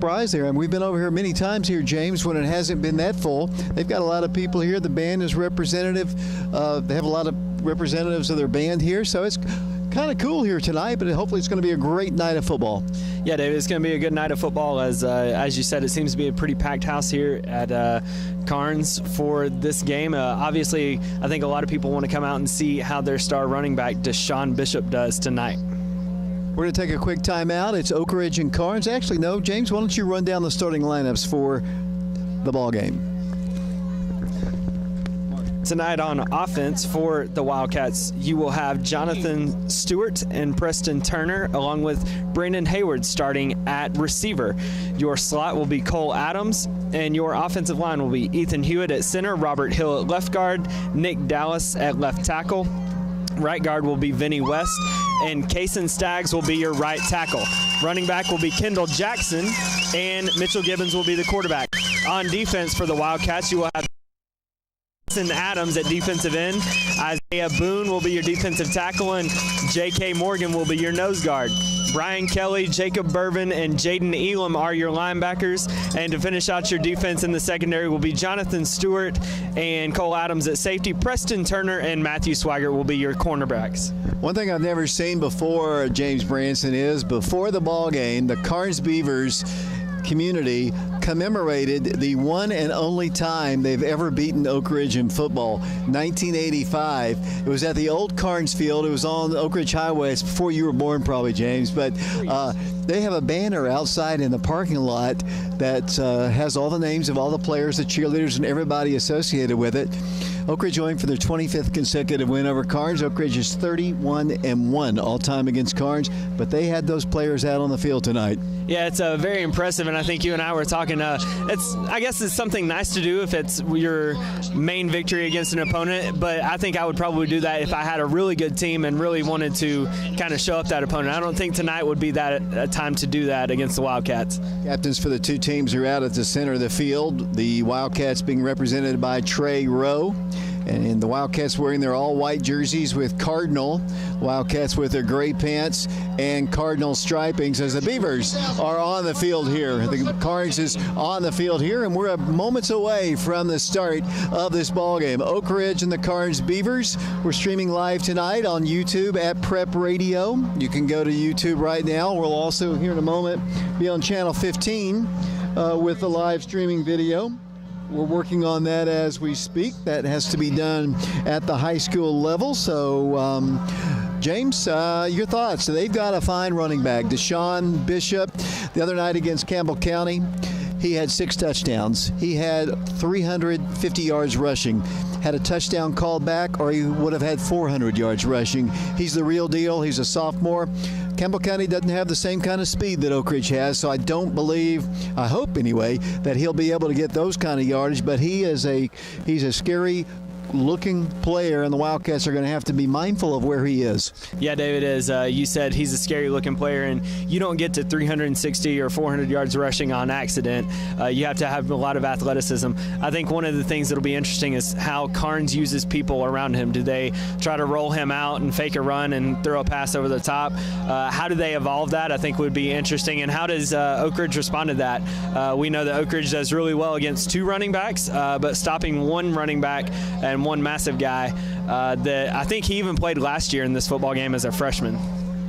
Surprise there, and we've been over here many times here, James, when it hasn't been that full. They've got a lot of people here. The band is representative. They have a lot of representatives of their band here, so it's kind of cool here tonight, but hopefully it's going to be a great night of football. Yeah, David, it's going to be a good night of football. As you said, it seems to be a pretty packed house here at Karns for this game. Obviously, I think a lot of people want to come out and see how their star running back, Deshaun Bishop, does tonight. We're going to take a quick timeout. It's Oak Ridge and Karns. Actually, no, James, why don't you run down the starting lineups for the ball game? Tonight on offense for the Wildcats, you will have Jonathan Stewart and Preston Turner, along with Brandon Hayward starting at receiver. Your slot will be Cole Adams, and your offensive line will be Ethan Hewitt at center, Robert Hill at left guard, Nick Dallas at left tackle. Right guard will be Vinny West, and Kason Staggs will be your right tackle. Running back will be Kendall Jackson, and Mitchell Gibbons will be the quarterback. On defense for the Wildcats, you will have Adams at defensive end. Isaiah Boone will be your defensive tackle, and J.K. Morgan will be your nose guard. Brian Kelly, Jacob Bourbon, and Jaden Elam are your linebackers. And to finish out your defense in the secondary will be Jonathan Stewart and Cole Adams at safety. Preston Turner and Matthew Swigert will be your cornerbacks. One thing I've never seen before, James Branson, is before the ball game, the Karns Beavers community commemorated the one and only time they've ever beaten Oak Ridge in football, 1985. It was at the old Karns field. It was on Oak Ridge Highway. It's before you were born probably, James, but they have a banner outside in the parking lot that has all the names of all the players, the cheerleaders, and everybody associated with it. Oak Ridge going for their 25th consecutive win over Karns. Oak Ridge is 31-1 all-time against Karns, but they had those players out on the field tonight. Yeah, it's very impressive, and I think you and I were talking. I guess it's something nice to do if it's your main victory against an opponent, but I think I would probably do that if I had a really good team and really wanted to kind of show up that opponent. I don't think tonight would be that a time to do that against the Wildcats. Captains for the two teams are out at the center of the field. The Wildcats being represented by Trey Rowe. And the Wildcats wearing their all-white jerseys with Cardinal. Wildcats with their gray pants and Cardinal stripings as the Beavers are on the field here. The Karns is on the field here, and we're moments away from the start of this ball game. Oak Ridge and the Karns Beavers. We're streaming live tonight on YouTube at Prep Radio. You can go to YouTube right now. We'll also, here in a moment, be on Channel 15 with the live streaming video. We're working on that as we speak. That has to be done at the high school level. So, James, your thoughts? So they've got a fine running back. Deshaun Bishop, the other night against Campbell County, he had 6 touchdowns. He had 350 yards rushing. Had a touchdown called back, or he would have had 400 yards rushing. He's the real deal. He's a sophomore. Campbell County doesn't have the same kind of speed that Oak Ridge has, so I don't believe, I hope anyway, that he'll be able to get those kind of yardage, but he's a scary looking player, and the Wildcats are going to have to be mindful of where he is. Yeah, David, as you said, he's a scary looking player, and you don't get to 360 or 400 yards rushing on accident. You have to have a lot of athleticism. I think one of the things that'll be interesting is how Karns uses people around him. Do they try to roll him out and fake a run and throw a pass over the top? How do they evolve that? I think would be interesting. And how does Oak Ridge respond to that? We know that Oak Ridge does really well against 2 running backs, but stopping 1 running back and 1 massive guy that I think he even played last year in this football game as a freshman.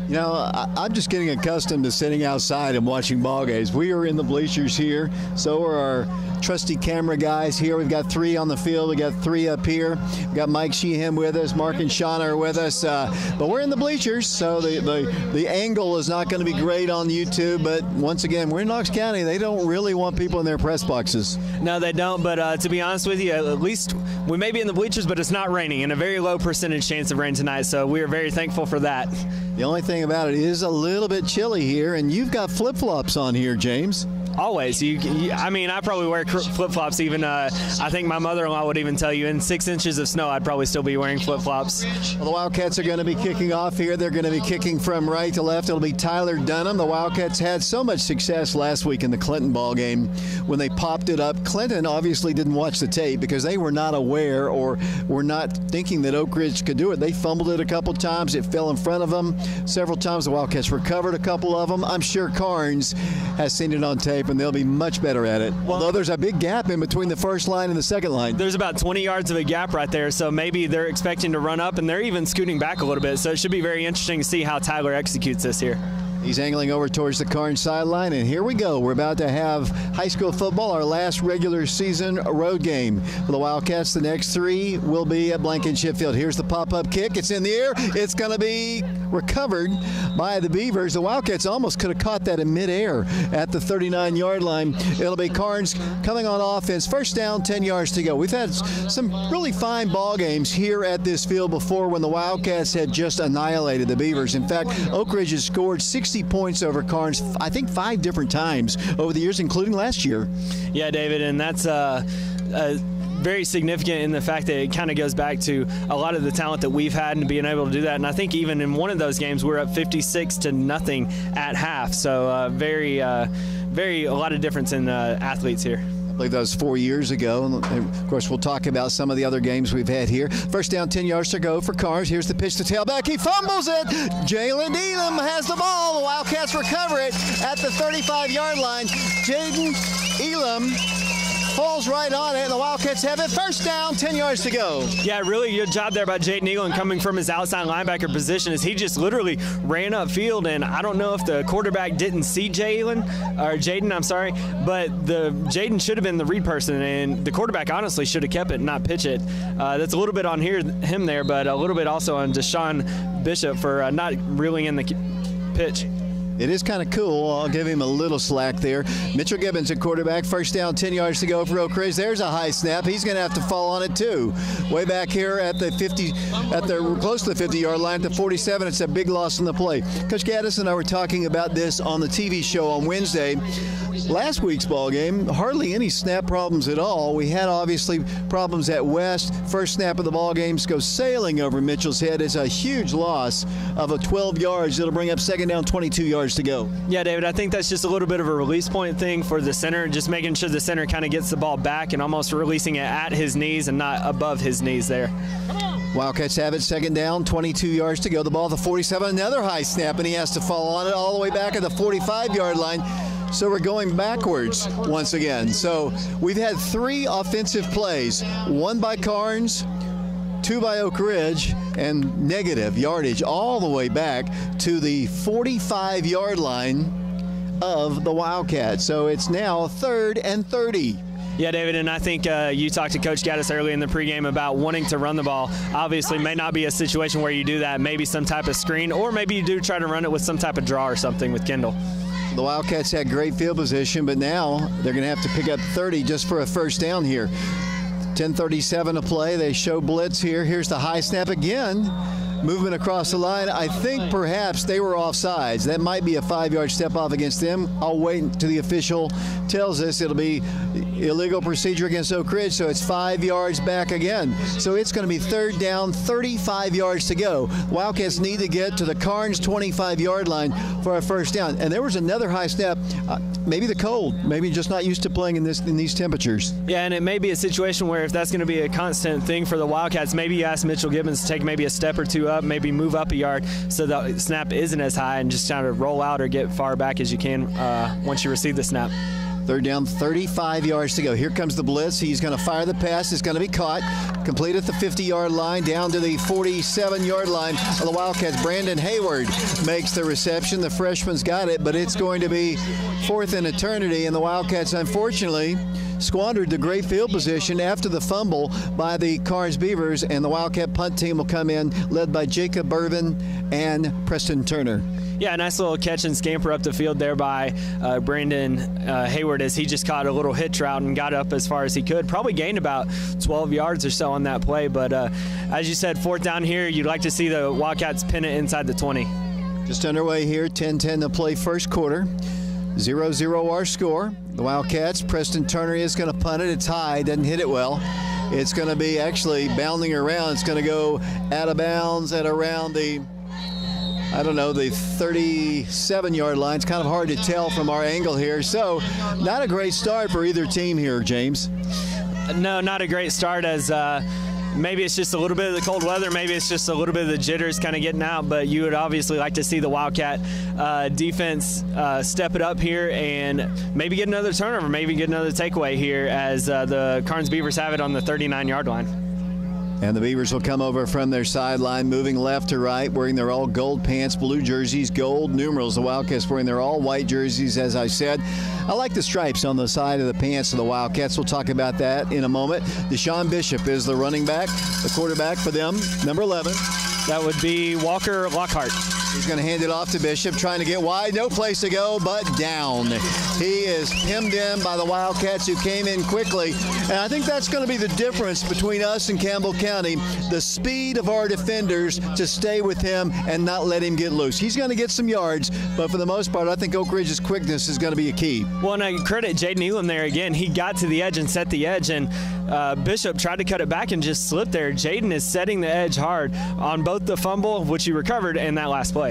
You know, I'm just getting accustomed to sitting outside and watching ball games. We are in the bleachers here. So are our trusty camera guys here. We've got 3 on the field. We got 3 up here. We've got Mike Sheehan with us. Mark and Shauna are with us. But we're in the bleachers, so the angle is not going to be great on YouTube. But once again, we're in Knox County. They don't really want people in their press boxes. No, they don't. But to be honest with you, at least we may be in the bleachers, but it's not raining, and a very low percentage chance of rain tonight. So we are very thankful for that. The only thing about it is a little bit chilly here, and you've got flip-flops on here, James. Always. I mean, I probably wear flip-flops even. I think my mother-in-law would even tell you in 6 inches of snow, I'd probably still be wearing flip-flops. Well, the Wildcats are going to be kicking off here. They're going to be kicking from right to left. It'll be Tyler Dunham. The Wildcats had so much success last week in the Clinton ball game when they popped it up. Clinton obviously didn't watch the tape because they were not aware or were not thinking that Oak Ridge could do it. They fumbled it a couple times. It fell in front of them several times. The Wildcats recovered a couple of them. I'm sure Karns has seen it on tape shape, and they'll be much better at it. Although there's a big gap in between the first line and the second line. There's about 20 yards of a gap right there, so maybe they're expecting to run up, and they're even scooting back a little bit. So it should be very interesting to see how Tyler executes this here. He's angling over towards the Karns sideline, and here we go. We're about to have high school football, our last regular season road game. For the Wildcats, the next three will be at Blankenship Field. Here's the pop-up kick. It's in the air. It's going to be recovered by the Beavers. The Wildcats almost could have caught that in midair at the 39-yard line. It'll be Karns coming on offense. First down, 10 yards to go. We've had some really fine ball games here at this field before when the Wildcats had just annihilated the Beavers. In fact, Oak Ridge has scored 60 points over Karns, I think 5 different times over the years, including last year. Yeah, David, and that's very significant in the fact that it kind of goes back to a lot of the talent that we've had and being able to do that. And I think even in one of those games, we're up 56-0 at half. So a lot of difference in athletes here. I believe that was 4 years ago. And of course, we'll talk about some of the other games we've had here. First down, 10 yards to go for Karns. Here's the pitch to tailback. He fumbles it. Jalen Elam has the ball. The Wildcats recover it at the 35-yard line. Jaden Elam falls right on it, and the Wildcats have it. First down, 10 yards to go. Yeah, really good job there by Jaden Elam coming from his outside linebacker position as he just literally ran upfield, and I don't know if the quarterback didn't see Jaden, but Jaden should have been the read person, and the quarterback honestly should have kept it and not pitch it. That's a little bit on him there, but a little bit also on Deshaun Bishop for not reeling in the pitch. It is kind of cool. I'll give him a little slack there. Mitchell Gibbons at quarterback. First down, 10 yards to go for Oak Ridge. There's a high snap. He's going to have to fall on it too. Way back here at the 50, close to the 50-yard line, at the 47. It's a big loss in the play. Coach Gaddis and I were talking about this on the TV show on Wednesday. Last week's ball game, hardly any snap problems at all. We had obviously problems at West. First snap of the ball game goes sailing over Mitchell's head. It's a huge loss of 12 yards. It'll bring up second down, 22 yards to go. Yeah, David, I think that's just a little bit of a release point thing for the center, just making sure the center kind of gets the ball back and almost releasing it at his knees and not above his knees there. Wildcats have it, second down, 22 yards to go. The ball at the 47, another high snap, and he has to fall on it all the way back at the 45-yard line. So we're going backwards once again. So we've had 3 offensive plays, 1 by Karns, 2 by Oak Ridge, and negative yardage all the way back to the 45-yard line of the Wildcats. So it's now 3rd and 30. Yeah, David, and I think you talked to Coach Gaddis early in the pregame about wanting to run the ball. Obviously, may not be a situation where you do that, maybe some type of screen, or maybe you do try to run it with some type of draw or something with Kendall. The Wildcats had great field position, but now they're going to have to pick up 30 just for a first down here. 10:37 to play. They show blitz here. Here's the high snap again. Movement across the line. I think perhaps they were offsides. That might be a 5-yard step off against them. I'll wait until the official tells us. It'll be illegal procedure against Oak Ridge, so it's 5 yards back again. So it's going to be third down, 35 yards to go. Wildcats need to get to the Karns 25-yard line for a first down. And there was another high snap. Maybe the cold. Maybe just not used to playing in these temperatures. Yeah, and it may be a situation where if that's going to be a constant thing for the Wildcats, maybe you ask Mitchell Gibbons to take maybe a step or two up, maybe move up a yard so the snap isn't as high and just kind of roll out or get far back as you can once you receive the snap. Third down, 35 yards to go. Here comes the blitz. He's going to fire the pass. It's going to be caught. Complete at the 50-yard line, down to the 47-yard line of the Wildcats. Brandon Hayward makes the reception. The freshman's got it, but it's going to be 4th and eternity, and the Wildcats, unfortunately, squandered the great field position after the fumble by the Karns Beavers, and the Wildcat punt team will come in, led by Jacob Irvin and Preston Turner. Yeah, a nice little catch and scamper up the field there by Brandon Hayward as he just caught a little hitch route and got up as far as he could. Probably gained about 12 yards or so on that play, but as you said, 4th down here, you'd like to see the Wildcats pin it inside the 20. Just underway here, 10-10 to play first quarter. 0-0 our score. The Wildcats, Preston Turner is going to punt it. It's high, doesn't hit it well. It's going to be actually bounding around. It's going to go out of bounds at around the 37-yard line. It's kind of hard to tell from our angle here. So not a great start for either team here, James. No, not a great start as maybe it's just a little bit of the cold weather, maybe it's just a little bit of the jitters kind of getting out, but you would obviously like to see the Wildcat defense step it up here and maybe get another turnover, maybe get another takeaway here as the Karns Beavers have it on the 39-yard line. And the Beavers will come over from their sideline, moving left to right, wearing their all gold pants, blue jerseys, gold numerals. The Wildcats wearing their all white jerseys, as I said. I like the stripes on the side of the pants of the Wildcats. We'll talk about that in a moment. Deshaun Bishop is the running back, the quarterback for them, number 11. That would be Walker Lockhart. He's going to hand it off to Bishop, trying to get wide. No place to go, but down. He is hemmed in by the Wildcats, who came in quickly. And I think that's going to be the difference between us and Campbell County, the speed of our defenders to stay with him and not let him get loose. He's going to get some yards, but for the most part, I think Oak Ridge's quickness is going to be a key. Well, and I credit Jaden Elam there again. He got to the edge and set the edge, and Bishop tried to cut it back and just slipped there. Jaden is setting the edge hard on both the fumble, which he recovered, and that last play.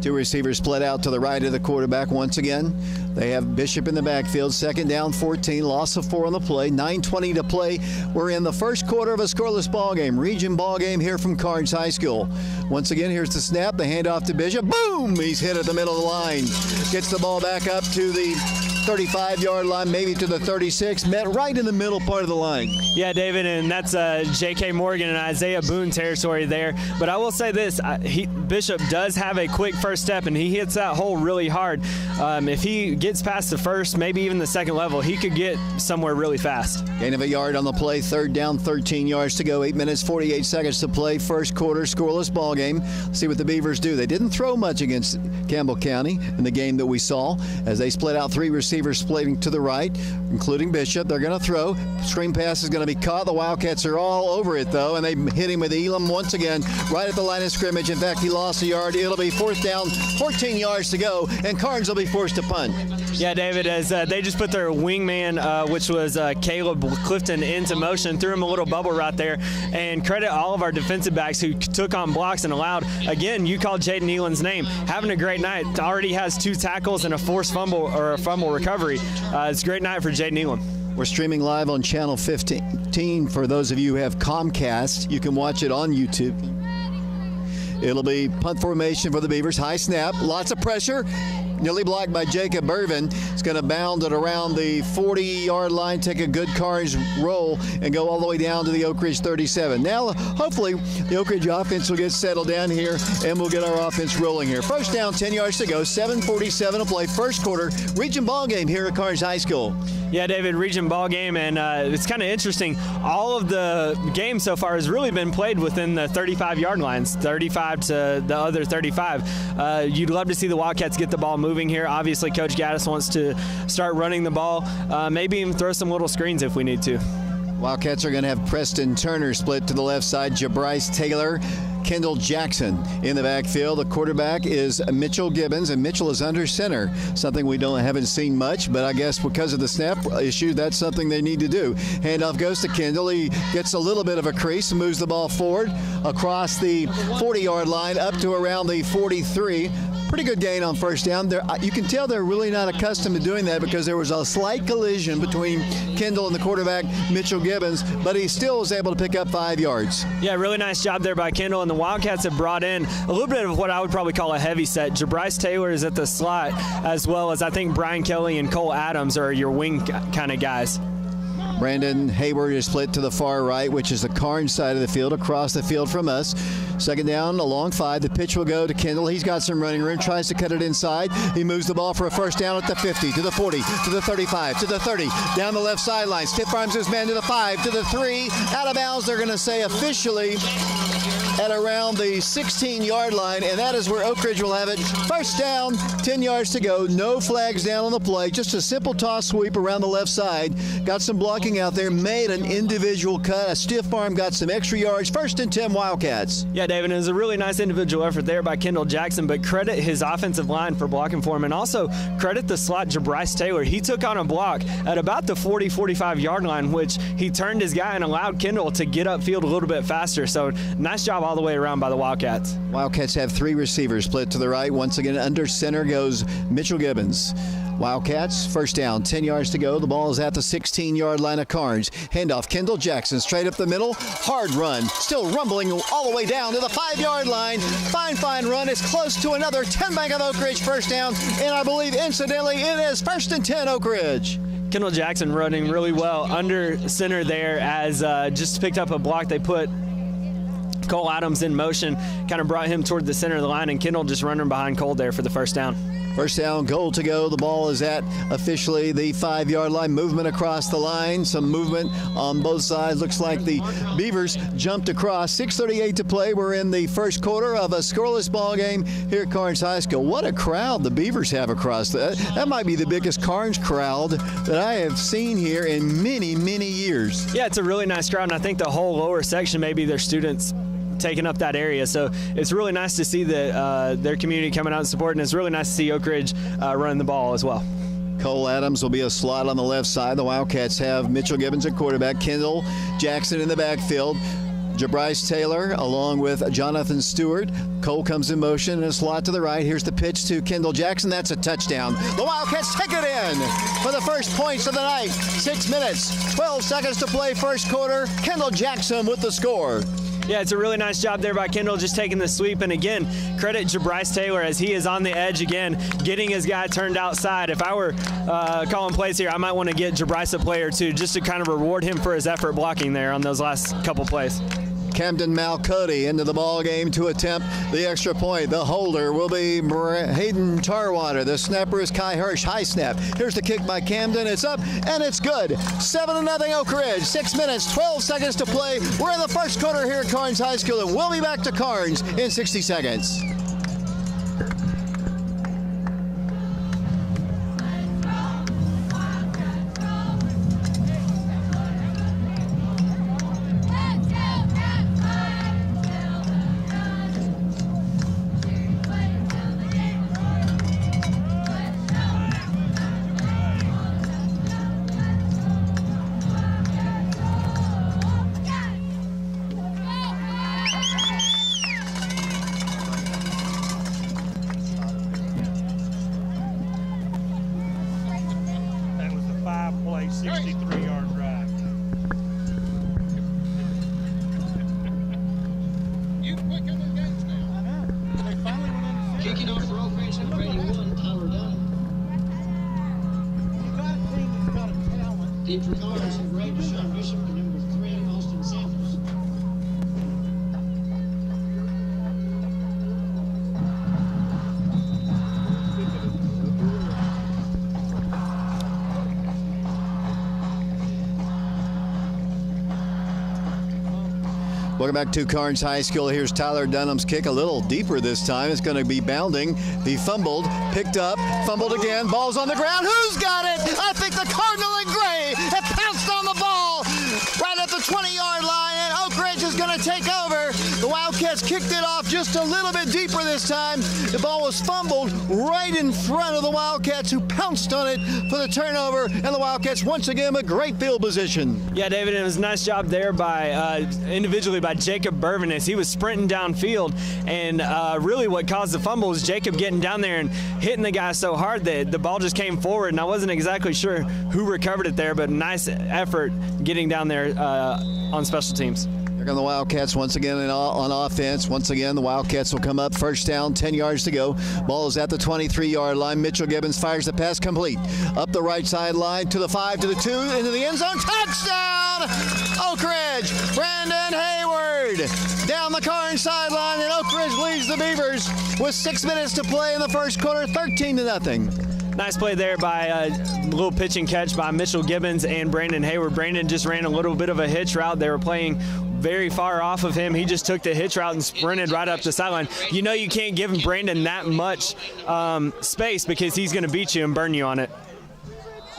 Two receivers split out to the right of the quarterback once again. They have Bishop in the backfield. Second down, 14, loss of 4 on the play. 9:20 to play. We're in the first quarter of a scoreless ball game. Region ball game here from Karns High School. Once again, here's the snap. The handoff to Bishop. Boom! He's hit at the middle of the line. Gets the ball back up to the 35-yard line, maybe to the 36, met right in the middle part of the line. Yeah, David, and that's J.K. Morgan and Isaiah Boone territory there. But I will say this, Bishop does have a quick first step, and he hits that hole really hard. If he gets past the first, maybe even the second level, he could get somewhere really fast. Gain of a yard on the play, third down, 13 yards to go, 8 minutes, 48 seconds to play, first quarter, scoreless ball game. Let's see what the Beavers do. They didn't throw much against Campbell County in the game that we saw, as they split out 3 receivers splitting to the right, including Bishop. They're going to throw. Screen pass is going to be caught. The Wildcats are all over it, though, and they hit him with Elam once again right at the line of scrimmage. In fact, he lost a yard. It'll be fourth down, 14 yards to go, and Karns will be forced to punt. Yeah, David, as they just put their wingman, which was Caleb Clifton, into motion, threw him a little bubble right there, and credit all of our defensive backs who took on blocks and allowed, again, you called Jaden Elan's name, having a great night. Already has 2 tackles and a forced fumble or a fumble recovery. It's a great night for Jaden Elam. We're streaming live on Channel 15. For those of you who have Comcast, you can watch it on YouTube. It'll be punt formation for the Beavers. High snap, lots of pressure. Nearly blocked by Jacob Irvin. He's going to bound it around the 40-yard line, take a good Karns roll, and go all the way down to the Oak Ridge 37. Now, hopefully, the Oak Ridge offense will get settled down here, and we'll get our offense rolling here. First down, 10 yards to go, 7:47 to play, first quarter, region ball game here at Karns High School. Yeah, David, region ball game, and it's kind of interesting. All of the game so far has really been played within the 35-yard lines, 35 to the other 35. You'd love to see the Wildcats get the ball moving here. Obviously, Coach Gaddis wants to start running the ball, maybe even throw some little screens if we need to. Wildcats are going to have Preston Turner split to the left side, Jabryce Taylor, Kendall Jackson in the backfield. The quarterback is Mitchell Gibbons, and Mitchell is under center, something we haven't seen much, but I guess because of the snap issue, that's something they need to do. Handoff goes to Kendall. He gets a little bit of a crease and moves the ball forward across the 40-yard line up to around the 43. Pretty good gain on first down. You can tell they're really not accustomed to doing that because there was a slight collision between Kendall and the quarterback, Mitchell Gibbons, but he still was able to pick up 5 yards. Yeah, really nice job there by Kendall, and the Wildcats have brought in a little bit of what I would probably call a heavy set. Jabryce Taylor is at the slot, as well as I think Brian Kelly and Cole Adams are your wing kind of guys. Brandon Hayward is split to the far right, which is the Karns side of the field, across the field from us. Second down, along 5. The pitch will go to Kendall. He's got some running room, tries to cut it inside. He moves the ball for a first down at the 50, to the 40, to the 35, to the 30, down the left sideline. Stiff arms his man to the 5, to the 3, out of bounds, they're going to say officially at around the 16-yard line, and that is where Oak Ridge will have it. First down, 10 yards to go. No flags down on the play. Just a simple toss sweep around the left side. Got some blocking out there, made an individual cut. A stiff arm got some extra yards. First and 10 Wildcats. Yeah, David, it was a really nice individual effort there by Kendall Jackson, but credit his offensive line for blocking for him, and also credit the slot Jabryce Taylor. He took on a block at about the 40, 45-yard line, which he turned his guy and allowed Kendall to get upfield a little bit faster. So nice job all the way around by the Wildcats. Wildcats have 3 receivers split to the right. Once again, under center goes Mitchell Gibbons. Wildcats, first down, 10 yards to go. The ball is at the 16-yard line of Karns. Handoff, Kendall Jackson, straight up the middle. Hard run, still rumbling all the way down to the 5-yard line. Fine run. It's close to another 10 Bank of Oak Ridge first down. And I believe, incidentally, it is 1st and 10 Oak Ridge. Kendall Jackson running really well under center there as just picked up a block. They put Cole Adams in motion, kind of brought him toward the center of the line, and Kendall just running behind Cole there for the first down. First down, goal to go. The ball is at officially the 5-yard line. Movement across the line. Some movement on both sides. Looks like the Beavers jumped across. 6:38 to play. We're in the first quarter of a scoreless ball game here at Karns High School. What a crowd the Beavers have across. That might be the biggest Karns crowd that I have seen here in many, many years. Yeah, it's a really nice crowd, and I think the whole lower section, maybe their students taking up that area. So it's really nice to see their community coming out and supporting. It's really nice to see Oak Ridge running the ball as well. Cole Adams will be a slot on the left side. The Wildcats have Mitchell Gibbons at quarterback, Kendall Jackson in the backfield, Jabryce Taylor along with Jonathan Stewart. Cole comes in motion in a slot to the right. Here's the pitch to Kendall Jackson. That's a touchdown. The Wildcats take it in for the first points of the night. 6 minutes, 12 seconds to play first quarter. Kendall Jackson with the score. Yeah, it's a really nice job there by Kendall, just taking the sweep. And again, credit Jabryce Taylor as he is on the edge again, getting his guy turned outside. If I were calling plays here, I might want to get Jabryce a play or two just to kind of reward him for his effort blocking there on those last couple plays. Camden Malcody into the ball game to attempt the extra point. The holder will be Hayden Tarwater. The snapper is Kai Hirsch. High snap. Here's the kick by Camden. It's up and it's good. 7-0 Oak Ridge. 6 minutes, 12 seconds to play. We're in the first quarter here at Karns High School, and we'll be back to Karns in 60 seconds. Kicking off for Oak Ridge, number 81, Tyler Dunn. Deep for Karns, number 8, Deshaun Bishop, and number 3, Austin Sanders. Welcome back to Karns High School. Here's Tyler Dunham's kick, a little deeper this time. It's going to be bounding. He fumbled, picked up, fumbled again. Ball's on the ground. Who's got it? I think the Cardinal in gray have pounced on the ball right at the 20-yard line, and Oak Ridge is going to take over. The Wildcats kicked it off just a little bit deeper this time. The ball was fumbled right in front of the Wildcats, who pounced on it for the turnover, and the Wildcats once again a great field position. Yeah, David, it was a nice job there by individually by Jacob Bervin as he was sprinting downfield, and really what caused the fumble was Jacob getting down there and hitting the guy so hard that the ball just came forward, and I wasn't exactly sure who recovered it there, but nice effort getting down there on special teams. Here come the Wildcats once again on offense. Once again, the Wildcats will come up. First down, 10 yards to go. Ball is at the 23-yard line. Mitchell Gibbons fires the pass complete. Up the right sideline to the 5, to the 2, into the end zone. Touchdown! Oak Ridge, Brandon Hayward. Down the Karns sideline, and Oak Ridge leads the Beavers with 6 minutes to play in the first quarter, 13-0. Nice play there by a little pitch and catch by Mitchell Gibbons and Brandon Hayward. Brandon just ran a little bit of a hitch route. They were playing very far off of him. He just took the hitch route and sprinted right up the sideline. You know you can't give Brandon that much space because he's going to beat you and burn you on it.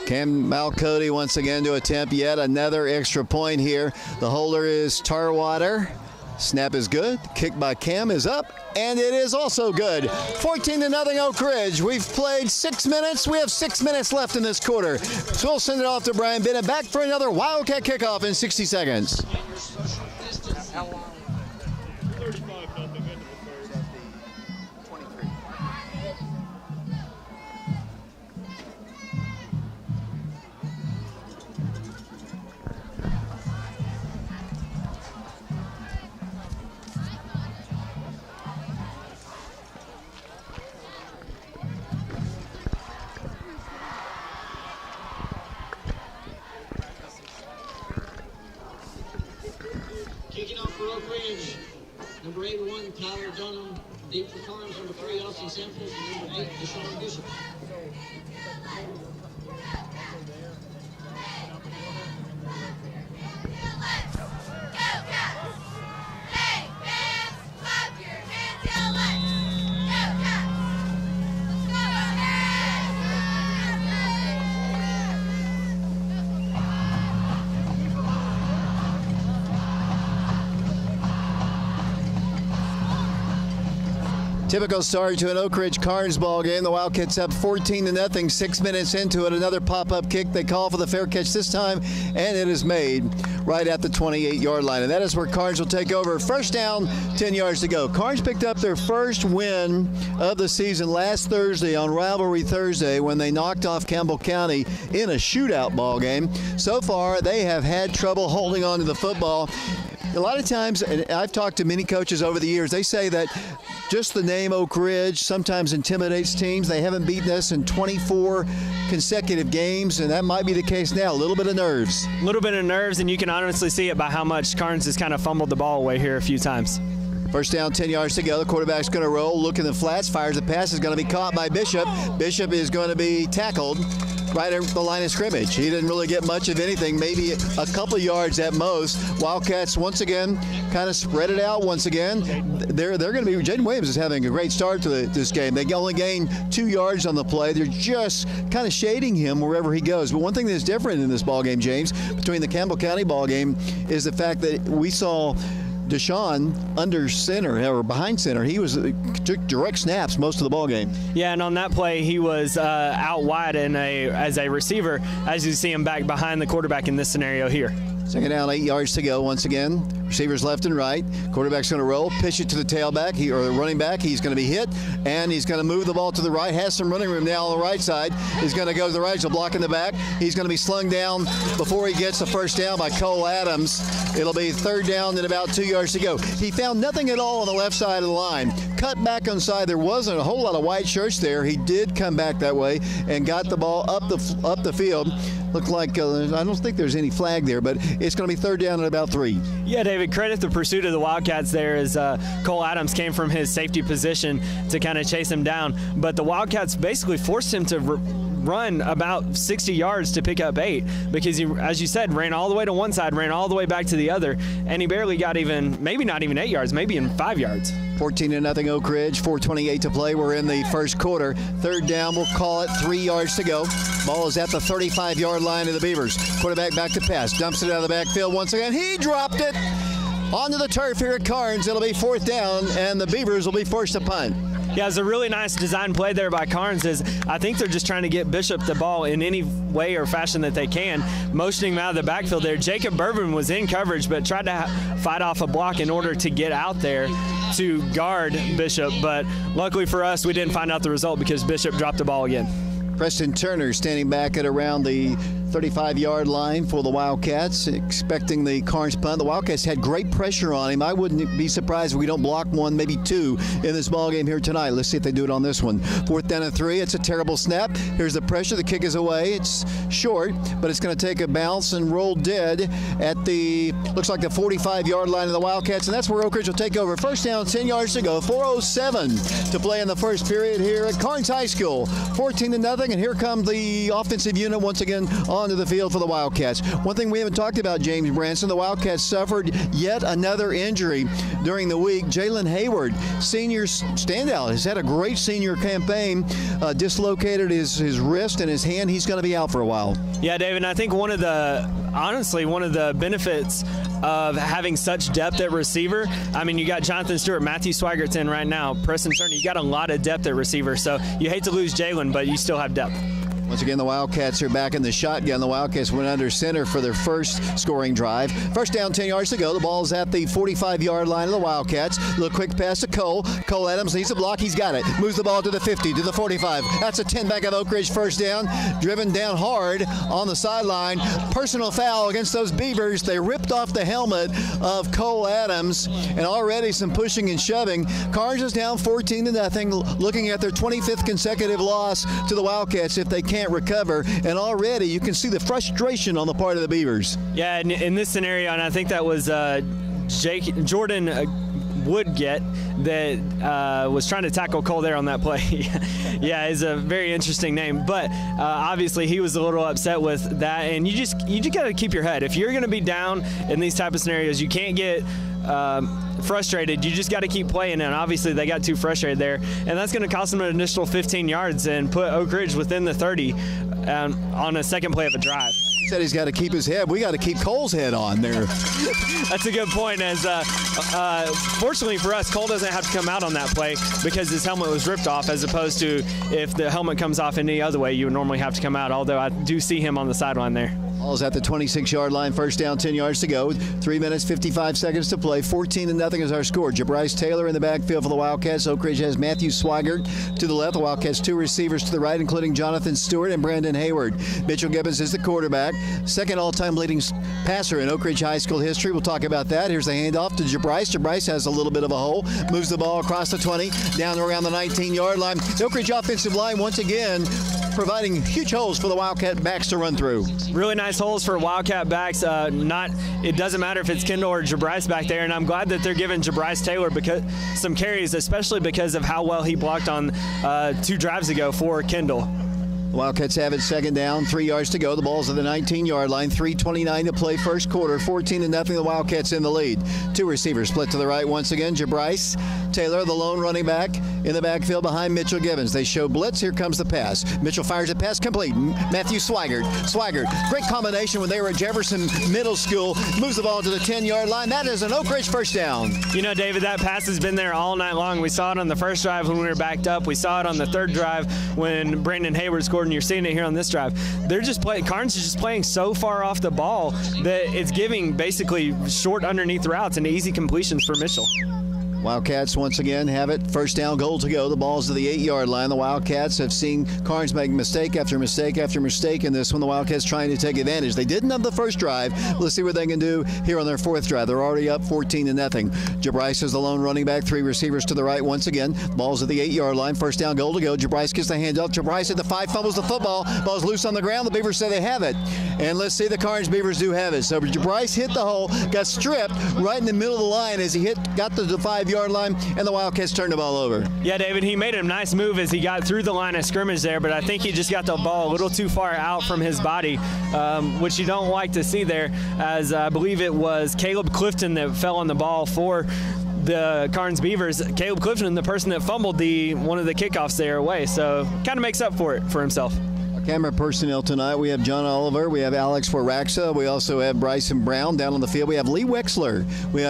Cam Malcody once again to attempt yet another extra point here. The holder is Tarwater. Snap is good. Kick by Cam is up, and it is also good. 14-0 Oak Ridge. We've played 6 minutes. We have 6 minutes left in this quarter. So we'll send it off to Brian Bennett. Back for another Wildcat kickoff in 60 seconds. How long? 35 nothing into the third at the 23. Number 81, Tyler Dunham. Deep for Karns. Number 3, Austin Samples. And number 8, Deshaun Bishop. Typical start to an Oak Ridge Karns ball game. The Wildcats up 14-0. 6 minutes into it, another pop-up kick. They call for the fair catch this time, and it is made right at the 28-yard line. And that is where Karns will take over. First down, 10 yards to go. Karns picked up their first win of the season last Thursday on Rivalry Thursday when they knocked off Campbell County in a shootout ball game. So far, they have had trouble holding on to the football. A lot of times, and I've talked to many coaches over the years, they say that just the name Oak Ridge sometimes intimidates teams. They haven't beaten us in 24 consecutive games, and that might be the case now. A little bit of nerves. A little bit of nerves, and you can honestly see it by how much Karns has kind of fumbled the ball away here a few times. First down, 10 yards to go. The quarterback's going to roll, look in the flats, fires the pass, is going to be caught by Bishop. Bishop is going to be tackled right at the line of scrimmage. He didn't really get much of anything, maybe a couple of yards at most. Wildcats once again kind of spread it out once again. They're going to be, Jaden Williams is having a great start to this game. They only gained 2 yards on the play. They're just kind of shading him wherever he goes. But one thing that's different in this ball game, James, between the Campbell County ball game is the fact that we saw Deshaun under center or behind center. He took direct snaps most of the ball game. Yeah, and on that play, he was out wide as a receiver, as you see him back behind the quarterback in this scenario here. Second down, 8 yards to go once again. Receivers left and right. Quarterback's going to roll, pitch it to the tailback, or the running back. He's going to be hit, and he's going to move the ball to the right. Has some running room now on the right side. He's going to go to the right. He's a block in the back. He's going to be slung down before he gets the first down by Cole Adams. It'll be third down and about 2 yards to go. He found nothing at all on the left side of the line. Cut back on side. There wasn't a whole lot of white shirts there. He did come back that way and got the ball up the field. Looked like, I don't think there's any flag there, but it's going to be third down and about 3. Yeah, David, credit the pursuit of the Wildcats there as Cole Adams came from his safety position to kind of chase him down. But the Wildcats basically forced him to run about 60 yards to pick up 8 because he, as you said, ran all the way to one side, ran all the way back to the other, and he barely got maybe not even 8 yards, maybe in 5 yards. 14-0 Oak Ridge, 4:28 to play. We're in the first quarter. Third down, we'll call it, 3 yards to go. Ball is at the 35-yard line of the Beavers. Quarterback back to pass, dumps it out of the backfield once again. He dropped it onto the turf here at Karns. It'll be fourth down, and the Beavers will be forced to punt. Yeah, it's a really nice design play there by Karns. I think they're just trying to get Bishop the ball in any way or fashion that they can, motioning him out of the backfield there. Jacob Bourbon was in coverage but tried to fight off a block in order to get out there to guard Bishop. But luckily for us, we didn't find out the result because Bishop dropped the ball again. Preston Turner standing back at around the 35-yard line for the Wildcats, expecting the Karns punt. The Wildcats had great pressure on him. I wouldn't be surprised if we don't block one, maybe 2 in this ball game here tonight. Let's see if they do it on this one. Fourth down and 3. It's a terrible snap. Here's the pressure. The kick is away. It's short, but it's going to take a bounce and roll dead at the, looks like the 45-yard line of the Wildcats, and that's where Oak Ridge will take over. First down, 10 yards to go. 4:07 to play in the first period here at Karns High School. 14-0, and here comes the offensive unit once again onto the field for the Wildcats. One thing we haven't talked about, James Branson, the Wildcats suffered yet another injury during the week. Jalen Hayward, senior standout, has had a great senior campaign, dislocated his wrist and his hand. He's going to be out for a while. Yeah, David, I think one of the benefits of having such depth at receiver, I mean, you got Jonathan Stewart, Matthew Swiggert's in right now, Preston Turner, you got a lot of depth at receiver, so you hate to lose Jalen, but you still have depth. Once again, the Wildcats are back in the shotgun. The Wildcats went under center for their first scoring drive. First down, 10 yards to go. The ball's at the 45-yard line of the Wildcats. A little quick pass to Cole. Cole Adams needs a block. He's got it. Moves the ball to the 50, to the 45. That's a 10 back of Oak Ridge first down. Driven down hard on the sideline. Personal foul against those Beavers. They ripped off the helmet of Cole Adams, and already some pushing and shoving. Karns is down 14-0, looking at their 25th consecutive loss to the Wildcats if they can't recover, and already you can see the frustration on the part of the Beavers. Yeah, in this scenario, and I think that was Jordan Would get that was trying to tackle Cole there on that play. Yeah, it's a very interesting name, but obviously he was a little upset with that, and you just got to keep your head. If you're going to be down in these type of scenarios, you can't get frustrated. You just got to keep playing, and obviously they got too frustrated there, and that's going to cost them an initial 15 yards and put Oak Ridge within the 30 on a second play of a drive. He said he's got to keep his head. We got to keep Cole's head on there. That's a good point. As fortunately for us, Cole doesn't have to come out on that play because his helmet was ripped off, as opposed to if the helmet comes off any other way, you would normally have to come out, although I do see him on the sideline there. Ball's at the 26-yard line, first down, 10 yards to go. 3 minutes, 55 seconds to play. 14-0 is our score. Jabryce Taylor in the backfield for the Wildcats. Oak Ridge has Matthew Swigert to the left. The Wildcats 2 receivers to the right, including Jonathan Stewart and Brandon Hayward. Mitchell Gibbons is the quarterback. Second all-time leading passer in Oak Ridge High School history. We'll talk about that. Here's the handoff to Jabryce. Jabryce has a little bit of a hole. Moves the ball across the 20, down around the 19-yard line. The Oak Ridge offensive line once again providing huge holes for the Wildcat backs to run through. Really nice holes for Wildcat backs. It doesn't matter if it's Kendall or Jabryce back there, and I'm glad that they're giving Jabryce Taylor some carries, especially because of how well he blocked on 2 drives ago for Kendall. The Wildcats have it, second down, 3 yards to go. The ball's at the 19-yard line, 3:29 to play first quarter, 14-0. The Wildcats in the lead. 2 receivers split to the right once again. Jabryce Taylor, the lone running back, in the backfield behind Mitchell Gibbons. They show blitz. Here comes the pass. Mitchell fires a pass complete. Matthew Swigert. Great combination when they were at Jefferson Middle School. Moves the ball to the 10-yard line. That is an Oak Ridge first down. You know, David, that pass has been there all night long. We saw it on the first drive when we were backed up. We saw it on the third drive when Brandon Hayward scored, and you're seeing it here on this drive. They're just playing. Karns is just playing so far off the ball that it's giving basically short underneath routes and easy completions for Mitchell. Wildcats once again have it. First down, goal to go. The ball's to the 8-yard line. The Wildcats have seen Karns make mistake after mistake after mistake in this one. The Wildcats trying to take advantage. They didn't have the first drive. Let's see what they can do here on their fourth drive. They're already up 14-0. Jabryce is the lone running back. 3 receivers to the right once again. Ball's at the 8-yard line. First down, goal to go. Jabryce gets the handoff. Jabryce at the 5 fumbles the football. Ball's loose on the ground. The Beavers say they have it. And let's see, the Karns Beavers do have it. So Jabryce hit the hole, got stripped right in the middle of the line as he got to the 5-yard line, and the Wildcats turned the ball over. Yeah, David, he made a nice move as he got through the line of scrimmage there, but I think he just got the ball a little too far out from his body, which you don't like to see there, as I believe it was Caleb Clifton that fell on the ball for the Karns Beavers. Caleb Clifton, the person that fumbled one of the kickoffs there away, so kind of makes up for it for himself. Camera personnel tonight, we have John Oliver, we have Alex Waraxa, we also have Bryson Brown down on the field. We have Lee Wexler. We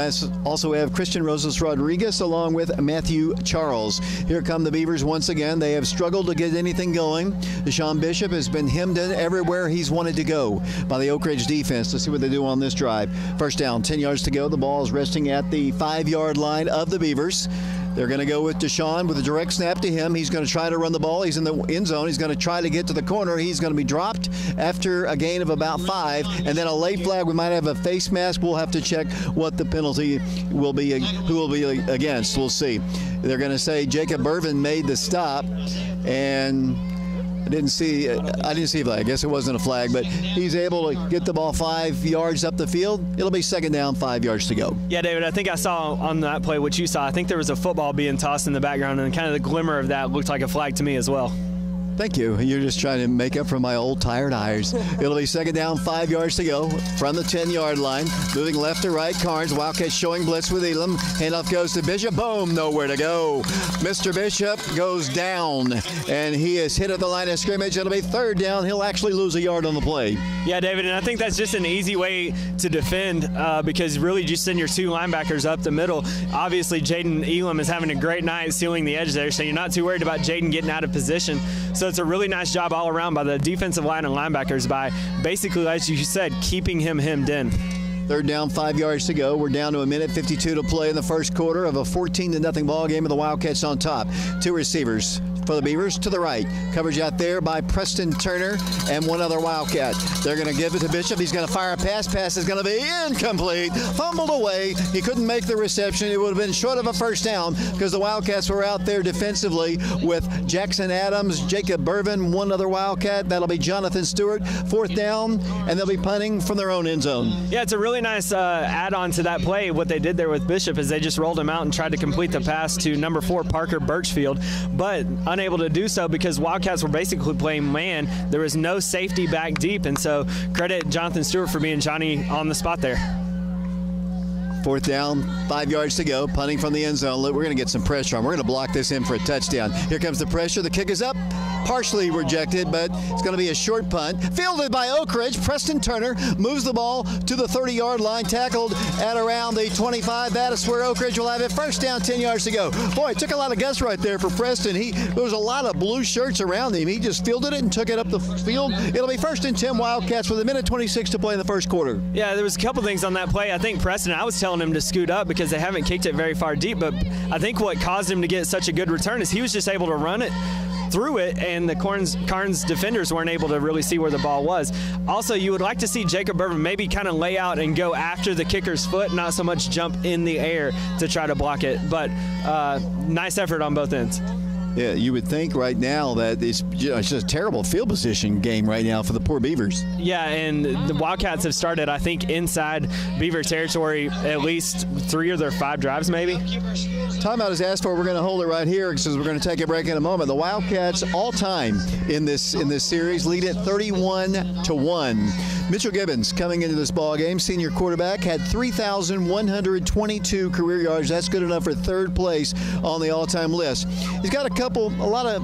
also have Christian Rosas Rodriguez along with Matthew Charles. Here come the Beavers once again. They have struggled to get anything going. Deshaun Bishop has been hemmed in everywhere he's wanted to go by the Oak Ridge defense. Let's see what they do on this drive. First down, 10 yards to go. The ball is resting at the 5-yard line of the Beavers. They're going to go with Deshaun with a direct snap to him. He's going to try to run the ball. He's in the end zone. He's going to try to get to the corner. He's going to be dropped after a gain of about 5. And then a late flag. We might have a face mask. We'll have to check what the penalty will be, who will be against. We'll see. They're going to say Jacob Irvin made the stop. And I didn't see a flag. I guess it wasn't a flag, but he's able to get the ball 5 yards up the field. It'll be second down, 5 yards to go. Yeah, David, I think I saw on that play what you saw. I think there was a football being tossed in the background, and kind of the glimmer of that looked like a flag to me as well. Thank you. You're just trying to make up for my old tired eyes. It'll be second down, 5 yards to go from the 10-yard line. Moving left to right, Karns. Wildcats showing blitz with Elam. Handoff goes to Bishop. Boom, nowhere to go. Mr. Bishop goes down, and he is hit at the line of scrimmage. It'll be third down. He'll actually lose a yard on the play. Yeah, David, and I think that's just an easy way to defend because really just send your 2 linebackers up the middle. Obviously, Jaden Elam is having a great night sealing the edge there, so you're not too worried about Jaden getting out of position. So it's a really nice job all around by the defensive line and linebackers by basically, as you said, keeping him hemmed in. Third down, 5 yards to go. We're down to a minute 52 to play in the first quarter of a 14-0 ball game, with the Wildcats on top. 2 receivers. for the Beavers. To the right, coverage out there by Preston Turner and one other Wildcat. They're going to give it to Bishop. He's going to fire a pass. Pass is going to be incomplete. Fumbled away. He couldn't make the reception. It would have been short of a first down because the Wildcats were out there defensively with Jackson Adams, Jacob Burvin, one other Wildcat. That'll be Jonathan Stewart. Fourth down, and they'll be punting from their own end zone. Yeah, it's a really nice add-on to that play. What they did there with Bishop is they just rolled him out and tried to complete the pass to number 4 Parker Birchfield, but unable to do so because Wildcats were basically playing man. There was no safety back deep, and so credit Jonathan Stewart for being Johnny on the spot there. Fourth down, 5 yards to go, punting from the end zone. We're going to get some pressure on. We're going to block this in for a touchdown. Here comes the pressure. The kick is up. Partially rejected, but it's going to be a short punt. Fielded by Oak Ridge. Preston Turner moves the ball to the 30-yard line, tackled at around the 25. That is where Oak Ridge will have it. First down, 10 yards to go. Boy, it took a lot of guts right there for Preston. There was a lot of blue shirts around him. He just fielded it and took it up the field. It'll be first and 10 Wildcats with 1:26 to play in the first quarter. Yeah, there was a couple things on that play. I think Preston, I was telling him to scoot up because they haven't kicked it very far deep, but I think what caused him to get such a good return is he was just able to run it through it, and the Karns defenders weren't able to really see where the ball was. Also, you would like to see Jacob Burvin maybe kind of lay out and go after the kicker's foot, not so much jump in the air to try to block it. But nice effort on both ends. Yeah, you would think right now that it's just a terrible field position game right now for the poor Beavers. Yeah, and the Wildcats have started, I think, inside Beaver territory at least 3 of their 5 drives maybe. Timeout is asked for. We're going to hold it right here because we're going to take a break in a moment. The Wildcats all time in this series lead at 31-1. Mitchell Gibbons coming into this ball game, senior quarterback, had 3,122 career yards. That's good enough for third place on the all-time list. He's got a lot of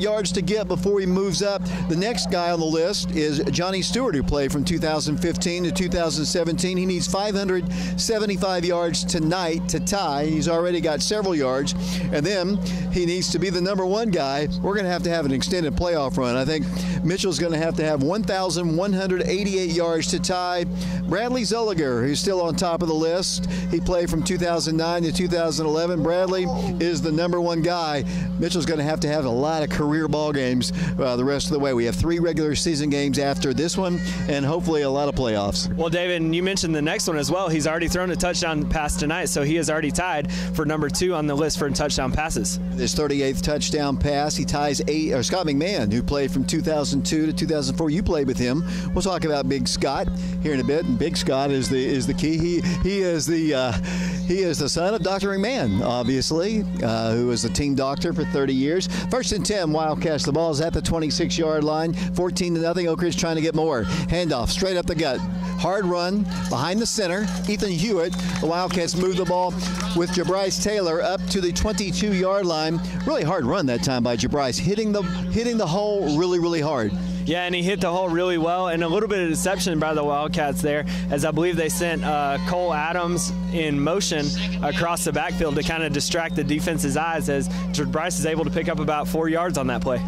yards to get before he moves up. The next guy on the list is Johnny Stewart, who played from 2015 to 2017. He needs 575 yards tonight to tie. He's already got several yards. And then he needs to be the number 1 guy. We're going to have an extended playoff run. I think Mitchell's going to have 1,188 yards to tie Bradley Zolliger, who's still on top of the list. He played from 2009 to 2011. Bradley is the number 1 guy. Mitchell's going to have a lot of career ball games the rest of the way. We have 3 regular season games after this one, and hopefully a lot of playoffs. Well, David, you mentioned the next one as well. He's already thrown a touchdown pass tonight, so he is already tied for number 2 on the list for touchdown passes. His 38th touchdown pass. He ties Scott McMahon, who played from 2002 to 2004. You played with him. We'll talk about Big Scott here in a bit. And Big Scott is the key. He is the son of Dr. McMahon, obviously, who was the team doctor for 30 years. First and 10, Wildcats. The ball is at the 26-yard line. 14-0. Oak Ridge trying to get more. Handoff straight up the gut. Hard run behind the center. Ethan Hewitt. The Wildcats move the ball with Jabryce Taylor up to the 22-yard line. Really hard run that time by Jabryce, hitting the hole really, really hard. Yeah, and he hit the hole really well, and a little bit of deception by the Wildcats there, as I believe they sent Cole Adams in motion across the backfield to kind of distract the defense's eyes, as Bryce is able to pick up about 4 yards on that play.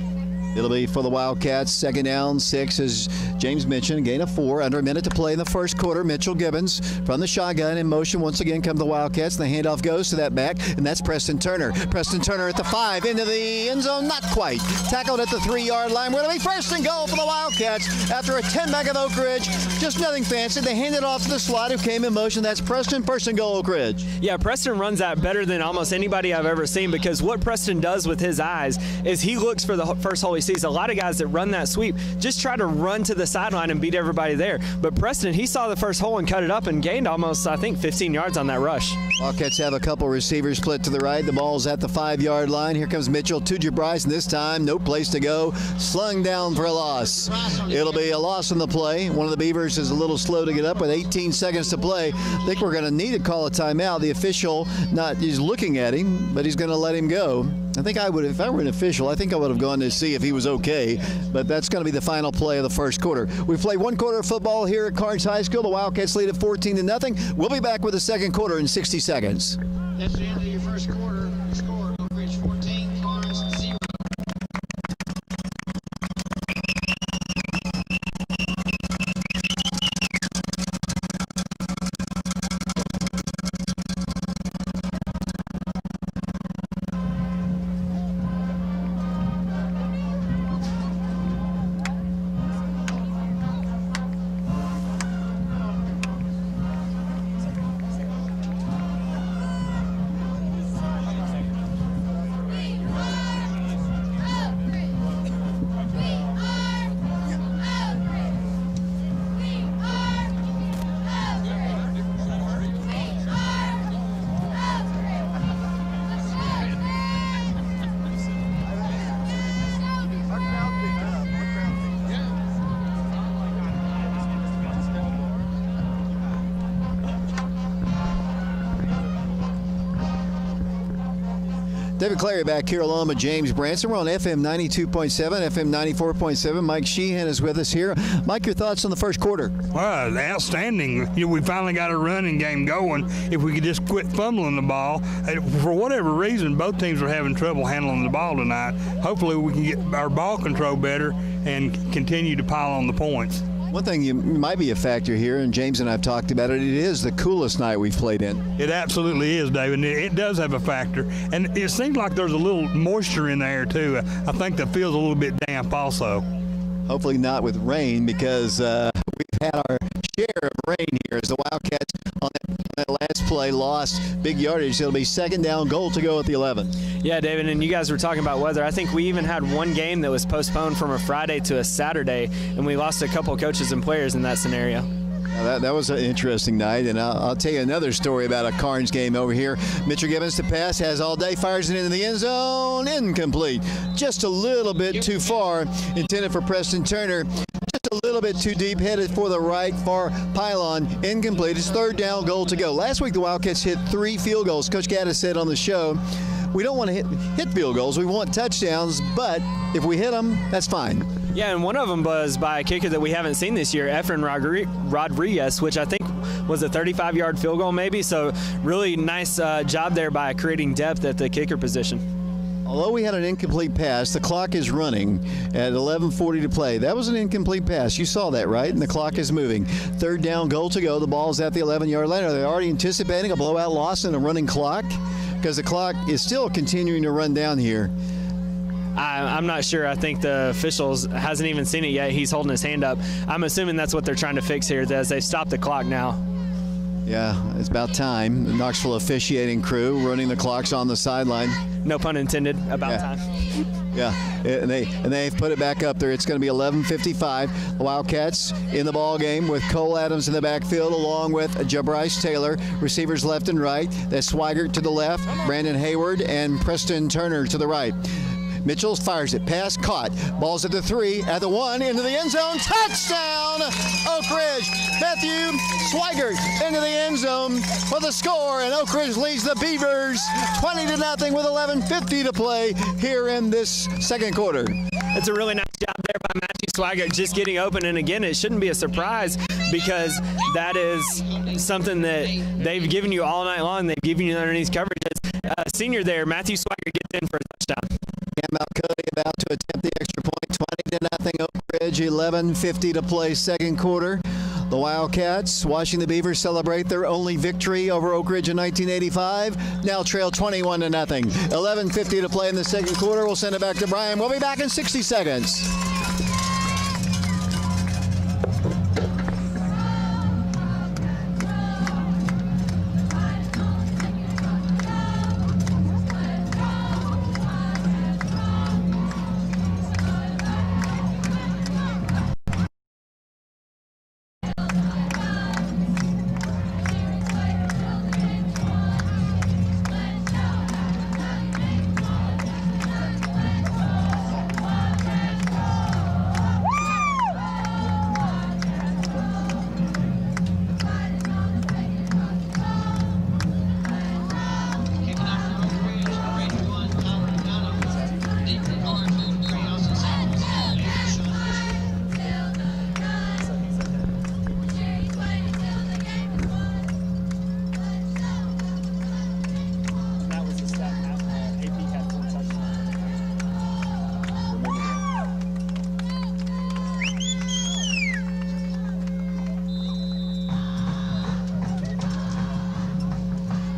It'll be for the Wildcats. Second down, 6, as James mentioned. Gain of 4. Under a minute to play in the first quarter. Mitchell Gibbons from the shotgun in motion. Once again come the Wildcats. The handoff goes to that back, and that's Preston Turner. Preston Turner at the 5, into the end zone. Not quite. Tackled at the 3-yard line. We're going to be first and goal for the Wildcats after a 10-back of Oak Ridge. Just nothing fancy. They hand it off to the slot who came in motion. That's Preston. First and goal, Oak Ridge. Yeah, Preston runs that better than almost anybody I've ever seen, because what Preston does with his eyes is he looks for the first hole he sees. A lot of guys that run that sweep just try to run to the sideline and beat everybody there. But Preston, he saw the first hole and cut it up and gained almost, I think, 15 yards on that rush. Wildcats have a couple receivers split to the right. The ball's at the 5-yard line. Here comes Mitchell to Jabryce, and this time no place to go. Slung down for a loss. It'll be a loss in the play. One of the Beavers is a little slow to get up with 18 seconds to play. I think we're going to need to call a timeout. The official he's looking at him, but he's going to let him go. I think I would, if I were an official, I think I would have gone to see if he was okay, but that's going to be the final play of the first quarter. We've played 1 quarter of football here at Karns High School. The Wildcats lead at 14-0. We'll be back with the second quarter in 60 seconds. That's the end of your first quarter. Score, Oak Ridge 14, Karns 0. David Clary back here along with James Branson. We're on FM 92.7, FM 94.7. Mike Sheehan is with us here. Mike, your thoughts on the first quarter? Well, outstanding. We finally got a running game going. If we could just quit fumbling the ball. For whatever reason, both teams were having trouble handling the ball tonight. Hopefully we can get our ball control better and continue to pile on the points. One thing you might be a factor here, and James and I have talked about it, it is the coolest night we've played in. It absolutely is, David. It does have a factor. And it seems like there's a little moisture in the air, too. I think the field's a little bit damp also. Hopefully not with rain, because we've had our share of rain here as the Wildcats on that last play lost big yardage. It'll be second down, goal to go at the 11. Yeah, David, and you guys were talking about weather. I think we even had one game that was postponed from a Friday to a Saturday, and we lost a couple coaches and players in that scenario. That was an interesting night, and I'll tell you another story about a Karns game over here. Mitchell Gibbons to pass, has all day, fires it into the end zone, incomplete. Just a little bit too far, intended for Preston Turner. Just a little bit too deep, headed for the right far pylon, incomplete. It's third down, goal to go. Last week the Wildcats hit 3 field goals. Coach Gaddis said on the show, we don't want to hit field goals, we want touchdowns, but if we hit them, that's fine. Yeah, and one of them was by a kicker that we haven't seen this year, Efren Rodriguez, which I think was a 35-yard field goal maybe. So really nice job there by creating depth at the kicker position. Although we had an incomplete pass, the clock is running at 11:40 to play. That was an incomplete pass. You saw that, right? And the clock is moving. Third down, goal to go. The ball's at the 11-yard line. Are they already anticipating a blowout loss and a running clock? Because the clock is still continuing to run down here. I'm not sure. I think the officials hasn't even seen it yet. He's holding his hand up. I'm assuming that's what they're trying to fix here, as they stop the clock now. Yeah, it's about time. The Knoxville officiating crew running the clocks on the sideline. No pun intended. About time. Yeah, and they've put it back up there. It's going to be 11:55. The Wildcats in the ball game with Cole Adams in the backfield, along with Jabryce Taylor. Receivers left and right. That's Swigert to the left, Brandon Hayward, and Preston Turner to the right. Mitchell fires it. Pass caught. Ball's at the 3, at the 1, into the end zone. Touchdown, Oak Ridge. Matthew Swigert into the end zone for the score, and Oak Ridge leads the Beavers 20-0 with 11:50 to play here in this second quarter. It's a really nice job there by Matthew Swigert just getting open, and again, it shouldn't be a surprise because that is something that they've given you all night long. They've given you underneath coverages. Senior there, Matthew Swigert gets in for a touchdown. Cam Malcody about to attempt the extra point, 20-0 Oak Ridge, 11:50 to play second quarter. The Wildcats, watching the Beavers celebrate their only victory over Oak Ridge in 1985, now trail 21-0. 11:50 to play in the second quarter. We'll send it back to Brian. We'll be back in 60 seconds.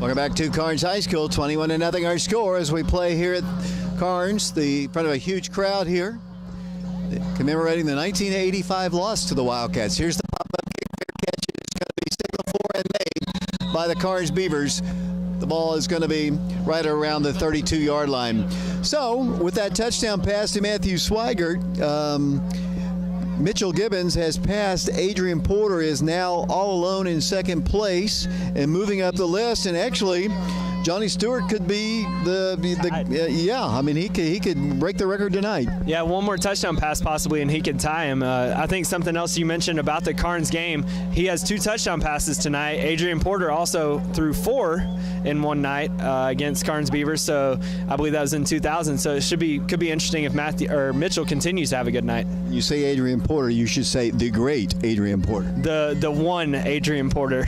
Welcome back to Karns High School, 21-0 our score as we play here at Karns, in front of a huge crowd here, commemorating the 1985 loss to the Wildcats. Here's the pop-up kick, fair catch. It's going to be signaled for and made by the Karns Beavers. The ball is going to be right around the 32-yard line. So, with that touchdown pass to Matthew Swigert, Mitchell Gibbons has passed. Adrian Porter is now all alone in second place and moving up the list. And actually, Johnny Stewart could be yeah. I mean, he could break the record tonight. Yeah, one more touchdown pass possibly, and he could tie him. I think something else you mentioned about the Karns game, he has 2 touchdown passes tonight. Adrian Porter also threw 4 in one night against Karns Beavers, so I believe that was in 2000. So it could be interesting if Mitchell continues to have a good night. You say Adrian Porter, you should say the great Adrian Porter. The one Adrian Porter.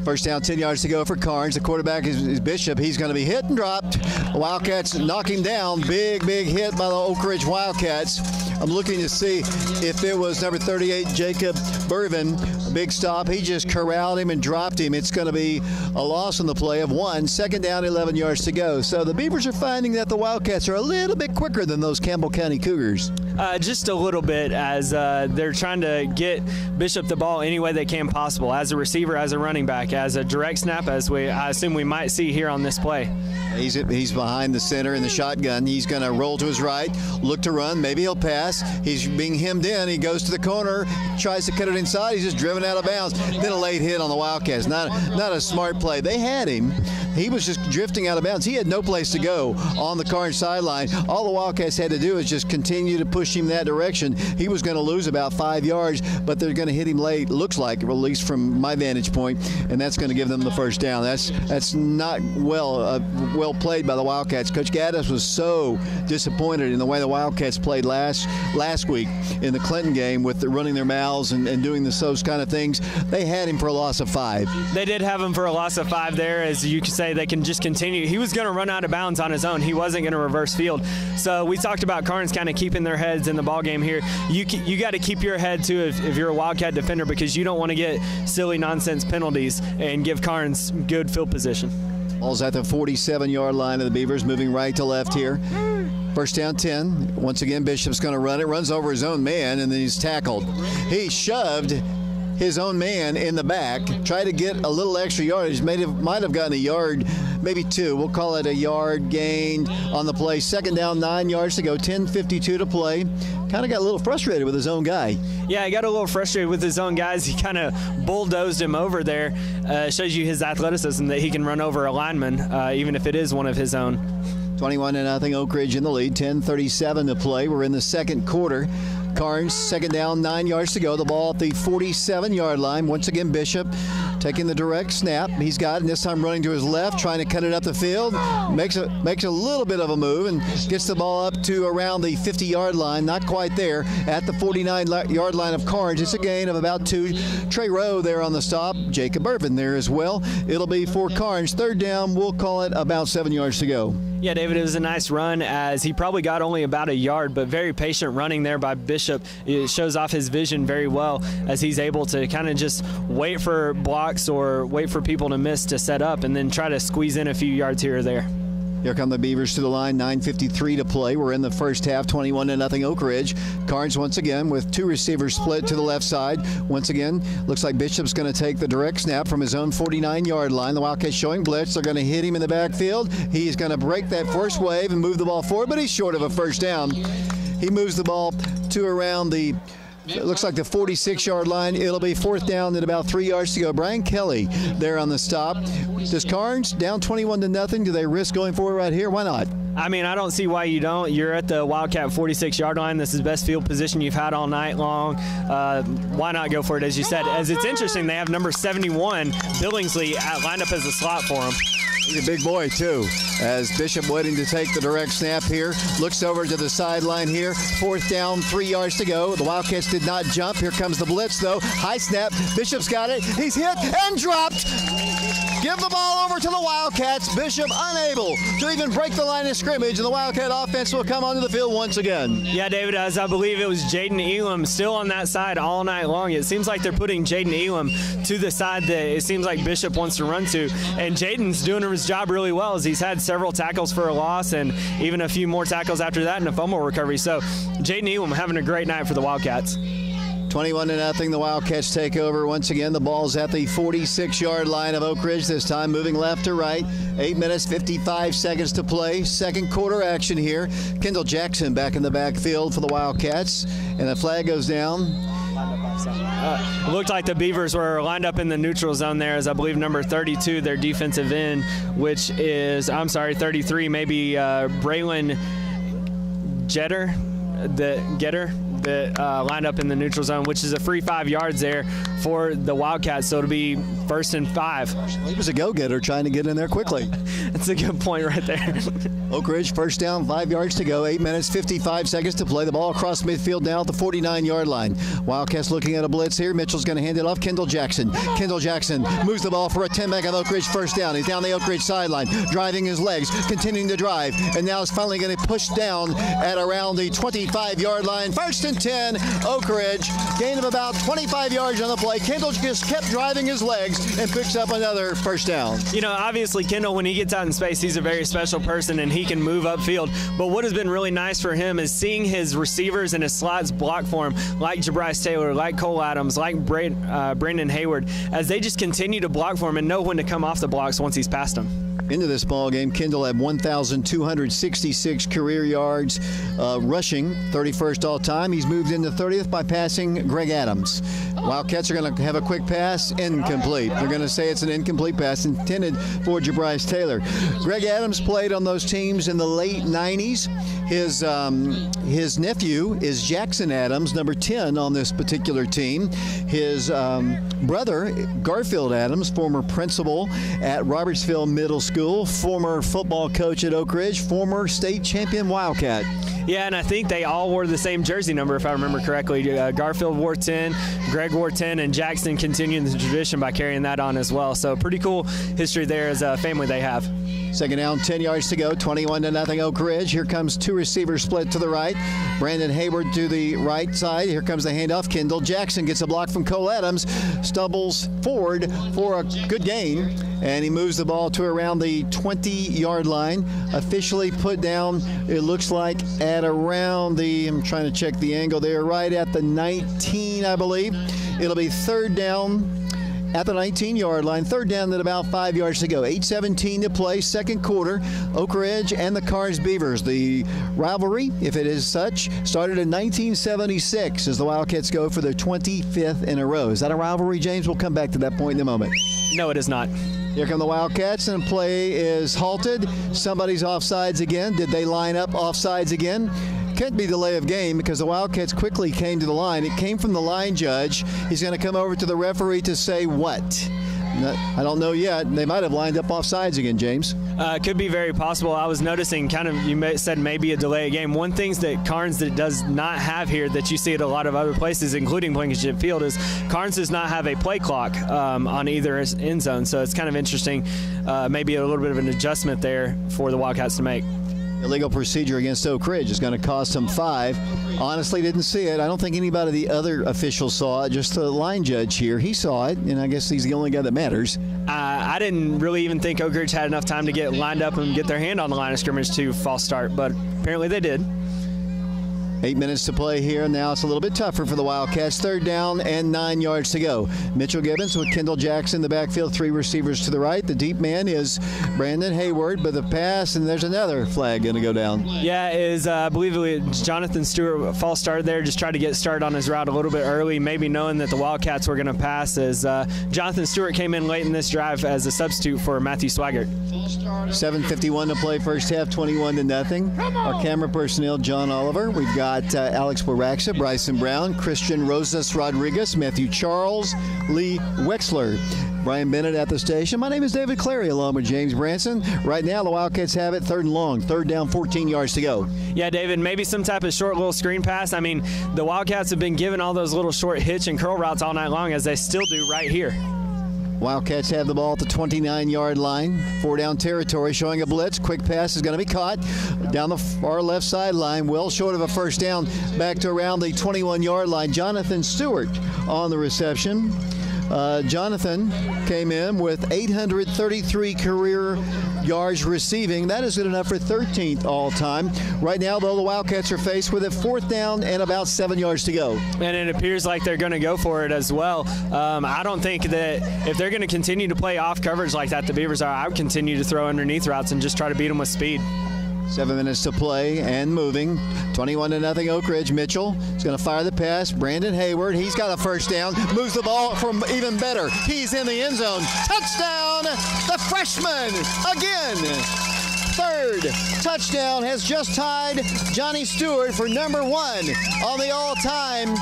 First down, 10 yards to go for Karns. The quarterback is Bishop. He's going to be hit and dropped. Wildcats knock him down. Big hit by the Oak Ridge Wildcats. I'm looking to see if it was number 38, Jacob Burvin. Big stop. He just corralled him and dropped him. It's going to be a loss on the play of 1. Second down, 11 yards to go. So the Beavers are finding that the Wildcats are a little bit quicker than those Campbell County Cougars. Just a little bit, as they're trying to get Bishop the ball any way they can possible, as a receiver, as a running back, as a direct snap, as I assume we might see here on this play. He's behind the center in the shotgun. He's going to roll to his right, look to run. Maybe he'll pass. He's being hemmed in. He goes to the corner, tries to cut it inside. He's just driven out of bounds. Then a late hit on the Wildcats. Not a smart play. They had him. He was just drifting out of bounds. He had no place to go on the Karns sideline. All the Wildcats had to do is just continue to push him that direction. He was going to lose about 5 yards, but they're going to hit him late, looks like, at least from my vantage point, and that's going to give them the first down. That's not well played by the Wildcats. Coach Gaddis was so disappointed in the way the Wildcats played last week in the Clinton game with running their mouths and doing those kind of things. They had him for a loss of 5. They did have him for a loss of 5 there, as you could say. They can just continue. He was going to run out of bounds on his own. He wasn't going to reverse field. So we talked about Karns kind of keeping their heads in the ball game here. You got to keep your head too if you're a Wildcat defender, because you don't want to get silly nonsense penalties and give Karns good field position. Ball's at the 47-yard line of the Beavers, moving right to left here. First down, 10. Once again, Bishop's going to run it. Runs over his own man, and then he's tackled. He shoved his own man in the back, tried to get a little extra yardage, might have gotten a yard, maybe 2. We'll call it a yard gain on the play. Second down, 9 yards to go, 10:52 to play. Kind of got a little frustrated with his own guy. Yeah, he got a little frustrated with his own guys. He kind of bulldozed him over there. Shows you his athleticism, that he can run over a lineman, even if it is one of his own. 21-0 Oak Ridge in the lead, 10:37 to play. We're in the second quarter. Karns, second down, 9 yards to go. The ball at the 47-yard line. Once again, Bishop taking the direct snap. He's got it, and this time running to his left, trying to cut it up the field. Makes a little bit of a move and gets the ball up to around the 50-yard line. Not quite there. At the 49-yard line of Karns, it's a gain of about 2. Trey Rowe there on the stop. Jacob Irvin there as well. It'll be for Karns. Third down, we'll call it about 7 yards to go. Yeah, David, it was a nice run, as he probably got only about a yard, but very patient running there by Bishop. It shows off his vision very well, as he's able to kind of just wait for blocks or wait for people to miss to set up and then try to squeeze in a few yards here or there. Here come the Beavers to the line, 9:53 to play. We're in the first half, 21-0 Oak Ridge. Karns once again with 2 receivers split to the left side. Once again, looks like Bishop's going to take the direct snap from his own 49-yard line. The Wildcats showing blitz. They're going to hit him in the backfield. He's going to break that first wave and move the ball forward, but he's short of a first down. He moves the ball to around the, it looks like the 46-yard line. It'll be fourth down at about 3 yards to go. Brian Kelly there on the stop. Does Karns down 21-0? Do they risk going forward right here? Why not? I mean, I don't see why you don't. You're at the Wildcat 46-yard line. This is best field position you've had all night long. Why not go for it, as you said? As it's interesting, they have number 71, Billingsley, lined up as a slot for him. He's a big boy, too, as Bishop waiting to take the direct snap here. Looks over to the sideline here. Fourth down, 3 yards to go. The Wildcats did not jump. Here comes the blitz, though. High snap. Bishop's got it. He's hit and dropped. Give the ball over to the Wildcats. Bishop unable to even break the line of scrimmage, and the Wildcat offense will come onto the field once again. Yeah, David, as I believe it was Jaden Elam still on that side all night long. It seems like they're putting Jaden Elam to the side that it seems like Bishop wants to run to, and Jaden's doing his job really well, as he's had several tackles for a loss and even a few more tackles after that and a fumble recovery. So Jaden Elam having a great night for the Wildcats. 21-0, the Wildcats take over. Once again, the ball's at the 46-yard line of Oak Ridge, this time moving left to right. 8 minutes, 55 seconds to play. Second quarter action here. Kendall Jackson back in the backfield for the Wildcats, and the flag goes down. It looked like the Beavers were lined up in the neutral zone there, as I believe number 32, their defensive end, which is, 33, maybe Braylon Getter, that lined up in the neutral zone, which is a free 5 yards there for the Wildcats. So it'll be 1st and 5. He was a go-getter trying to get in there quickly. That's a good point right there. Oak Ridge, first down, 5 yards to go, 8 minutes, 55 seconds to play. The ball across midfield now at the 49-yard line. Wildcats looking at a blitz here. Mitchell's going to hand it off. Kendall Jackson. Kendall Jackson moves the ball for a 10-back of Oak Ridge first down. He's down the Oak Ridge sideline, driving his legs, continuing to drive, and now is finally going to push down at around the 25-yard line. 1st and 10, Oak Ridge. Gain of about 25 yards on the play. Kendall just kept driving his legs and picks up another first down. You know, obviously, Kendall, when he gets out in space, he's a very special person, and he can move upfield. But what has been really nice for him is seeing his receivers and his slots block for him, like Jabrise Taylor, like Cole Adams, like Brandon Hayward, as they just continue to block for him and know when to come off the blocks once he's past them. Into this ball game, Kendall had 1,266 career yards rushing, 31st all time. He's moved into 30th by passing Greg Adams. Wildcats are going to have a quick pass, incomplete. They're going to say it's an incomplete pass intended for Jabrise Taylor. Greg Adams played on those teams in the late 90s. His nephew is Jackson Adams, number 10 on this particular team. His brother, Garfield Adams, former principal at Robertsville Middle School, former football coach at Oak Ridge, former state champion Wildcat. Yeah, and I think they all wore the same jersey number, if I remember correctly. Garfield wore 10, Greg wore 10, and Jackson continued the tradition by carrying that on as well. So pretty cool history there as a family they have. Second down, 10 yards to go, 21-0 Oak Ridge. Here comes two receivers split to the right. Brandon Hayward to the right side. Here comes the handoff. Kendall Jackson gets a block from Cole Adams, stumbles forward for a good gain, and he moves the ball to around the 20-yard line. Officially put down, it looks like, at around the, I'm trying to check the angle there, right at the 19, I believe. It'll be third down at the 19-yard line. Third down at about 5 yards to go. 8:17 to play, second quarter. Oak Ridge and the Karns Beavers. The rivalry, if it is such, started in 1976 as the Wildcats go for their 25th in a row. Is that a rivalry, James? We'll come back to that point in a moment. No, it is not. Here come the Wildcats, and play is halted. Somebody's offsides again. Did they line up offsides again? Can't be delay of game because the Wildcats quickly came to the line. It came from the line judge. He's going to come over to the referee to say what? I don't know yet. They might have lined up offsides again, James. Could be very possible. I was noticing you said maybe a delay of game. One thing that Karns that does not have here that you see at a lot of other places, including Blankenship Field, is Karns does not have a play clock on either end zone. So it's kind of interesting. Maybe a little bit of an adjustment there for the Wildcats to make. Illegal procedure against Oak Ridge is going to cost him 5. Honestly, didn't see it. I don't think anybody of the other officials saw it. Just the line judge here. He saw it, and I guess he's the only guy that matters. I didn't really even think Oak Ridge had enough time to get lined up and get their hand on the line of scrimmage to false start, but apparently they did. 8 minutes to play here. Now it's a little bit tougher for the Wildcats. Third down and 9 yards to go. Mitchell Gibbons with Kendall Jackson in the backfield. 3 receivers to the right. The deep man is Brandon Hayward, but the pass, and there's another flag going to go down. Yeah, I believe it was Jonathan Stewart false started there. Just tried to get started on his route a little bit early, maybe knowing that the Wildcats were going to pass, as Jonathan Stewart came in late in this drive as a substitute for Matthew Swaggart. 7:51 to play first half, 21-0. Our camera personnel, John Oliver. We've got Alex Waraxa, Bryson Brown, Christian Rosas Rodriguez, Matthew Charles, Lee Wexler. Brian Bennett at the station. My name is David Clary, along with James Branson. Right now, the Wildcats have it third and long. Third down, 14 yards to go. Yeah, David, maybe some type of short little screen pass. I mean, the Wildcats have been given all those little short hitch and curl routes all night long, as they still do right here. Wildcats have the ball at the 29-yard line. 4 down territory, showing a blitz. Quick pass is going to be caught down the far left sideline, well short of a first down, back to around the 21-yard line. Jonathan Stewart on the reception. Jonathan came in with 833 career yards receiving. That is good enough for 13th all-time. Right now, though, the Wildcats are faced with a 4th down and about 7 yards to go. And it appears like they're going to go for it as well. I don't think that if they're going to continue to play off coverage like that, the Beavers are, I would continue to throw underneath routes and just try to beat them with speed. 7 minutes to play and moving. 21-0 Oak Ridge. Mitchell is going to fire the pass. Brandon Hayward, he's got a first down. Moves the ball from even better. He's in the end zone. Touchdown, the freshman again. Third touchdown has just tied Johnny Stewart for number 1 on the all-time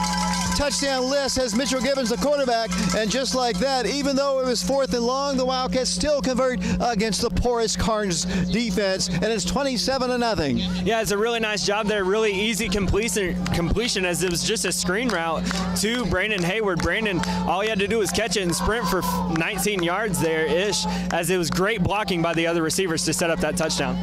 touchdown list has Mitchell Gibbons, the quarterback. And just like that, even though it was 4th and long, the Wildcats still convert against the porous Karns defense, and it's 27-0. Yeah, it's a really nice job there. Really easy completion as it was just a screen route to Brandon Hayward. Brandon, all he had to do was catch it and sprint for 19 yards there-ish, as it was great blocking by the other receivers to set up that touchdown.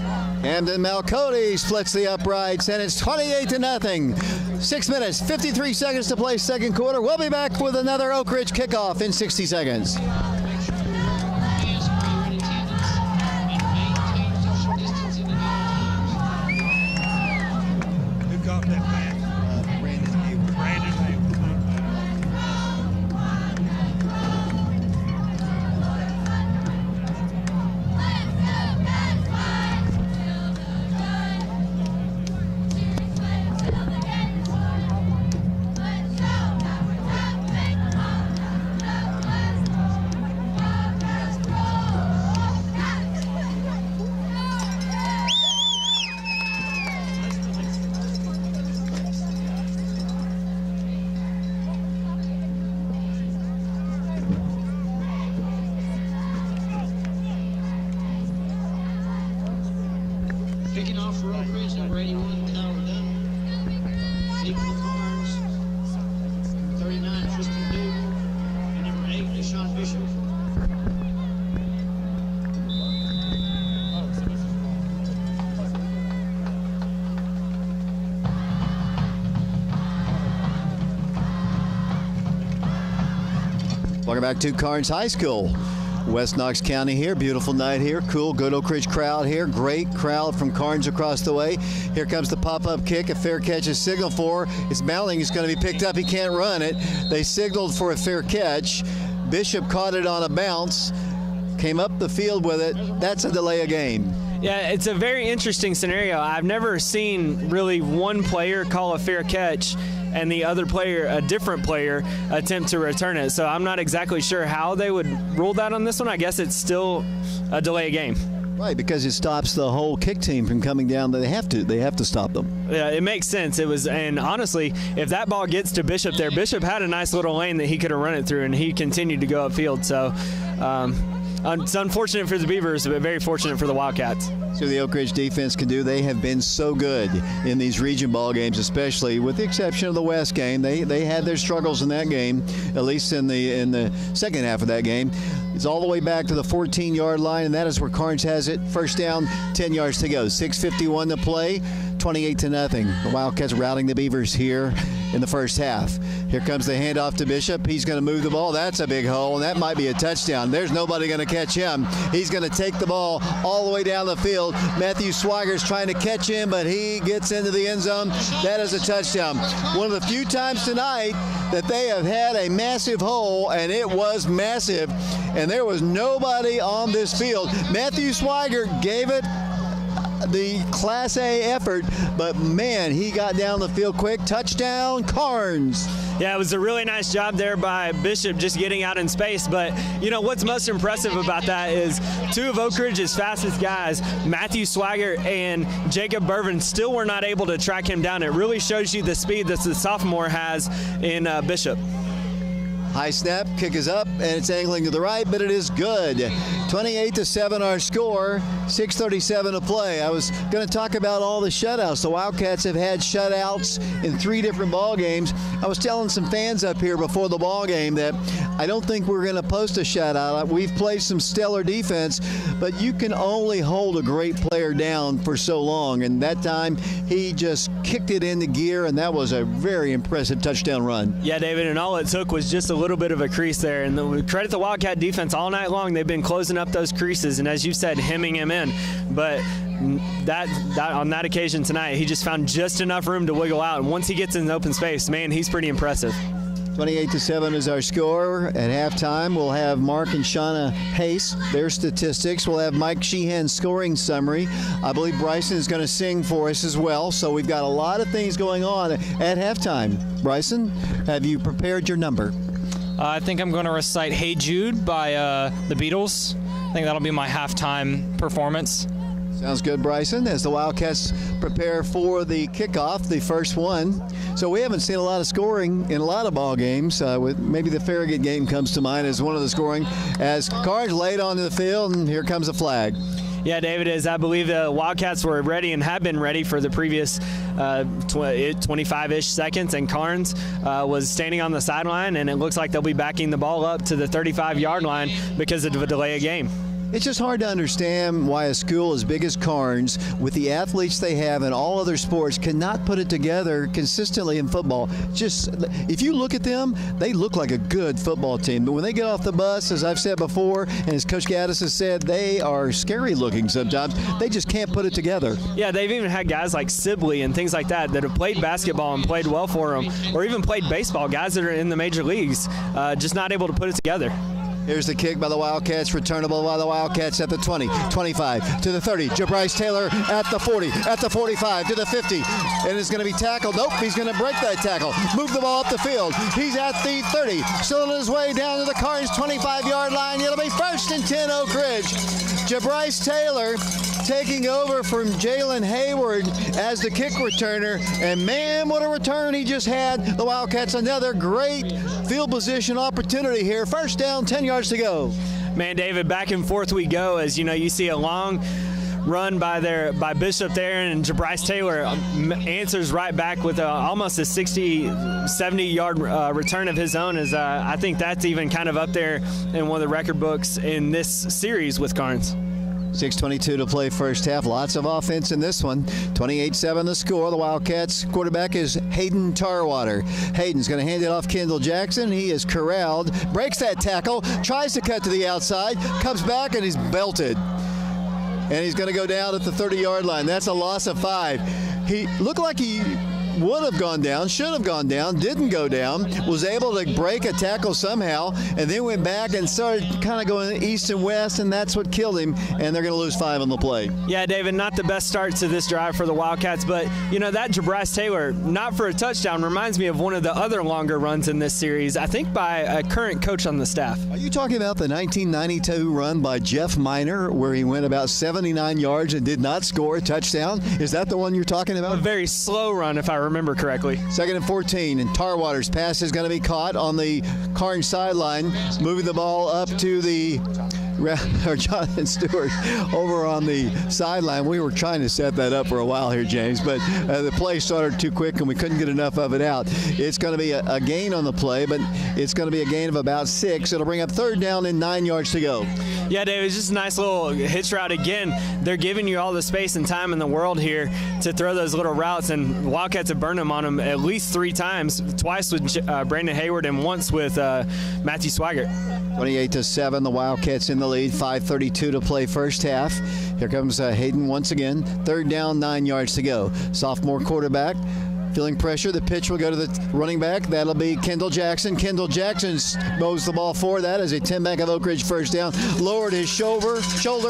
Camden Malcote splits the uprights, and it's 28-0. 6 minutes, 53 seconds to play second quarter. We'll be back with another Oak Ridge kickoff in 60 seconds. Make sure you're in attendance and maintain social distancing at all times. Who caught that pass? Brandon Hayward. Brandon Hayward. Picking off for Oak Ridge, number 81, Tyler Dunn. 8 for Karns. Number 39, Tristan Duke. And number 8, Deshaun Bishop. Welcome back to Karns High School. West Knox County here. Beautiful night here. Cool, good Oak Ridge crowd here. Great crowd from Karns across the way. Here comes the pop-up kick. A fair catch is signaled for. It's Mountling. It's going to be picked up. He can't run it. They signaled for a fair catch. Bishop caught it on a bounce. Came up the field with it. That's a delay of game. Yeah, it's a very interesting scenario. I've never seen really one player call a fair catch and the other player, a different player, attempt to return it. So I'm not exactly sure how they would rule that on this one. I guess it's still a delay game. Right, because it stops the whole kick team from coming down. They have to stop them. Yeah, it makes sense. It was, and honestly, if that ball gets to Bishop there, Bishop had a nice little lane that he could have run it through, and he continued to go upfield. So it's unfortunate for the Beavers, but very fortunate for the Wildcats. So the Oak Ridge defense can do. They have been so good in these region ball games, especially with the exception of the West game. They had their struggles in that game, at least in the second half of that game. It's all the way back to the 14-yard line, and that is where Karns has it. First down, 10 yards to go. 6:51 to play, 28-0. The Wildcats routing the Beavers here in the first half. Here comes the handoff to Bishop. He's going to move the ball. That's a big hole, and that might be a touchdown. There's nobody going to catch him. He's going to take the ball all the way down the field. Matthew Swiger's trying to catch him, but he gets into the end zone. That is a touchdown. One of the few times tonight that they have had a massive hole, and it was massive, and there was nobody on this field. Matthew Swiger gave it the Class A effort, but man, he got down the field quick. Touchdown, Karns. Yeah, it was a really nice job there by Bishop just getting out in space. But, you know, what's most impressive about that is two of Oak Ridge's fastest guys, Matthew Swiger and Jacob Bervin, still were not able to track him down. It really shows you the speed that the sophomore has in Bishop. High snap, kick is up, and it's angling to the right, but it is good. 28-7 our score, 6:37 to play. I was going to talk about all the shutouts. The Wildcats have had shutouts in 3 different ball games. I was telling some fans up here before the ball game that I don't think we're going to post a shutout. We've played some stellar defense, but you can only hold a great player down for so long, and that time he just kicked it into gear, and that was a very impressive touchdown run. Yeah, David, and all it took was just a little bit of a crease there, and credit the Wildcat defense all night long. They've been closing up those creases, and as you said, hemming him in. But that on that occasion tonight, he just found just enough room to wiggle out, and once he gets in open space, man, he's pretty impressive. 28-7 is our score. At halftime, we'll have Mark and Shauna Hayes, their statistics. We'll have Mike Sheehan's scoring summary. I believe Bryson is going to sing for us as well. So we've got a lot of things going on at halftime. Bryson, have you prepared your number? I think I'm going to recite Hey Jude by the Beatles. I think that'll be my halftime performance. Sounds good, Bryson, as the Wildcats prepare for the kickoff, the first one. So we haven't seen a lot of scoring in a lot of ball games. With maybe the Farragut game comes to mind as one of the scoring, as Karns laid onto the field, and here comes a flag. Yeah, David, as I believe the Wildcats were ready and have been ready for the previous 25-ish seconds, and Karns was standing on the sideline, and it looks like they'll be backing the ball up to the 35-yard line because of a delay of game. It's just hard to understand why a school as big as Karns, with the athletes they have in all other sports, cannot put it together consistently in football. Just, if you look at them, they look like a good football team. But when they get off the bus, as I've said before, and as Coach Gaddis has said, they are scary looking sometimes. They just can't put it together. Yeah, they've even had guys like Sibley and things like that have played basketball and played well for them, or even played baseball, guys that are in the major leagues, just not able to put it together. Here's the kick by the Wildcats, returnable by the Wildcats at the 20, 25, to the 30. Jabryce Taylor at the 40, at the 45, to the 50. And it's going to be tackled. Nope, he's going to break that tackle. Move the ball up the field. He's at the 30, still on his way down to the Karns 25-yard line. It'll be 1st and 10 Oak Ridge. Jabryce Taylor taking over from Jalen Hayward as the kick returner. And man, what a return he just had. The Wildcats another great field position opportunity here. First down, 10 yards to go. Man, David, back and forth we go. As you know, you see a long run by Bishop there, and Jabryce Taylor answers right back with almost a 60, 70-yard return of his own. As I think that's even kind of up there in one of the record books in this series with Karns. 6:22 to play first half. Lots of offense in this one. 28-7 the score. The Wildcats quarterback is Hayden Tarwater. Hayden's going to hand it off Kendall Jackson. He is corralled, breaks that tackle, tries to cut to the outside, comes back, and he's belted. And he's going to go down at the 30-yard line. That's a loss of 5. He looked like he would have gone down, should have gone down, didn't go down, was able to break a tackle somehow, and then went back and started kind of going east and west, and that's what killed him, and they're going to lose 5 on the play. Yeah, David, not the best start to this drive for the Wildcats, but, you know, that Jabryce Taylor, not for a touchdown, reminds me of one of the other longer runs in this series, I think by a current coach on the staff. Are you talking about the 1992 run by Jeff Miner, where he went about 79 yards and did not score a touchdown? Is that the one you're talking about? A very slow run, if I remember correctly. 2nd and 14, and Tarwater's pass is going to be caught on the Karns sideline, moving the ball up to the Jonathan Stewart over on the sideline. We were trying to set that up for a while here, James, but the play started too quick and we couldn't get enough of it out. It's going to be a gain on the play, but it's going to be a gain of about 6. It'll bring up 3rd down and 9 yards to go. Yeah, Dave, it's just a nice little hitch route. Again, they're giving you all the space and time in the world here to throw those little routes, and Wildcats have burned them on them at least 3 times, twice with Brandon Hayward and once with Matthew Swigert. 28-7, the Wildcats in the lead, 5:32 to play first half. Here comes Hayden once again, 3rd down, 9 yards to go. Sophomore quarterback. Feeling pressure, the pitch will go to the running back. That'll be Kendall Jackson. Kendall Jackson mows the ball forward. That is a 10 back of Oak Ridge first down. Lowered his shoulder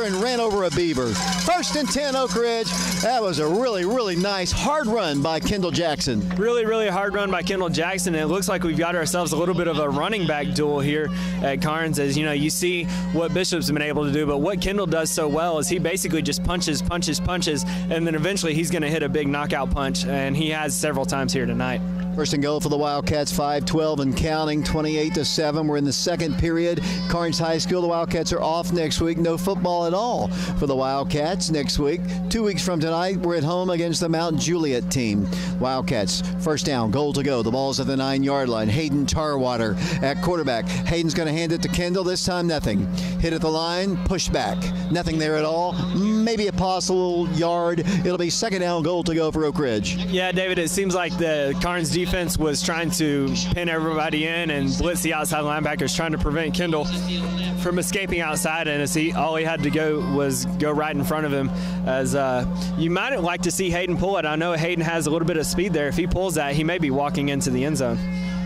and ran over a beaver. 1st and 10 Oak Ridge. That was a really, really nice hard run by Kendall Jackson. Really, really hard run by Kendall Jackson. And it looks like we've got ourselves a little bit of a running back duel here at Karns. As you know, you see what Bishop's been able to do, but what Kendall does so well is he basically just punches, and then eventually he's going to hit a big knockout punch, and he has several times here tonight. 1st and goal for the Wildcats, 5:12 and counting, 28-7. We're in the 2nd period. Karns High School, the Wildcats are off next week. No football at all for the Wildcats next week. 2 weeks from tonight, we're at home against the Mount Juliet team. Wildcats, 1st down, goal to go. The ball's at the 9-yard line. Hayden Tarwater at quarterback. Hayden's going to hand it to Kendall. This time, nothing. Hit at the line, push back. Nothing there at all. maybe a possible yard. It'll be second down goal to go for Oak Ridge. Yeah, David, it seems like the Karns defense was trying to pin everybody in and blitz the outside linebackers, trying to prevent Kendall from escaping outside, and all he had to go was go right in front of him. As you might like to see Hayden pull it. I know Hayden has a little bit of speed there. If he pulls that, he may be walking into the end zone.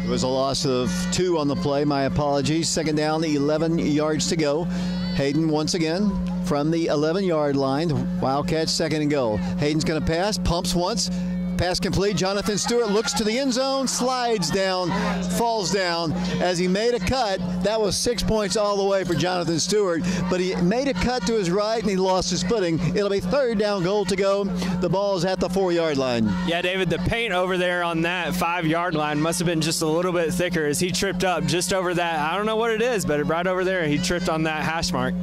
It was a loss of 2 on the play. My apologies. Second down, 11 yards to go. Hayden once again from the 11-yard line. Wildcats second and goal. Hayden's going to pass, pumps once. Pass complete. Jonathan Stewart looks to the end zone, slides down, falls down. As he made a cut, that was 6 points all the way for Jonathan Stewart, but he made a cut to his right and he lost his footing. It'll be third down goal to go. The ball is at the 4-yard line. Yeah, David, the paint over there on that 5-yard line must have been just a little bit thicker as he tripped up just over that. I don't know what it is, but right over there, he tripped on that hash mark.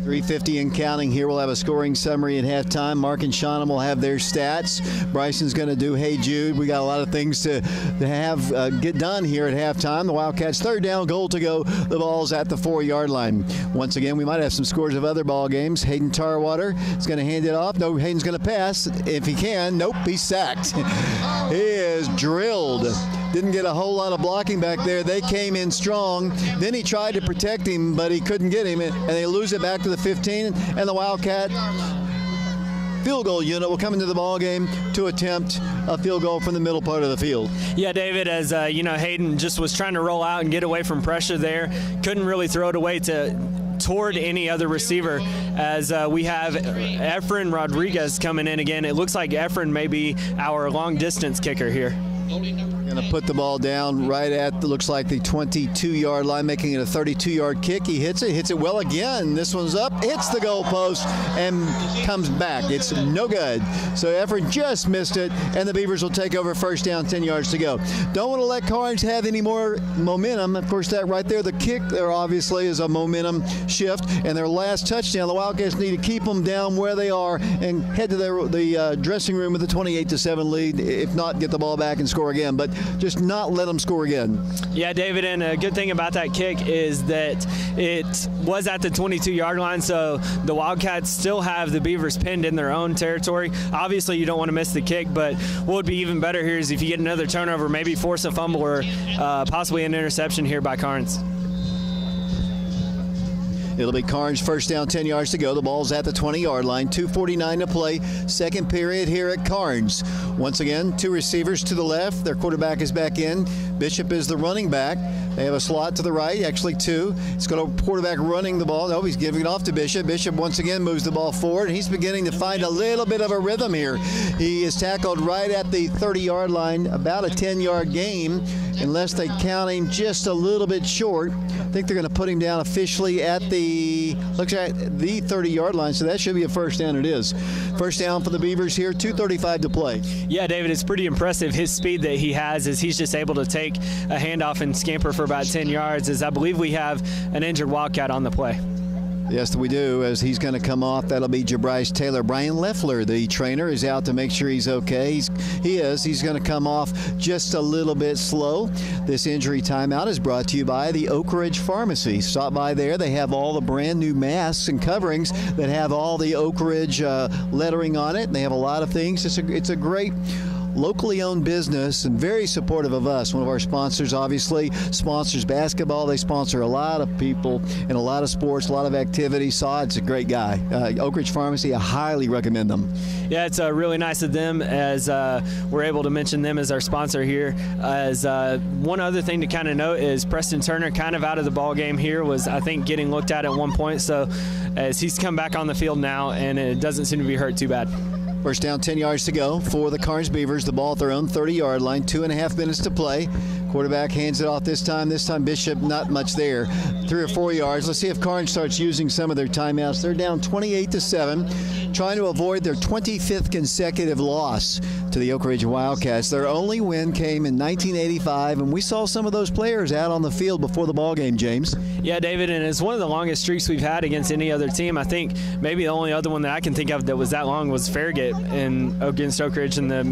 3:50 and counting here. We'll have a scoring summary at halftime. Mark and Shauna will have their stats. Bryson's going to do Hey Jude. We got a lot of things to have get done here at halftime. The Wildcats third down goal to go. The ball's at the 4-yard line. Once again, we might have some scores of other ball games. Hayden Tarwater is going to hand it off. No, Hayden's going to pass if he can. Nope, he's sacked. He is drilled. Didn't get a whole lot of blocking back there. They came in strong. Then he tried to protect him, but he couldn't get him, and they lose it back to the 15, and the Wildcat field goal unit will come into the ball game to attempt a field goal from the middle part of the field. Yeah, David, as Hayden just was trying to roll out and get away from pressure there, couldn't really throw it away toward any other receiver, as we have Efren Rodriguez coming in again. It looks like Efren may be our long distance kicker here. Going to put the ball down right at, looks like the 22-yard line, making it a 32-yard kick. He hits it well again. This one's up, hits the goalpost, and comes back. It's no good. So Efren just missed it, and the Beavers will take over first down, 10 yards to go. Don't want to let Karns have any more momentum. Of course, that right there, the kick there obviously is a momentum shift, and their last touchdown, the Wildcats need to keep them down where they are and head to the dressing room with a 28-7 lead. If not, get the ball back and score again, but just not let them score again. Yeah, David, and a good thing about that kick is that it was at the 22-yard line, so the Wildcats still have the Beavers pinned in their own territory. Obviously, you don't want to miss the kick, but what would be even better here is if you get another turnover, maybe force a fumble or possibly an interception here by Karns. It'll be Karns first down, 10 yards to go. The ball's at the 20-yard line. 2:49 to play. Second period here at Karns. Once again, 2 receivers to the left. Their quarterback is back in. Bishop is the running back. They have a slot to the right, actually 2. It's got a quarterback running the ball. No, he's giving it off to Bishop. Bishop once again moves the ball forward, and he's beginning to find a little bit of a rhythm here. He is tackled right at the 30-yard line, about a 10-yard gain, unless they count him just a little bit short. I think they're going to put him down officially at the 30-yard line, so that should be a first down. It is. First down for the Beavers here, 2:35 to play. Yeah, David, it's pretty impressive his speed that he has as he's just able to take a handoff and scamper for about 10 yards, as I believe we have an injured Wildcat on the play. Yes, we do, as he's going to come off. That'll be Jabryce Taylor. Brian Leffler, the trainer, is out to make sure he's okay. He's going to come off just a little bit slow. This injury timeout is brought to you by the Oak Ridge Pharmacy. Stop by there. They have all the brand new masks and coverings that have all the Oak Ridge lettering on it. They have a lot of things. It's a great locally owned business and very supportive of us. One of our sponsors obviously sponsors basketball. They sponsor a lot of people in a lot of sports, a lot of activities. It's a great guy. Oak Ridge Pharmacy, I highly recommend them. Yeah, it's really nice of them as we're able to mention them as our sponsor here. As one other thing to kind of note is Preston Turner kind of out of the ball game here, was I think getting looked at one point. So as he's come back on the field now, and it doesn't seem to be hurt too bad. First down, 10 yards to go for the Karns Beavers. The ball at their own 30-yard line, 2.5 minutes to play. Quarterback hands it off this time. This time Bishop not much there. 3 or 4 yards. Let's see if Karns starts using some of their timeouts. They're down 28-7, trying to avoid their 25th consecutive loss to the Oak Ridge Wildcats. Their only win came in 1985, and we saw some of those players out on the field before the ball game, James. Yeah, David, and it's one of the longest streaks we've had against any other team. I think maybe the only other one that I can think of that was that long was Farragut against Oak Ridge in the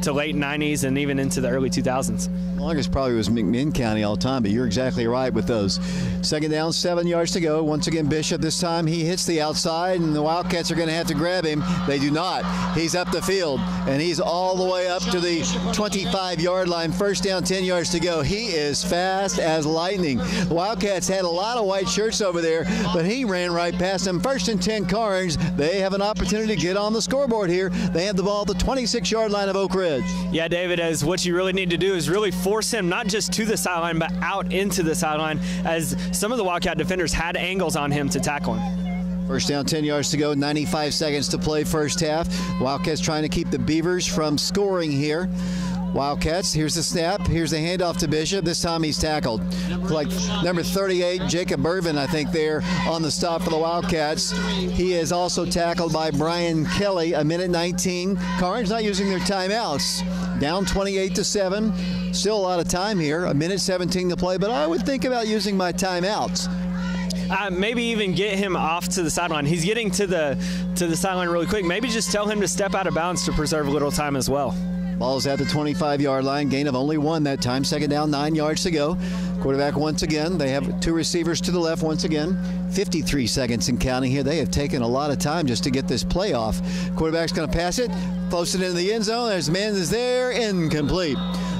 to late 90s and even into the early 2000s. Longest probably was McMinn County all time, but you're exactly right with those. Second down, 7 yards to go. Once again, Bishop, this time he hits the outside, and the Wildcats are going to have to grab him. They do not. He's up the field, and he's all the way up to the 25-yard line. First down, 10 yards to go. He is fast as lightning. The Wildcats had a lot of white shirts over there, but he ran right past them. First and 10, Karns. They have an opportunity to get on the scoreboard here. They have the ball at the 26-yard line of Oak Ridge. Yeah, David, as what you really need to do is really force him not just to the sideline, but out into the sideline, as some of the Wildcat defenders had angles on him to tackle him. First down, 10 yards to go, 95 seconds to play first half. Wildcats trying to keep the Beavers from scoring here. Wildcats, here's the snap, here's the handoff to Bishop. This time he's tackled. Like number 38, Jacob Irvin, I think, there on the stop for the Wildcats. He is also tackled by Brian Kelly, a minute 19. Karns not using their timeouts. Down 28-7. Still a lot of time here, a minute 17 to play, but I would think about using my timeouts. Maybe even get him off to the sideline. He's getting to the sideline really quick. Maybe just tell him to step out of bounds to preserve a little time as well. Ball's at the 25-yard line. Gain of only 1 that time. Second down, 9 yards to go. Quarterback once again. They have 2 receivers to the left once again. 53 seconds and counting here. They have taken a lot of time just to get this play off. Quarterback's going to pass it. Floats it into the end zone. There's man is there. Incomplete.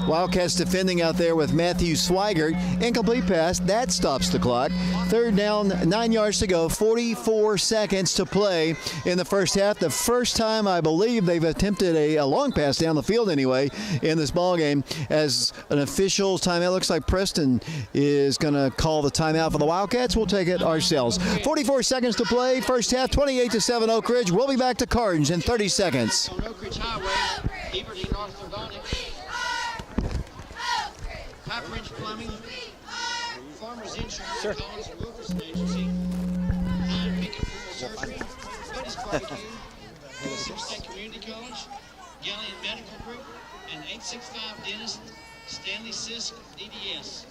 Wildcats defending out there with Matthew Swigert. Incomplete pass. That stops the clock. Third down, 9 yards to go. 44 seconds to play in the first half. The first time, I believe, they've attempted a long pass down the field anyway in this ball game. As an official timeout, looks like Preston is going to call the timeout for the Wildcats. We'll take it ourselves. 44 seconds to play. First half, 28-7 Oak Ridge. We'll be back to Karns in 30 seconds. On Oak Ridge Highway, Beaverton, North Carolina. Pipe Ridge Plumbing, Farmers Insurance, Collins and Wilkerson Agency, Iron Picket Funeral Surgery, Buddy's Barbecue, Mississippi State Community College, Galleon Medical Group, and 865 Dentist, Stanley Sisk, DDS.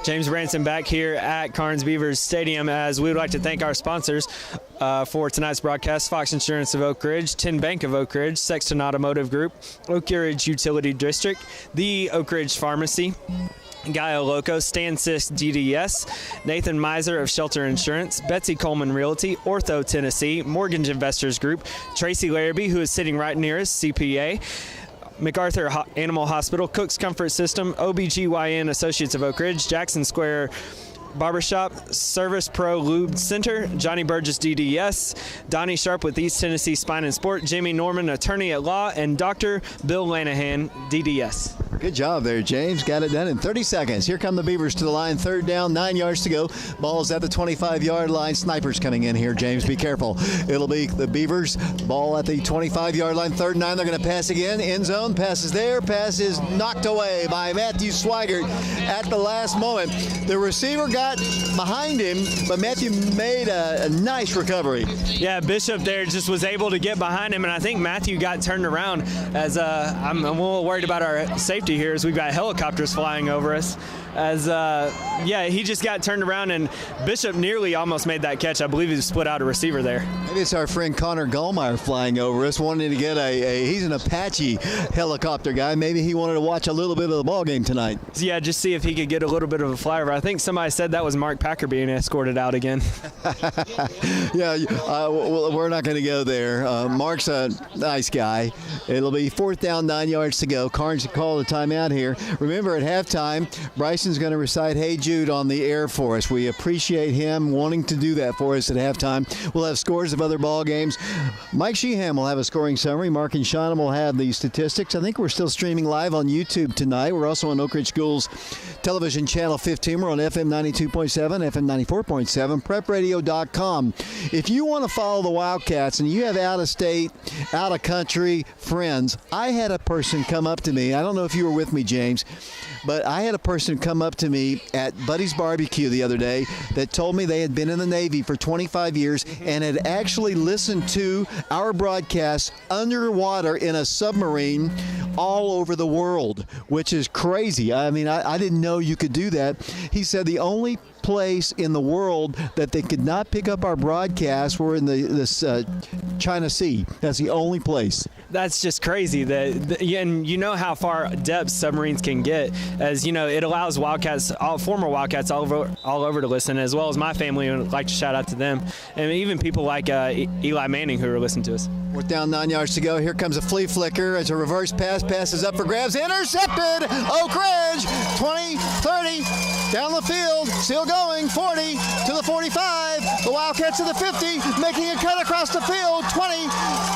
James Branson back here at Karns Beavers Stadium, as we would like to thank our sponsors for tonight's broadcast: Fox Insurance of Oak Ridge, Tin Bank of Oak Ridge, Sexton Automotive Group, Oak Ridge Utility District, the Oak Ridge Pharmacy, Gaia Loco, Stan Sisk DDS, Nathan Miser of Shelter Insurance, Betsy Coleman Realty, Ortho Tennessee, Mortgage Investors Group, Tracy Larrabee, who is sitting right near us, CPA, MacArthur Animal Hospital, Cook's Comfort System, OBGYN Associates of Oak Ridge, Jackson Square Barbershop, Service Pro Lube Center, Johnny Burgess DDS, Donnie Sharp with East Tennessee Spine and Sport, Jamie Norman, attorney at law, and Dr. Bill Lanahan, DDS. Good job there, James. Got it done in 30 seconds. Here come the Beavers to the line. Third down, 9 yards to go. Ball's at the 25-yard line. Snipers coming in here, James. Be careful. It'll be the Beavers. Ball at the 25-yard line. Third and 9. They're going to pass again. End zone. Pass is there. Pass is knocked away by Matthew Swigert at the last moment. The receiver got behind him, but Matthew made a nice recovery. Yeah, Bishop there just was able to get behind him, and I think Matthew got turned around. As I'm a little worried about our safety here, as we've got helicopters flying over us. As he just got turned around, and Bishop nearly almost made that catch. I believe he split out a receiver there. Maybe it's our friend Connor Gallmeyer flying over us, wanting to get he's an Apache helicopter guy. Maybe he wanted to watch a little bit of the ball game tonight. Yeah, just see if he could get a little bit of a flyover. I think somebody said that was Mark Packer being escorted out again. We're not going to go there. Mark's a nice guy. It'll be fourth down, 9 yards to go. Karns call the timeout here. Remember, at halftime, Bryson's going to recite Hey Jude on the air for us. We appreciate him wanting to do that for us at halftime. We'll have scores of other ball games. Mike Sheehan will have a scoring summary. Mark and Shannon will have the statistics. I think we're still streaming live on YouTube tonight. We're also on Oak Ridge Schools Television Channel 15. We're on FM 92.7, FM 94.7, prepradio.com. If you want to follow the Wildcats and you have out-of-state, out-of-country friends, I had a person come up to me. I don't know if you were with me, James. but I had a person come up to me at Buddy's Barbecue the other day that told me they had been in the Navy for 25 years and had actually listened to our broadcasts underwater in a submarine all over the world, which is crazy. I mean, I didn't know you could do that. He said the only place in the world that they could not pick up our broadcasts were in this China Sea. That's the only place. That's just crazy. And you know how far depth submarines can get. As you know, it allows Wildcats, former Wildcats all over to listen, as well as my family. And I'd like to shout out to them, and even people like Eli Manning who are listening to us. We're down 9 yards to go. Here comes a flea flicker. It's a reverse pass. Passes up for grabs. Intercepted. Oak Ridge. 20, 30. Down the field. Still going. 40 to the 45. The Wildcats to the 50. Making a cut across the field. 20.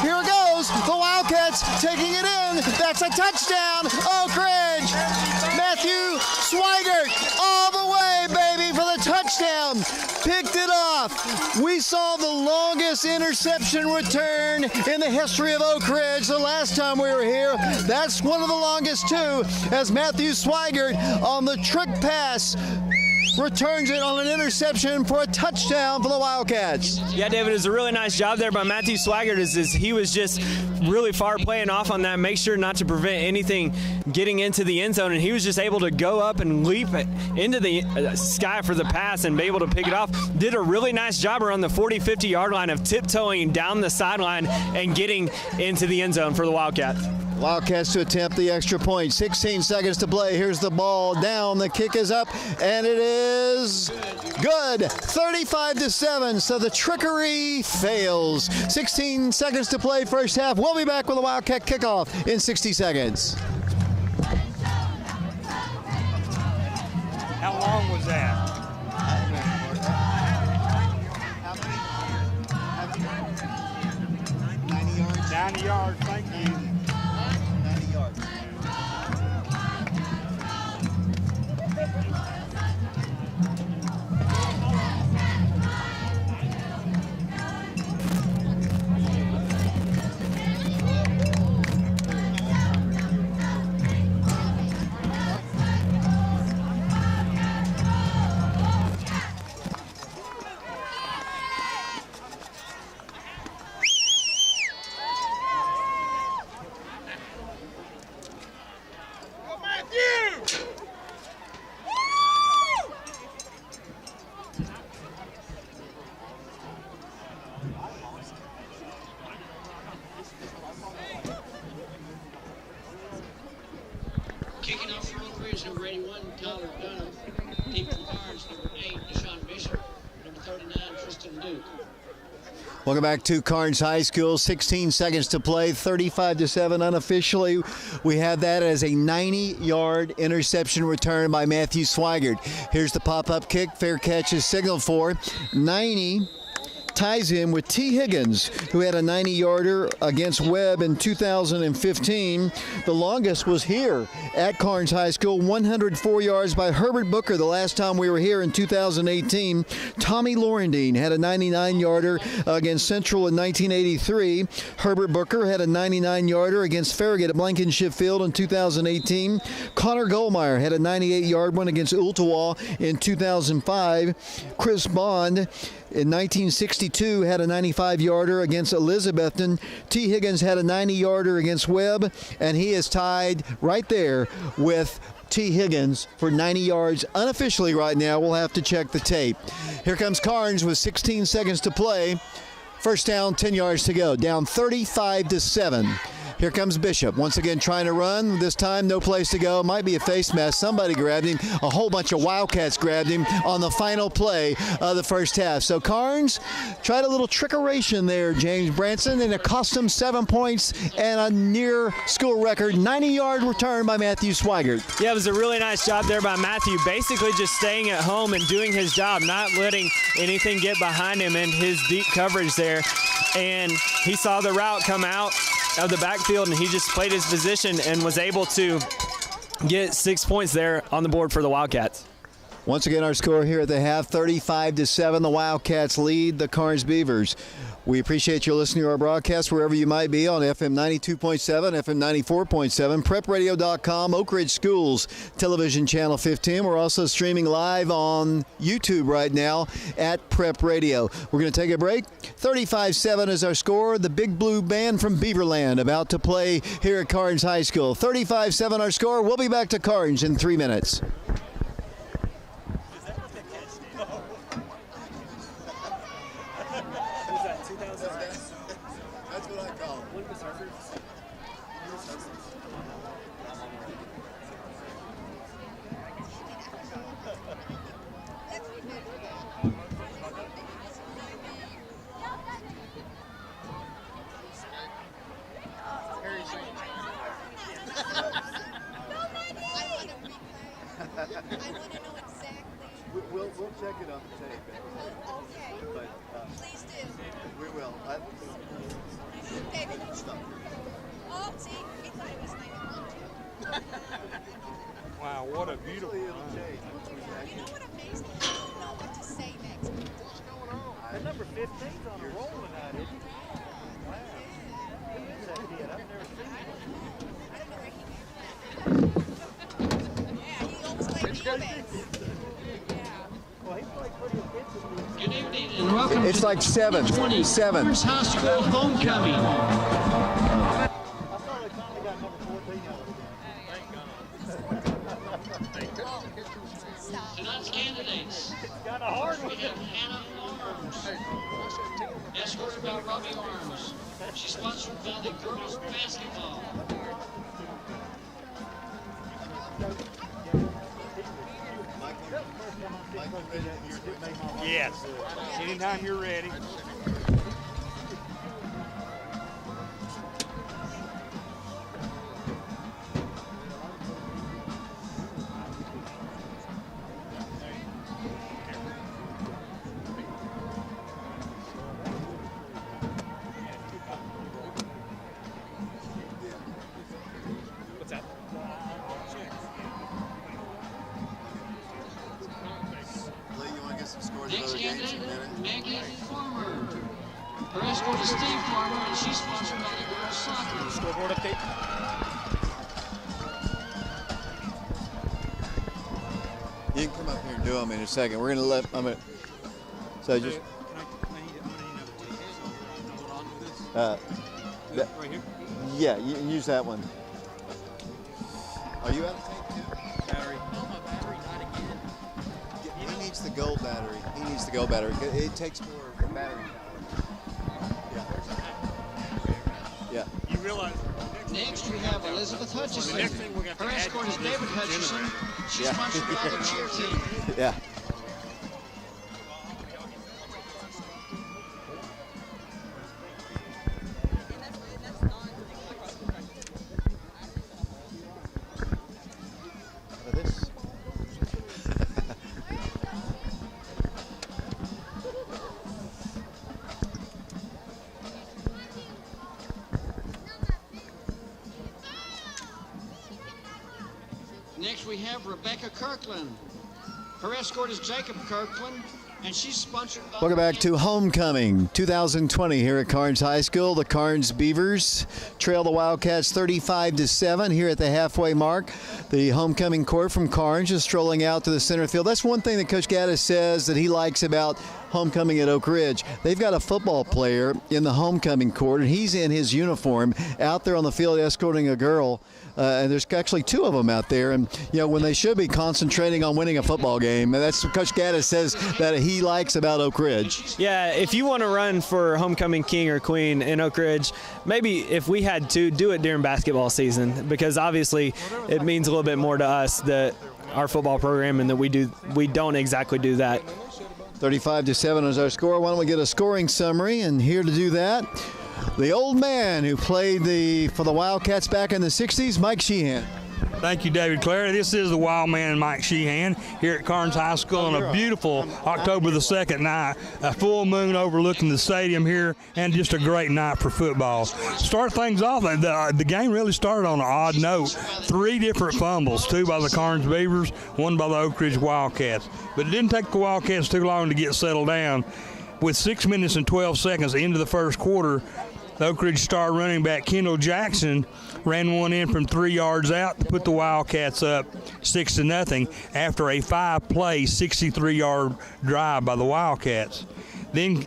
Here it goes. The Wildcats taking it in. That's a touchdown. Oak Ridge. Matthew Swigert all the way, baby, for the touchdown. Picked it off. We saw the longest interception return in the history of Oak Ridge the last time we were here. That's one of the longest, too, as Matthew Swigert on the trick pass returns it on an interception for a touchdown for the Wildcats. Yeah, David, it was a really nice job there by Matthew Swigert. He was just really far playing off on that, make sure not to prevent anything getting into the end zone, and he was just able to go up and leap into the sky for the pass and be able to pick it off. Did a really nice job around the 40, 50-yard line of tiptoeing down the sideline and getting into the end zone for the Wildcats. Wildcats to attempt the extra point. 16 seconds to play. Here's the ball down. The kick is up, and it is good. 35-7. So the trickery fails. 16 seconds to play, first half. We'll be back with a Wildcat kickoff in 60 seconds. How long was that? 90 yards. 90 yards, thank you. 90 yards. Kicking off for Oak Ridge, number 81, Tyler Dunham. Deep from Karns, number 8, Deshaun Bishop. Number 39, Tristan Duke. Welcome back to Karns High School. 16 seconds to play, 35-7 unofficially. We have that as a 90-yard interception return by Matthew Swigert. Here's the pop-up kick. Fair catch is signaled for. 90 ties in with T. Higgins, who had a 90-yarder against Webb in 2015. The longest was here at Karns High School, 104 yards by Herbert Booker the last time we were here in 2018. Tommy Laurendine had a 99-yarder against Central in 1983. Herbert Booker had a 99-yarder against Farragut at Blankenship Field in 2018. Connor Goldmeyer had a 98-yard one against Ooltewah in 2005. Chris Bond in 1962 had a 95-yarder against Elizabethton. T. Higgins had a 90-yarder against Webb, and he is tied right there with T. Higgins for 90 yards unofficially right now. We'll have to check the tape. Here comes Karns with 16 seconds to play. First down, 10 yards to go. Down 35-7. Here comes Bishop, once again trying to run. This time, no place to go. Might be a face mask. Somebody grabbed him. A whole bunch of Wildcats grabbed him on the final play of the first half. So Karns tried a little trickeration there, James Branson, and it cost him 7 points and a near school record 90-yard return by Matthew Swigert. Yeah, it was a really nice job there by Matthew, basically just staying at home and doing his job, not letting anything get behind him in his deep coverage there. And he saw the route come out of the backfield, and he just played his position and was able to get 6 points there on the board for the Wildcats. Once again, our score here at the half, 35-7. The Wildcats lead the Karns Beavers. We appreciate you listening to our broadcast wherever you might be on FM 92.7, FM 94.7, prepradio.com, Oak Ridge Schools Television Channel 15. We're also streaming live on YouTube right now at Prep Radio. We're going to take a break. 35-7 is our score. The Big Blue Band from Beaverland about to play here at Karns High School. 35-7 our score. We'll be back to Karns in 3 minutes. We'll check it on the tape. Okay. But, Please do. we will. David. Oh, see, he thought it was 91. Wow, what a beautiful You know what amazes me? I don't know what to say next. What's going on? That number 15's on a roll tonight, isn't he? Wow. Who is that kid? I've never seen him. I don't know where he came from. Yeah, he almost played defense. Well, he played pretty offensively. Good evening and welcome It's to like 7. 20 7. Karns High School homecoming. I saw they finally got number 14 out of Tonight's candidates. Got a hard We one. have Hannah Arms, escorted by Robbie Arms. She's sponsored by the girls basketball. Yes. Anytime you're ready. Next candidate, Maggie Farmer. Her escort is Steve Farmer, and she's sponsored by the girls soccer. Scoreboard update. You can come up here and do them in a second. We're going to let, so just, that, Right here? yeah, you can use that one. Are you out of tape too? Battery. He needs the gold battery. He needs the gold battery. It takes more battery power. Yeah. You realize Next, we have Elizabeth Hutchison. next thing we're gonna have to Her add escort is is David this Hutchison. generator. She's Yeah. sponsored by the cheer team. Yeah. This. Next, we have Rebecca Kirkland. Her escort is Jacob Kirkland, and she's sponsored by... Welcome back to Homecoming 2020 here at Karns High School. The Karns Beavers trail the Wildcats 35-7 here at the halfway mark. The homecoming court from Karns is strolling out to the center field. That's one thing that Coach Gaddis says that he likes about homecoming at Oak Ridge. They've got a football player in the homecoming court, and he's in his uniform out there on the field escorting a girl. And there's actually two of them out there. And, you know, when they should be concentrating on winning a football game. And that's what Coach Gaddis says that he likes about Oak Ridge. Yeah, if you want to run for homecoming king or queen in Oak Ridge, maybe if we had to do it during basketball season, because obviously it means a little bit more to us that our football program and that we don't exactly do that. 35-7 is our score. Why don't we get a scoring summary? And here to do that, the old man who played for the Wildcats back in the 60s, Mike Sheehan. Thank you, David Clare. This is the Wild Man, Mike Sheehan, here at Karns High School on a beautiful October the 2nd night. A full moon overlooking the stadium here, and just a great night for football. Start things off, the game really started on an odd note. 3 different fumbles, 2 by the Karns Beavers, 1 by the Oak Ridge Wildcats. But it didn't take the Wildcats too long to get settled down. with 6 minutes and 12 seconds into the first quarter, the Oak Ridge star running back Kendall Jackson ran one in from 3 yards out to put the Wildcats up 6-0 after a 5-play, 63-yard drive by the Wildcats. Then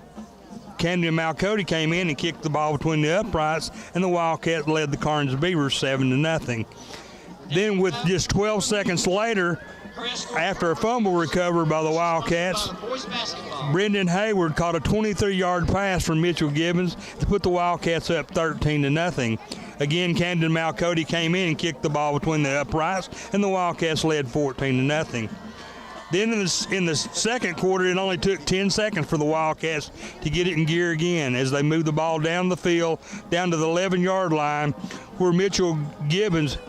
Camden Malcody came in and kicked the ball between the uprights, and the Wildcats led the Karns Beavers 7-0. Then with just 12 seconds later, after a fumble recovery by the Wildcats, Brendan Hayward caught a 23-yard pass from Mitchell Gibbons to put the Wildcats up 13-0. Again, Camden Malcody came in and kicked the ball between the uprights, and the Wildcats led 14-0. Then in the second quarter, it only took 10 seconds for the Wildcats to get it in gear again as they moved the ball down the field, down to the 11-yard line, where Mitchell Gibbons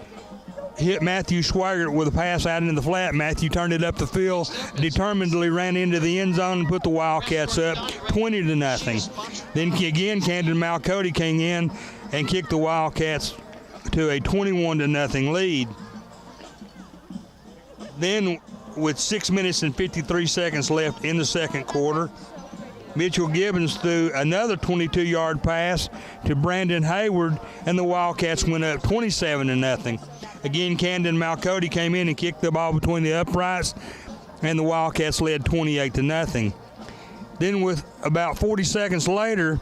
hit Matthew Swigert with a pass out into the flat. Matthew turned it up the field, determinedly ran into the end zone and put the Wildcats up 20-0. Then again, Camden Malcody came in and kicked the Wildcats to a 21-0 lead. Then, with 6 minutes and 53 seconds left in the second quarter, Mitchell Gibbons threw another 22-yard pass to Brandon Hayward, and the Wildcats went up 27-0. Again, Camden Malcody came in and kicked the ball between the uprights, and the Wildcats led 28-0. Then, with about 40 seconds later,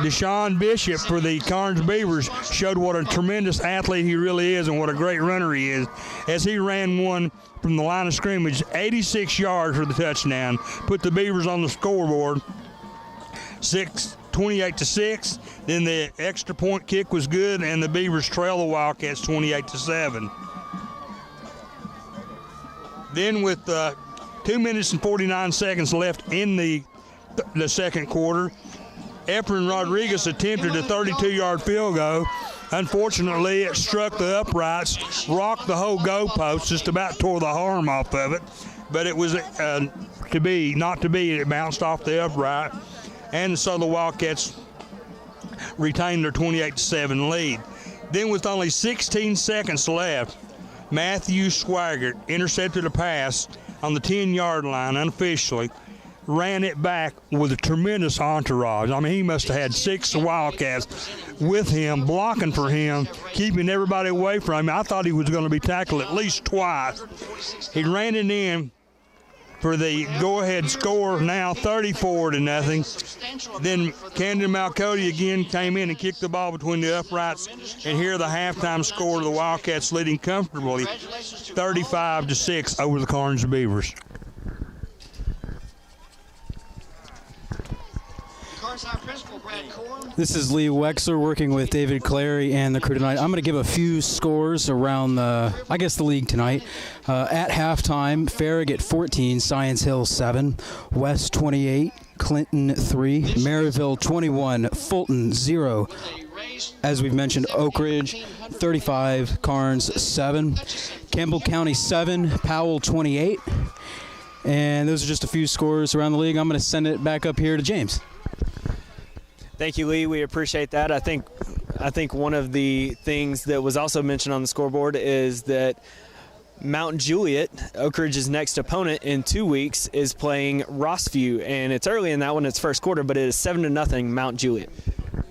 Deshaun Bishop for the Karns Beavers showed what a tremendous athlete he really is and what a great runner he is, as he ran one from the line of scrimmage 86 yards for the touchdown, put the Beavers on the scoreboard 28-6. Then the extra point kick was good, and the Beavers trail the Wildcats 28-7. Then with 2 minutes and 49 seconds left in the second quarter, Efren Rodriguez attempted a 32-yard field goal. Unfortunately, it struck the uprights, rocked the whole goalpost, just about tore the arm off of it. But it was not to be. It bounced off the upright. And so the Wildcats retained their 28-7 lead. Then with only 16 seconds left, Matthew Swigert intercepted a pass on the 10-yard line unofficially, ran it back with a tremendous entourage. I mean, he must have had 6 Wildcats with him, blocking for him, keeping everybody away from him. I thought he was going to be tackled at least twice. He ran it in for the go-ahead score, now 34-0. Then Camden Malcody again came in and kicked the ball between the uprights, and here the halftime score, the Wildcats leading comfortably 35-6 over the Karns Beavers. This is Lee Wexler working with David Clary and the crew tonight. I'm going to give a few scores around the league tonight. At halftime, Farragut 14, Science Hill 7, West 28, Clinton 3, Maryville 21, Fulton 0. As we've mentioned, Oak Ridge 35, Karns 7, Campbell County 7, Powell 28. And those are just a few scores around the league. I'm going to send it back up here to James. Thank you, Lee. We appreciate that. I think one of the things that was also mentioned on the scoreboard is that Mount Juliet, Oak Ridge's next opponent in 2 weeks, is playing Rossview, and it's early in that one. It's first quarter, but it is 7-0 Mount Juliet.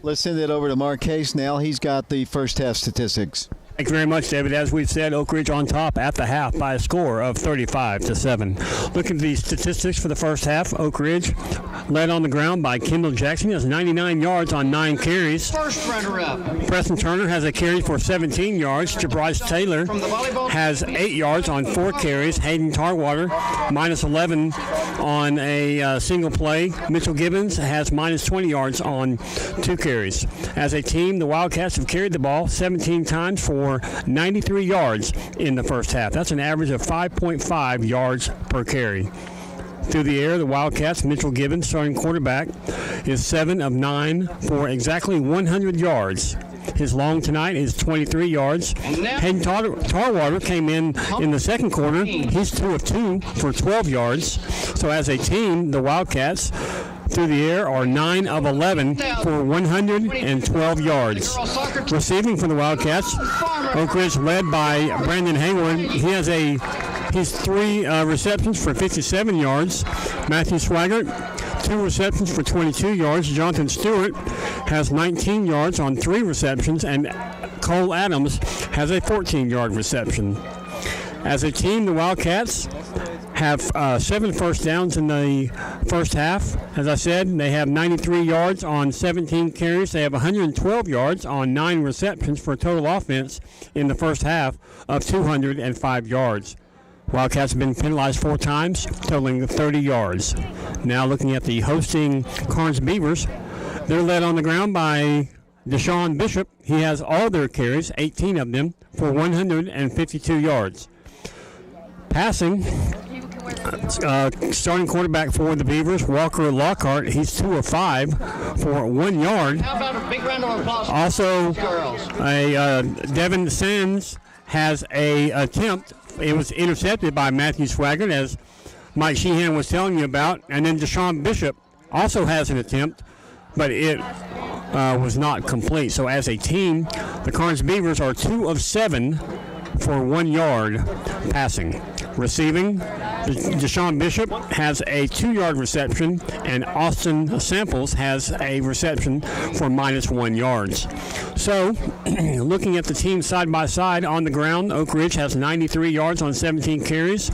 Let's send it over to Mark Case now. He's got the first half statistics. Thanks very much, David. As we've said, Oak Ridge on top at the half by a score of 35-7. Looking at the statistics for the first half, Oak Ridge led on the ground by Kendall Jackson. He has 99 yards on 9 carries. First runner-up. Preston Turner has a carry for 17 yards. Jabrise Taylor has 8 yards on 4 carries. Hayden Tarwater, minus 11 on a single play. Mitchell Gibbons has minus 20 yards on 2 carries. As a team, the Wildcats have carried the ball 17 times for 93 yards in the first half. That's an average of 5.5 yards per carry. Through the air, the Wildcats, Mitchell Gibbons, starting quarterback, is 7 of 9 for exactly 100 yards. His long tonight is 23 yards. Hayden Tarwater came in the second quarter. He's 2 of 2 for 12 yards. So as a team, the Wildcats through the air are 9 of 11 for 112 yards. Receiving for the Wildcats, Oak Ridge led by Brandon Hayward. He has a He's 3 receptions for 57 yards. Matthew Swaggart, 2 receptions for 22 yards. Jonathan Stewart has 19 yards on 3 receptions, and Cole Adams has a 14-yard reception. As a team, the Wildcats have 7 first downs in the first half. As I said, they have 93 yards on 17 carries. They have 112 yards on 9 receptions for a total offense in the first half of 205 yards. Wildcats have been penalized 4 times, totaling 30 yards. Now looking at the hosting Karns Beavers, they're led on the ground by Deshaun Bishop. He has all their carries, 18 of them, for 152 yards. Passing, starting quarterback for the Beavers, Walker Lockhart, he's 2 of 5 for 1 yard. How about a big round of applause? Also, Girls. Devin Sands has a attempt. It was intercepted by Matthew Swaggart, as Mike Sheehan was telling you about. And then Deshaun Bishop also has an attempt, but it was not complete. So as a team, the Karns Beavers are 2 of 7 for 1 yard passing. Receiving, Deshaun Bishop has a 2-yard reception, and Austin Samples has a reception for -1 yards. So, looking at the team side by side on the ground, Oak Ridge has 93 yards on 17 carries.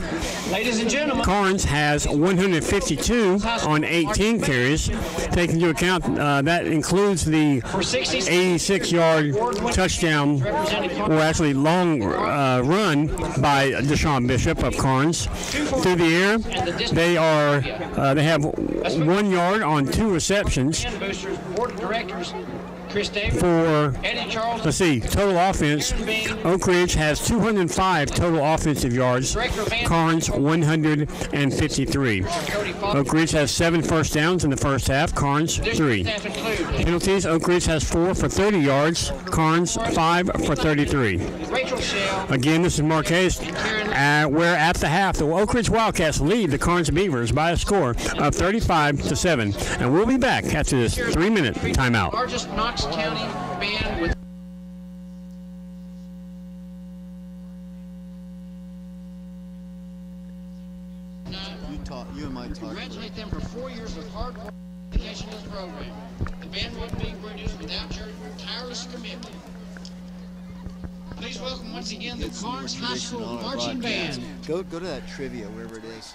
Ladies and gentlemen, Karns has 152 on 18 carries. Taking into account that includes the 86-yard touchdown, or actually long run by Deshaun Bishop of Karns. Through the air, they have 1 yard on 2 receptions. Board of Directors, Chris Davis, For, Eddie Charles, let's see, total offense, Oak Ridge has 205 total offensive yards. Karns 153. Oak Ridge has 7 first downs in the first half. Karns 3. staff include Penalties, Oak Ridge has 4 for 30 yards. Karns 5 for 33. Rachel Shell, Again, this is Marquez, where at the half, the Oak Ridge Wildcats lead the Karns Beavers by a score of 35-7. And we'll be back after this 3-minute timeout. largest Knox County band with You and Mike talk. congratulate them for 4 years of hard work and dedication to this program. The band wouldn't be produced without your tireless commitment. Please welcome once again the Karns High School Marching Band. Go to that trivia, wherever it is.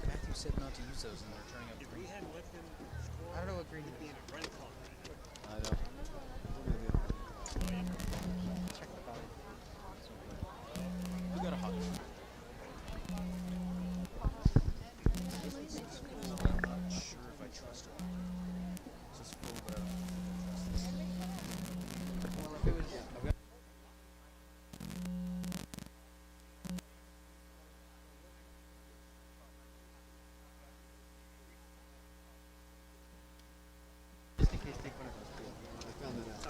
Matthew said not to use those, and they're turning up green. I don't know what green is. I know. Check the bottom. We got a hot. I'm not sure if I trust it. This is full, but I don't trust this. Well, if it was, just in case, take one of those two. I found it out.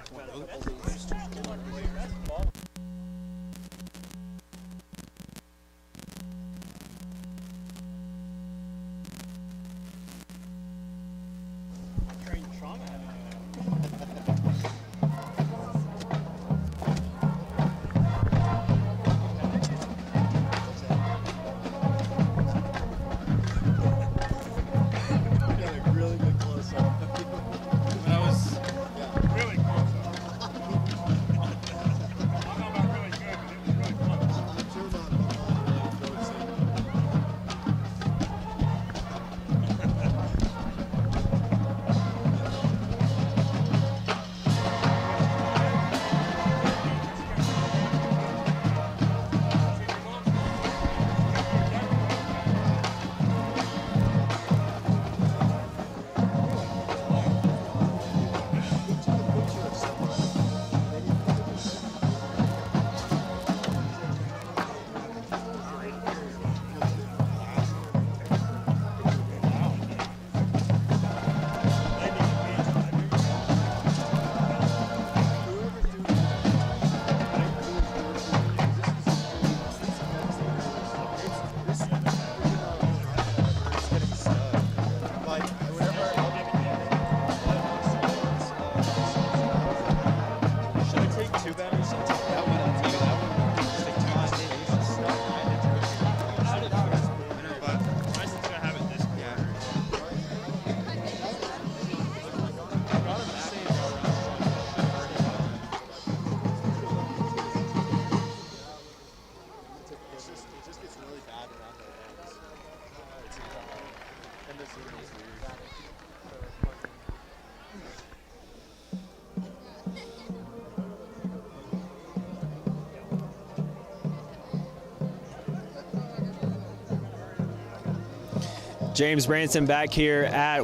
James Branson back here at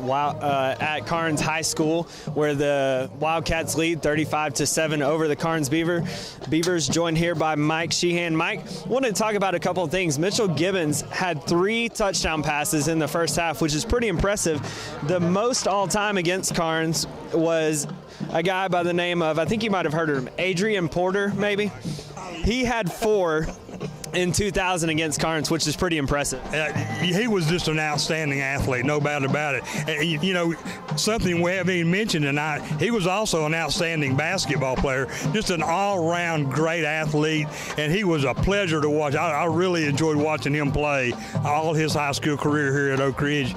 Karns High School, where the Wildcats lead 35-7 over the Karns Beavers, joined here by Mike Sheehan. Mike, wanted to talk about a couple of things. Mitchell Gibbons had 3 touchdown passes in the first half, which is pretty impressive. The most all-time against Karns was a guy by the name of, I think you might have heard of him, Adrian Porter, maybe. He had 4 in 2000 against Karns, which is pretty impressive. He was just an outstanding athlete, no doubt about it. And, you know, something we haven't even mentioned tonight, he was also an outstanding basketball player, just an all-around great athlete, and he was a pleasure to watch. I really enjoyed watching him play all his high school career here at Oak Ridge.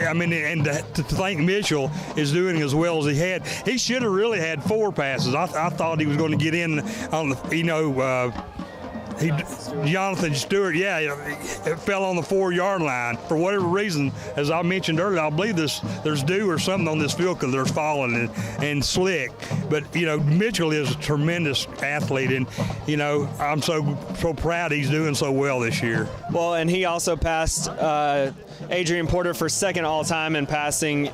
I mean, and to think Mitchell is doing as well as he had, he should have really had 4 passes. I thought he was going to get in on the, Jonathan Stewart, it fell on the 4-yard line. For whatever reason, as I mentioned earlier, I believe there's dew or something on this field because there's falling and slick. But, you know, Mitchell is a tremendous athlete, and, you know, I'm so proud he's doing so well this year. Well, and he also passed Adrian Porter for second all-time in passing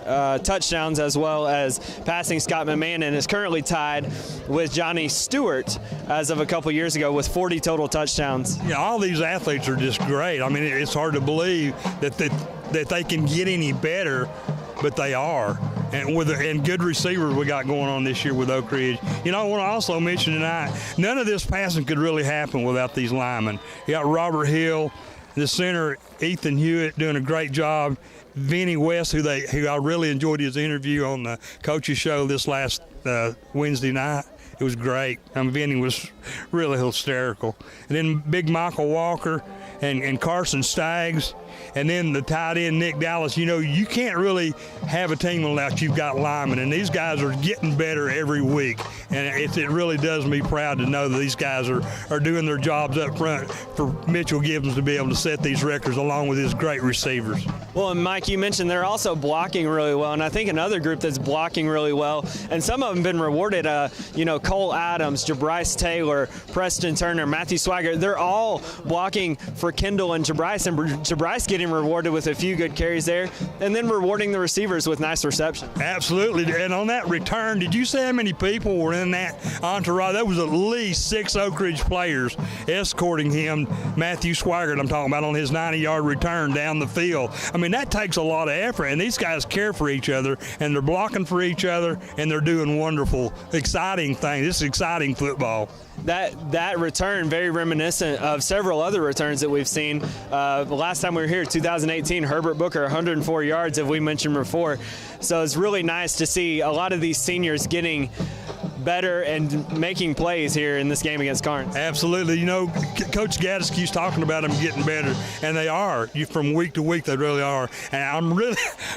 touchdowns, as well as passing Scott McMahon, and is currently tied with Johnny Stewart as of a couple years ago with 40 total touchdowns. Yeah, all these athletes are just great. I mean, it's hard to believe that they can get any better, but they are. And good receivers we got going on this year with Oak Ridge. You know, I want to also mention tonight, none of this passing could really happen without these linemen. You got Robert Hill, the center, Ethan Hewitt, doing a great job. Vinny West, who I really enjoyed his interview on the coach's show this last Wednesday night. It was great. Vinny was really hysterical. And then Big Michael Walker and Carson Staggs, and then the tight end Nick Dallas. You know, you can't really have a team unless you've got linemen, and these guys are getting better every week. And it really does me proud to know that these guys are doing their jobs up front for Mitchell Gibbons to be able to set these records along with his great receivers. Well, and Mike, you mentioned they're also blocking really well, and I think another group that's blocking really well, and some of them been rewarded, Cole Adams, Jabryce Taylor, Preston Turner, Matthew Swigert, they're all blocking for Kendall and Jabryce, and Jabryce getting rewarded with a few good carries there, and then rewarding the receivers with nice reception. Absolutely, and on that return, did you see how many people were in that entourage? That was at least 6 Oak Ridge players escorting him, Matthew Swigert, I'm talking about, on his 90-yard return down the field. I mean, that takes a lot of effort, and these guys care for each other, and they're blocking for each other, and they're doing wonderful, exciting things. This is exciting football. That return, very reminiscent of several other returns that we've seen. The last time we were here, 2018, Herbert Booker, 104 yards, as we mentioned before. So it's really nice to see a lot of these seniors getting better and making plays here in this game against Karns. Absolutely. You know, Coach Gaddis keeps talking about them getting better, and they are. From week to week, they really are. And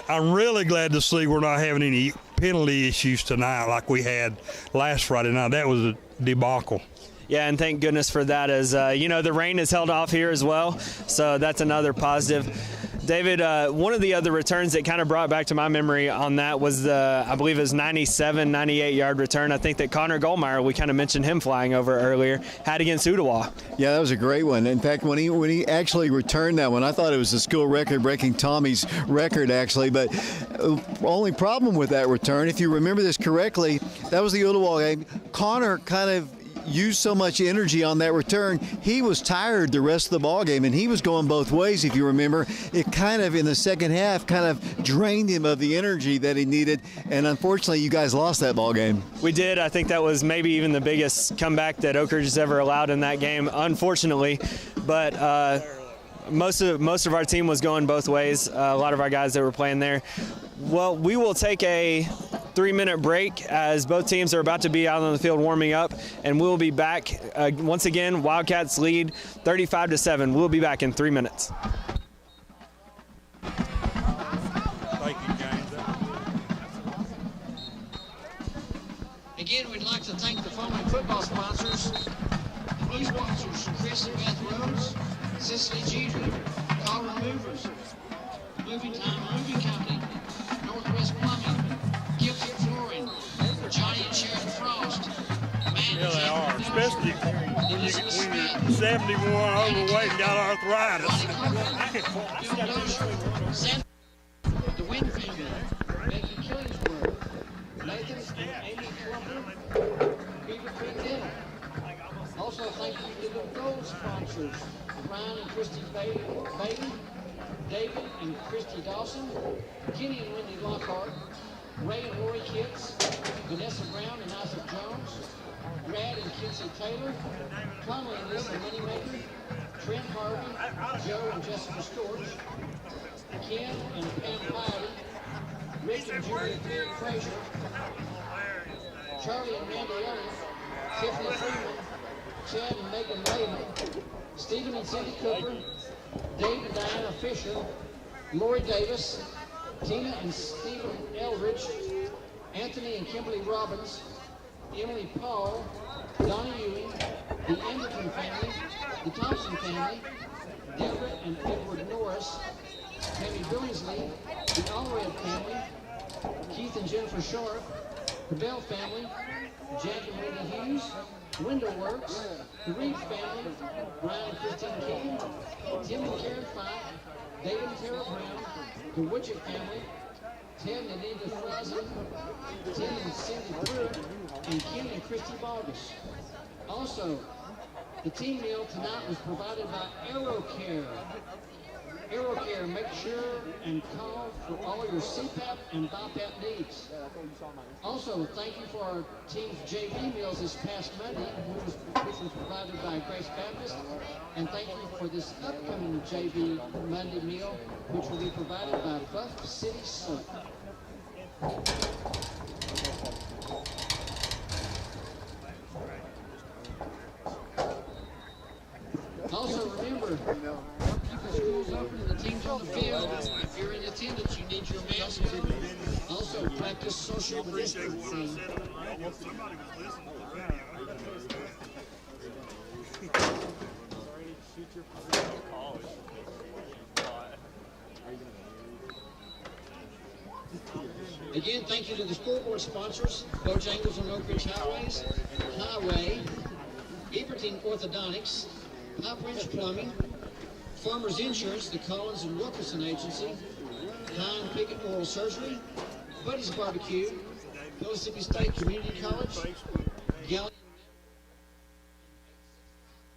I'm really glad to see we're not having any penalty issues tonight like we had last Friday night. That was a debacle. Yeah, and thank goodness for that, as the rain is held off here as well, so that's another positive. David, one of the other returns that kind of brought back to my memory on that was I believe his 97, 98-yard return. I think that Connor Goldmeyer, we kind of mentioned him flying over earlier, had against Ottawa. Yeah, that was a great one. In fact, when he actually returned that one, I thought it was a school record, breaking Tommy's record actually. But only problem with that return, if you remember this correctly, that was the Ottawa game. Connor kind of used so much energy on that return, he was tired the rest of the ball game, and he was going both ways. If you remember, it kind of in the second half kind of drained him of the energy that he needed, and unfortunately you guys lost that ball game. We did. I think that was maybe even the biggest comeback that Oak Ridge has ever allowed in that game, unfortunately. But most of our team was going both ways, a lot of our guys that were playing there. Well, we will take a 3-minute break as both teams are about to be out on the field warming up, and we'll be back. Once again, Wildcats lead 35-7. We'll be back in 3 minutes. Thank you, James. Again, we'd like to thank the following football sponsors. Blue sponsors, Chris and Beth Rhodes, Cicely Jeter, Colin Movers. Moving Time Moving Company, Northwest Plumbing, Gibson Flooring, Johnny and Sharon Frost, Yeah, they are, especially when you're 71 overweight and got arthritis. The Wynn family, Becky Killingsworth, Nathan and Amy Clumper, Beaver Creek Dental. Also, thank you to the gold sponsors, Ryan and Christy Bailey, David and Christy Dawson, Kenny and Wendy Lockhart, Ray and Lori Kitts, Vanessa Brown and Isaac Jones, Brad and Kinsey Taylor, Conley and Lisa Moneymaker, Trent Harvey, Joe and Jessica Storch, Ken and Pam Piety, Rick and Julia Frazier, Charlie and Randy Elliott, Tiffany Freeman, Chad and Megan Layman, Stephen and Cindy Cooper, Dave and Diana Fisher, Lori Davis, Tina and Stephen Eldridge, Anthony and Kimberly Robbins, Emily Paul, Donnie Ewing, the Anderton family, the Thompson family, Deborah and Edward Norris, Tammy Billingsley, the Allred family, Keith and Jennifer Sharp, the Bell family, Jack and Wendy Hughes, Window Works, the Reed family, Brian and Christine King, Tim and Karen Fike, David and Tara Brown, the Woodgett family, Ted and Anita Flazen, Tim and Cindy Brewer, and Kim and Christy Bogus. Also, the team meal tonight was provided by AeroCare. AeroCare, make sure and call for all your CPAP and BiPAP needs. Also, thank you for our team's JV meals this past Monday, which was provided by Grace Baptist. And thank you for this upcoming JV Monday meal, which will be provided by Buff City Soup. Also, remember, keep the schools open and the teams on the field. If you're in attendance, you need your mask on. Also, practice social distancing. Again, thank you to the scoreboard sponsors, Bojangles and Oak Ridge Highway, Eberton Orthodontics, High Ridge Plumbing, Farmers Insurance, the Collins and Wilkerson Agency, Hine Pickett Oral Surgery, Buddy's Barbecue, Mississippi State Community College, Galleon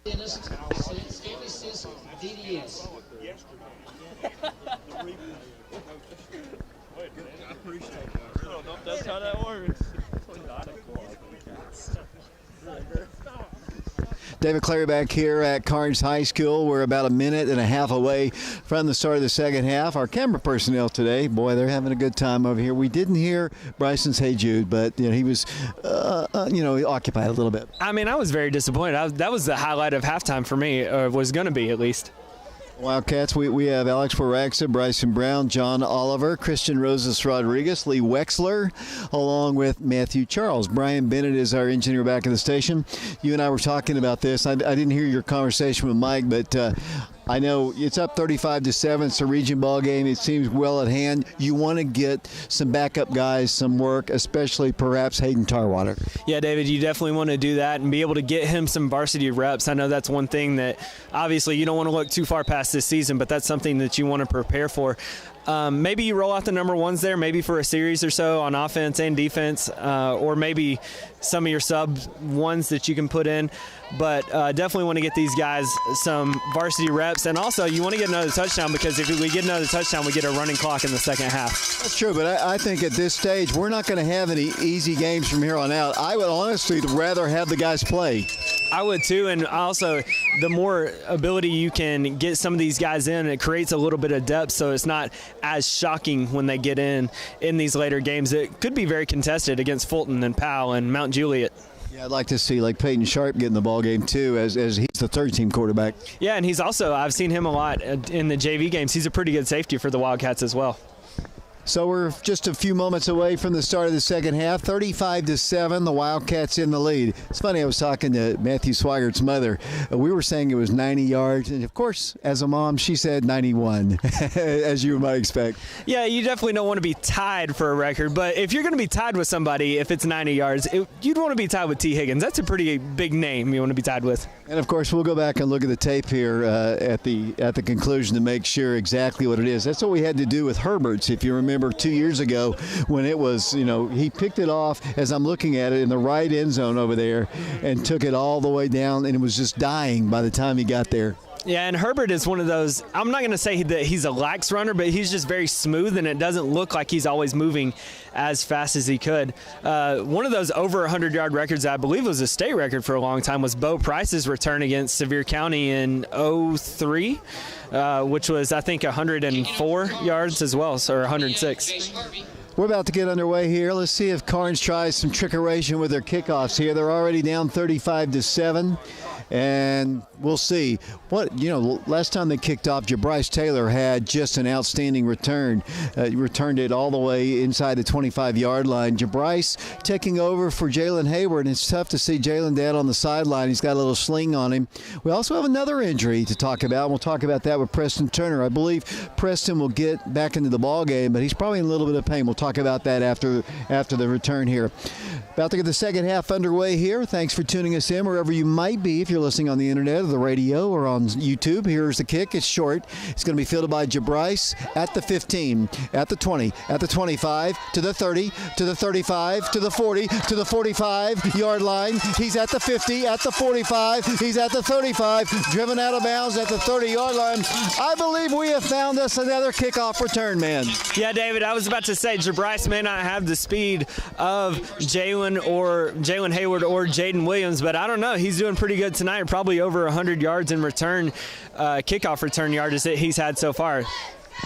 Dentist, Stanley Sisk, DDS. I appreciate it. I don't know if that's how that works. David Clary back here at Karns High School. We're about a minute and a half away from the start of the second half. Our camera personnel today, boy, they're having a good time over here. We didn't hear Bryson's "Hey Jude," but he was, occupied a little bit. I mean, I was very disappointed. That was the highlight of halftime for me, or was going to be at least. Wildcats, we have Alex Waraxa, Bryson Brown, John Oliver, Christian Rosas Rodriguez, Lee Wexler, along with Matthew Charles. Brian Bennett is our engineer back at the station. You and I were talking about this. I didn't hear your conversation with Mike, but I know it's up 35-7. It's a region ball game. It seems well at hand. You want to get some backup guys some work, especially perhaps Hayden Tarwater. Yeah, David, you definitely want to do that and be able to get him some varsity reps. I know that's one thing that obviously you don't want to look too far past this season, but that's something that you want to prepare for. Maybe you roll out the number ones there, maybe for a series or so on offense and defense, or maybe some of your sub ones that you can put in. But definitely want to get these guys some varsity reps. And also, you want to get another touchdown, because if we get another touchdown, we get a running clock in the second half. That's true, but I think at this stage, we're not going to have any easy games from here on out. I would honestly rather have the guys play. I would too, and also the more ability you can get some of these guys in, it creates a little bit of depth, so it's not as shocking when they get in these later games. It could be very contested against Fulton and Powell and Mount Juliet. Yeah, I'd like to see like Peyton Sharp get in the ball game too, as he's the third-team quarterback. Yeah, and he's also, I've seen him a lot in the JV games. He's a pretty good safety for the Wildcats as well. So we're just a few moments away from the start of the second half. 35-7, the Wildcats in the lead. It's funny, I was talking to Matthew Swigert's mother. We were saying it was 90 yards, and of course, as a mom, she said 91, as you might expect. Yeah, you definitely don't want to be tied for a record, but if you're going to be tied with somebody, if it's 90 yards, you'd want to be tied with T. Higgins. That's a pretty big name you want to be tied with. And of course, we'll go back and look at the tape here at the conclusion to make sure exactly what it is. That's what we had to do with Herbert's, if you remember 2 years ago when it was, he picked it off as I'm looking at it in the right end zone over there and took it all the way down, and it was just dying by the time he got there. Yeah, and Herbert is one of those, I'm not going to say that he's a lax runner, but he's just very smooth, and it doesn't look like he's always moving as fast as he could. One of those over 100-yard records that I believe was a state record for a long time was Bo Price's return against Sevier County in 03, which was, I think, 104 yards as well, or 106. We're about to get underway here. Let's see if Karns tries some trickeration with their kickoffs here. They're already down 35-7. And we'll see. Last time they kicked off, Jabryce Taylor had just an outstanding return. He returned it all the way inside the 25-yard line. Jabryce taking over for Jalen Hayward. And it's tough to see Jalen down on the sideline. He's got a little sling on him. We also have another injury to talk about. We'll talk about that with Preston Turner. I believe Preston will get back into the ball game, but he's probably in a little bit of pain. We'll talk about that after the return here. About to get the second half underway here. Thanks for tuning us in wherever you might be. If you're listening on the internet or the radio or on YouTube, here's the kick. It's short. It's going to be fielded by Jabryce at the 15, at the 20, at the 25, to the 30, to the 35, to the 40, to the 45-yard line. He's at the 50, at the 45. He's at the 35, driven out of bounds at the 30-yard line. I believe we have found us another kickoff return man. Yeah, David, I was about to say Jabryce may not have the speed of Jalen Hayward or Jaden Williams, but I don't know. He's doing pretty good tonight, probably over 100 yards in return, kickoff return yardage that he's had so far.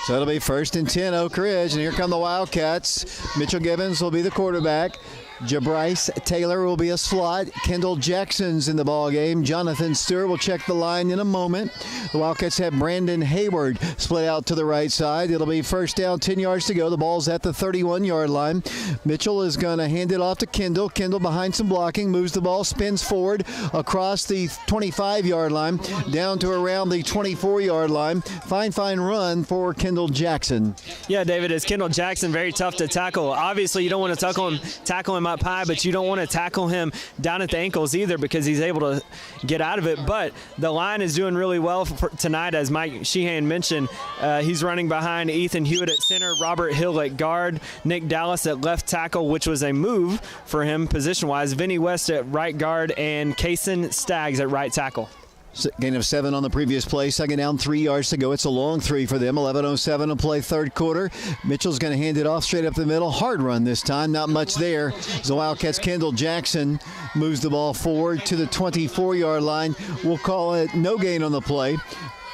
So it'll be 1st and 10, Oak Ridge, and here come the Wildcats. Mitchell Gibbons will be the quarterback. Jabryce Taylor will be a slot. Kendall Jackson's in the ball game. Jonathan Stewart will check the line in a moment. The Wildcats have Brandon Hayward split out to the right side. It'll be first down, 10 yards to go. The ball's at the 31-yard line. Mitchell is going to hand it off to Kendall. Kendall behind some blocking, moves the ball, spins forward across the 25-yard line, down to around the 24-yard line. Fine run for Kendall Jackson. Yeah, David, it's Kendall Jackson, very tough to tackle. Obviously, you don't want to tackle him up high, but you don't want to tackle him down at the ankles either because he's able to get out of it. But the line is doing really well for tonight, as Mike Sheehan mentioned. He's running behind Ethan Hewitt at center, Robert Hill at guard, Nick Dallas at left tackle, which was a move for him position-wise, Vinny West at right guard, and Kaysen Staggs at right tackle. Gain of 7 on the previous play. Second down, 3 yards to go. It's a long 3 for them. 11:07 to play, third quarter. Mitchell's going to hand it off straight up the middle. Hard run this time. Not much there. The Wildcats' Kendall Jackson moves the ball forward to the 24-yard line. We'll call it no gain on the play.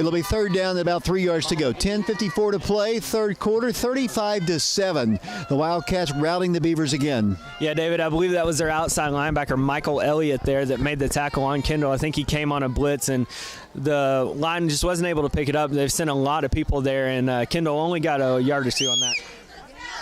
It'll be third down and about 3 yards to go. 10:54 to play, third quarter, 35-7. The Wildcats routing the Beavers again. Yeah, David, I believe that was their outside linebacker, Michael Elliott, there that made the tackle on Kendall. I think he came on a blitz, and the line just wasn't able to pick it up. They've sent a lot of people there, and Kendall only got a yard or two on that.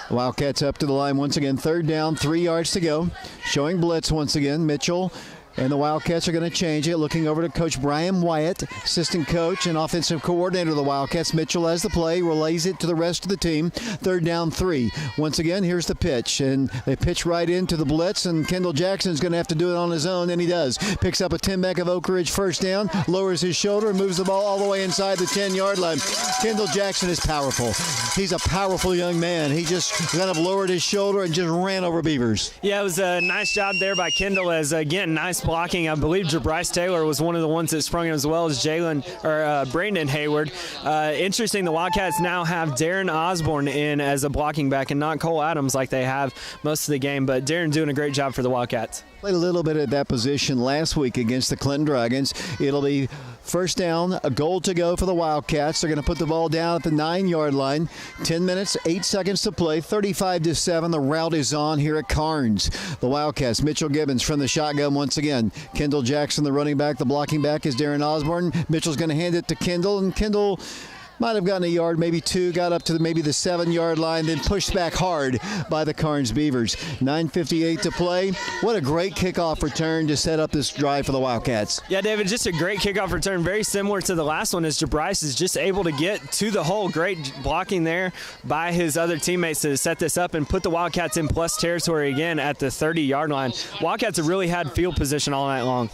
The Wildcats up to the line once again. Third down, 3 yards to go. Showing blitz once again. Mitchell. And the Wildcats are going to change it. Looking over to Coach Brian Wyatt, assistant coach and offensive coordinator of the Wildcats. Mitchell has the play, relays it to the rest of the team. Third down, 3. Once again, here's the pitch. And they pitch right into the blitz, and Kendall Jackson's going to have to do it on his own, and he does. Picks up a 10-back of Oak Ridge first down, lowers his shoulder, and moves the ball all the way inside the 10-yard line. Kendall Jackson is powerful. He's a powerful young man. He just kind of lowered his shoulder and just ran over Beavers. Yeah, it was a nice job there by Kendall, as, again, nice blocking. I believe Jabryce Taylor was one of the ones that sprung as well as Brandon Hayward. Interesting, the Wildcats now have Darren Osborne in as a blocking back and not Cole Adams like they have most of the game, but Darren doing a great job for the Wildcats. Played a little bit at that position last week against the Clinton Dragons. It'll be first down, a goal to go for the Wildcats. They're going to put the ball down at the 9-yard line. 10 minutes, 8 seconds to play. 35-7. The route is on here at Karns. The Wildcats, Mitchell Gibbons from the shotgun once again. Kendall Jackson, the running back. The blocking back is Darren Osborne. Mitchell's going to hand it to Kendall, and Kendall Might have gotten a yard, maybe two, got up to maybe the 7-yard line, then pushed back hard by the Karns Beavers. 9:58 to play. What a great kickoff return to set up this drive for the Wildcats. Yeah, David, just a great kickoff return, very similar to the last one, as Jabryce is just able to get to the hole. Great blocking there by his other teammates to set this up and put the Wildcats in plus territory again at the 30-yard line. Wildcats have really had field position all night long.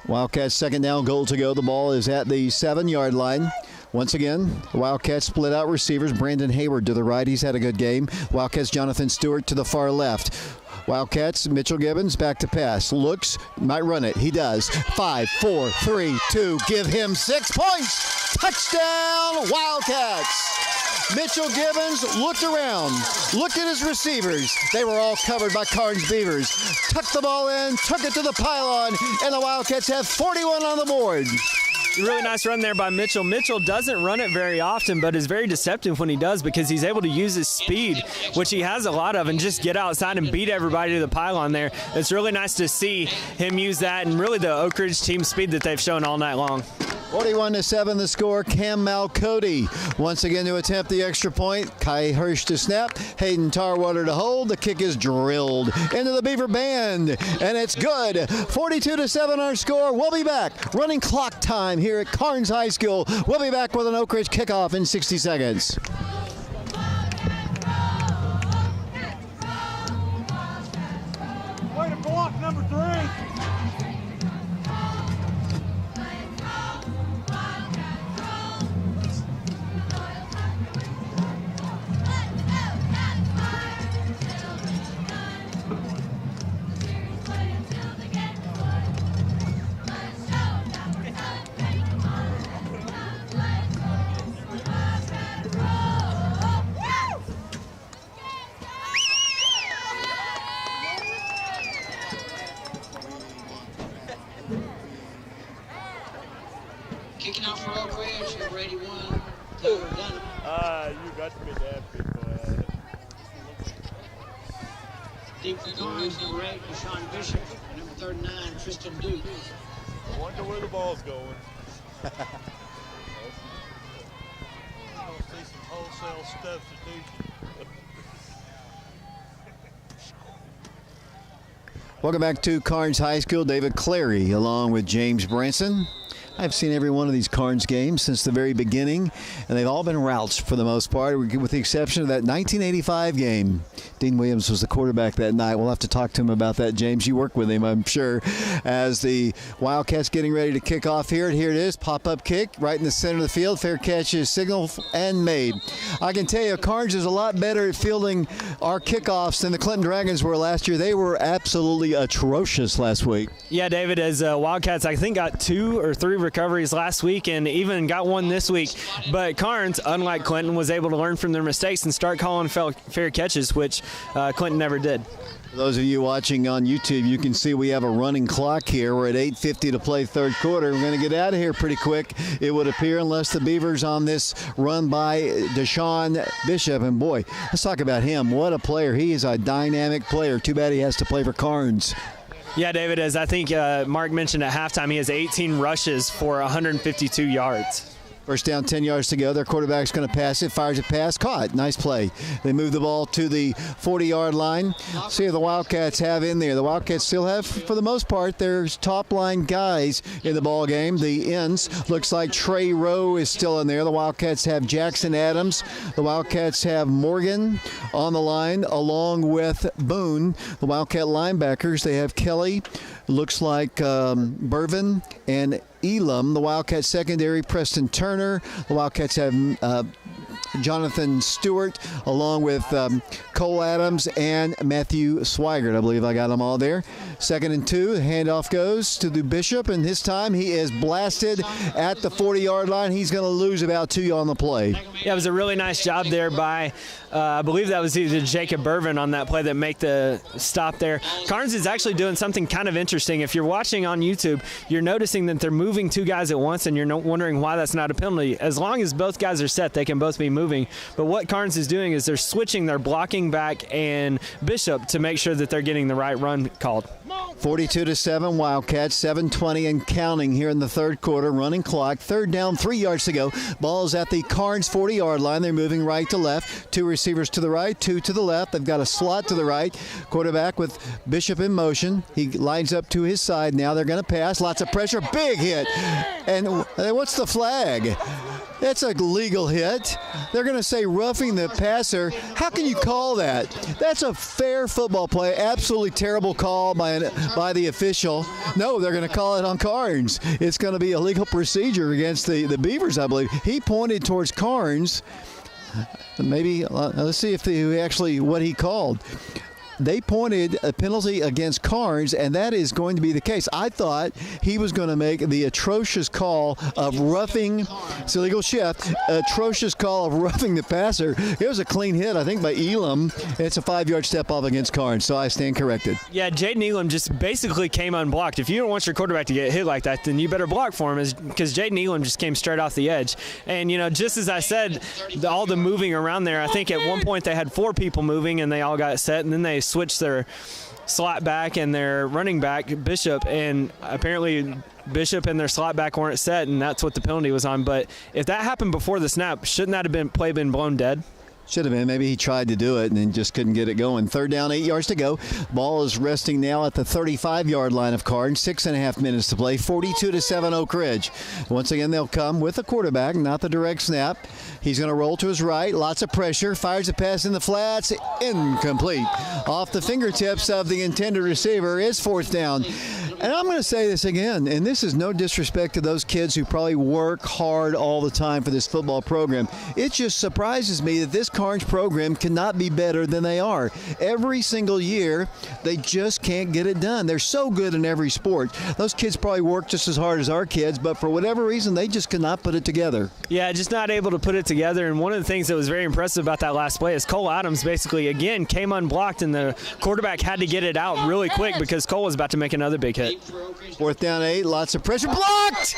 Wildcats second down, goal to go. The ball is at the 7-yard line. Once again, the Wildcats split out receivers. Brandon Hayward to the right. He's had a good game. Wildcats Jonathan Stewart to the far left. Wildcats, Mitchell Gibbons back to pass. Looks, might run it. He does. 5, 4, 3, 2. Give him 6 points. Touchdown, Wildcats. Mitchell Gibbons looked around, looked at his receivers. They were all covered by Karns Beavers. Tucked the ball in, took it to the pylon, and the Wildcats have 41 on the board. Really nice run there by Mitchell. Mitchell doesn't run it very often, but is very deceptive when he does, because he's able to use his speed, which he has a lot of, and just get outside and beat everybody to the pylon there. It's really nice to see him use that, and really the Oak Ridge team speed that they've shown all night long. 41-7 the score. Cam Malcody once again to attempt the extra point. Kai Hirsch to snap. Hayden Tarwater to hold. The kick is drilled into the Beaver band, and it's good. 42-7 our score. We'll be back. Running clock time here at Karns High School. We'll be back with an Oak Ridge kickoff in 60 seconds. Way to block number 3. Kicking out for Oak Ridge, number 81, Tyler Dunham. You got to be that big boy. Deep for Karns, number 8, Deshaun Bishop, and number 39, Tristan Duke. I wonder where the ball's going. You're going to see some wholesale substitution. Welcome back to Karns High School. David Clary along with James Branson. I've seen every one of these Karns games since the very beginning, and they've all been routes for the most part, with the exception of that 1985 game. Dean Williams was the quarterback that night. We'll have to talk to him about that, James. You work with him, I'm sure. As the Wildcats getting ready to kick off here. And here it is, pop-up kick right in the center of the field. Fair catch is signaled and made. I can tell you, Karns is a lot better at fielding our kickoffs than the Clinton Dragons were last year. They were absolutely atrocious last week. Yeah, David, as Wildcats, I think, got 2 or 3 recoveries last week and even got one this week. But Karns, unlike Clinton, was able to learn from their mistakes and start calling fair catches, which Clinton never did. For those of you watching on YouTube, you can see we have a running clock here. We're at 8:50 to play third quarter. We're going to get out of here pretty quick, it would appear, unless the Beavers on this run by Deshaun Bishop. And boy, let's talk about him. What a player. He is a dynamic player. Too bad he has to play for Karns. Yeah, David, as I think Mark mentioned at halftime, he has 18 rushes for 152 yards. First down, 10 yards to go. Their quarterback's going to pass it, fires a pass, caught. Nice play. They move the ball to the 40-yard line. See what the Wildcats have in there. The Wildcats still have, for the most part, their top-line guys in the ball game. The ends, looks like Trey Rowe is still in there. The Wildcats have Jackson Adams. The Wildcats have Morgan on the line along with Boone. The Wildcat linebackers, they have Kelly, looks like Bervin, and Elam. The Wildcats secondary, Preston Turner. The Wildcats have Jonathan Stewart along with Cole Adams and Matthew Swigert. I believe I got them all there. 2nd and 2. The handoff goes to the Bishop, and this time he is blasted at the 40-yard line. He's going to lose about 2 on the play. Yeah, it was a really nice job there by, I believe that was either Jacob Bervin on that play that made the stop there. Karns is actually doing something kind of interesting. If you're watching on YouTube, you're noticing that they're moving 2 guys at once, and you're wondering why that's not a penalty. As long as both guys are set, they can both be moving. But what Karns is doing is they're switching their blocking back and Bishop to make sure that they're getting the right run called. 42-7 Wildcats, 7:20 and counting here in the third quarter. Running clock, third down, 3 yards to go. Ball is at the Karns 40-yard line. They're moving right to left. 2 receivers to the right, 2 to the left. They've got a slot to the right. Quarterback with Bishop in motion. He lines up to his side now. They're going to pass. Lots of pressure. Big hit. And what's the flag? That's a legal hit. They're going to say roughing the passer. How can you call that? That's a fair football play. Absolutely terrible call by the official. No, they're going to call it on Karns. It's going to be a legal procedure against the Beavers, I believe. He pointed towards Karns. Maybe let's see if what he called. They pointed a penalty against Karns, and that is going to be the case. I thought he was going to make the atrocious call of roughing. It's a legal shift. Atrocious call of roughing the passer. It was a clean hit, I think, by Elam. It's a 5-yard step off against Karns, so I stand corrected. Yeah, Jaden Elam just basically came unblocked. If you don't want your quarterback to get hit like that, then you better block for him, because Jaden Elam just came straight off the edge. And, just as I said, all the moving around there, I think at one point they had 4 people moving, and they all got set, and then they switched their slot back and their running back, Bishop, and apparently Bishop and their slot back weren't set, and that's what the penalty was on. But if that happened before the snap, shouldn't that have been blown dead? Should have been. Maybe he tried to do it and then just couldn't get it going. Third down, 8 yards to go. Ball is resting now at the 35-yard line of Karns. 6.5 minutes to play. 42-7 Oak Ridge. Once again, they'll come with the quarterback, not the direct snap. He's going to roll to his right. Lots of pressure. Fires a pass in the flats. Incomplete. Off the fingertips of the intended receiver is 4th down. And I'm going to say this again, and this is no disrespect to those kids who probably work hard all the time for this football program. It just surprises me that this Karns program cannot be better than they are. Every single year, they just can't get it done. They're so good in every sport. Those kids probably work just as hard as our kids, but for whatever reason, they just cannot put it together. Yeah, just not able to put it together. And one of the things that was very impressive about that last play is Cole Adams basically, again, came unblocked, and the quarterback had to get it out really quick because Cole was about to make another big hit. 4th down, 8. Lots of pressure. Blocked!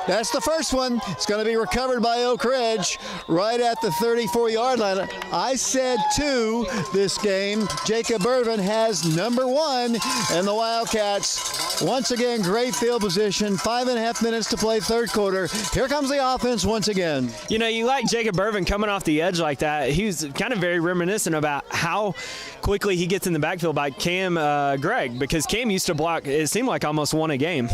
That's the first one. It's going to be recovered by Oak Ridge right at the 34-yard line. I said 2 this game. Jacob Irvin has number 1, and the Wildcats, once again, great field position. 5.5 minutes to play third quarter. Here comes the offense once again. You like Jacob Irvin coming off the edge like that. He's kind of very reminiscent about how quickly he gets in the backfield by Cam Gregg, because Cam used to block, it seemed like almost won a game.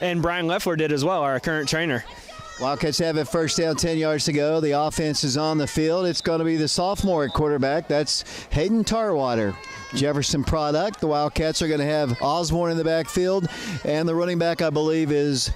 And Brian Leffler did as well, our current trainer. Wildcats have it first down, 10 yards to go. The offense is on the field. It's going to be the sophomore at quarterback. That's Hayden Tarwater. Jefferson product. The Wildcats are going to have Osborne in the backfield. And the running back, I believe, is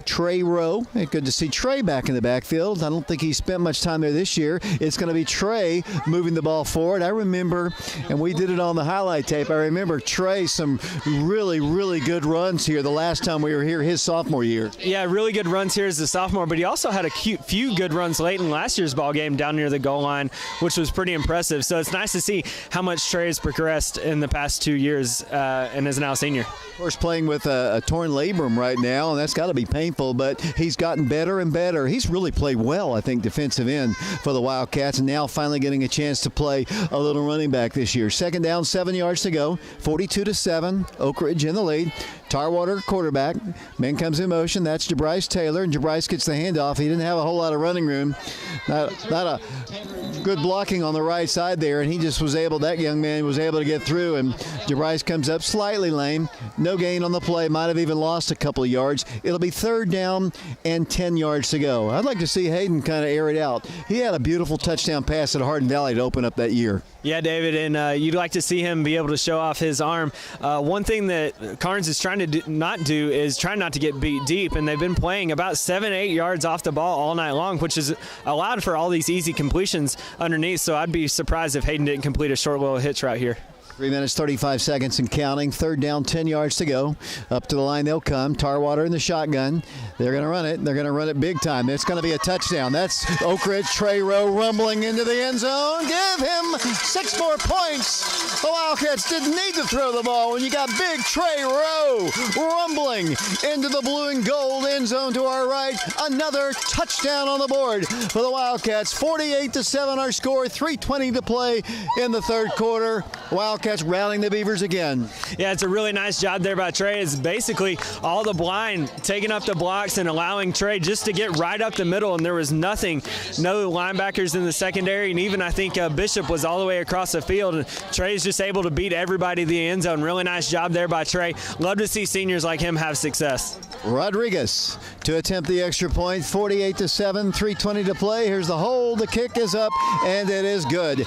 Trey Rowe. Good to see Trey back in the backfield. I don't think he spent much time there this year. It's going to be Trey moving the ball forward. I remember, and we did it on the highlight tape, I remember Trey some really, really good runs here the last time we were here his sophomore year. Yeah, really good runs here as a sophomore, but he also had a few good runs late in last year's ball game down near the goal line, which was pretty impressive. So it's nice to see how much Trey has progressed in the past 2 years and is now a senior. Of course, playing with a torn labrum right now, and that's got to be painful, but he's gotten better and better. He's really played well, I think, defensive end for the Wildcats, and now finally getting a chance to play a little running back this year. Second down, 7 yards to go. 42-7, Oak Ridge in the lead. Tarwater, quarterback. Man comes in motion. That's Jabryce Taylor, and Jabryce gets the handoff. He didn't have a whole lot of running room. Not a good blocking on the right side there, and he just was able, that young man was able to get through, and Jabryce comes up slightly lame. No gain on the play. Might have even lost a couple of yards. It'll be third down and 10 yards to go. I'd like to see Hayden kind of air it out. He had a beautiful touchdown pass at Hardin Valley to open up that year. Yeah, David, and you'd like to see him be able to show off his arm. One thing that Karns is trying to not do is try not to get beat deep, and they've been playing about 7-8 yards off the ball all night long, which is allowed for all these easy completions underneath, so I'd be surprised if Hayden didn't complete a short little hitch route here. 3 minutes, 35 seconds and counting. Third down, 10 yards to go. Up to the line they'll come. Tarwater in the shotgun. They're going to run it. They're going to run it big time. It's going to be a touchdown. That's Oak Ridge. Trey Rowe rumbling into the end zone. Give him 6 more points. The Wildcats didn't need to throw the ball when you got big Trey Rowe rumbling into the blue and gold end zone to our right. Another touchdown on the board for the Wildcats. 48-7 our score. 3:20 to play in the third quarter. Wildcats Wildcats rallying the Beavers again. Yeah, it's a really nice job there by Trey. It's basically all the blind taking up the blocks and allowing Trey just to get right up the middle, and there was nothing, no linebackers in the secondary, and even I think Bishop was all the way across the field, and Trey's just able to beat everybody to the end zone. Really nice job there by Trey. Love to see seniors like him have success. Rodriguez to attempt the extra point, 48-7, 3:20 to play. Here's the hold, the kick is up, and it is good.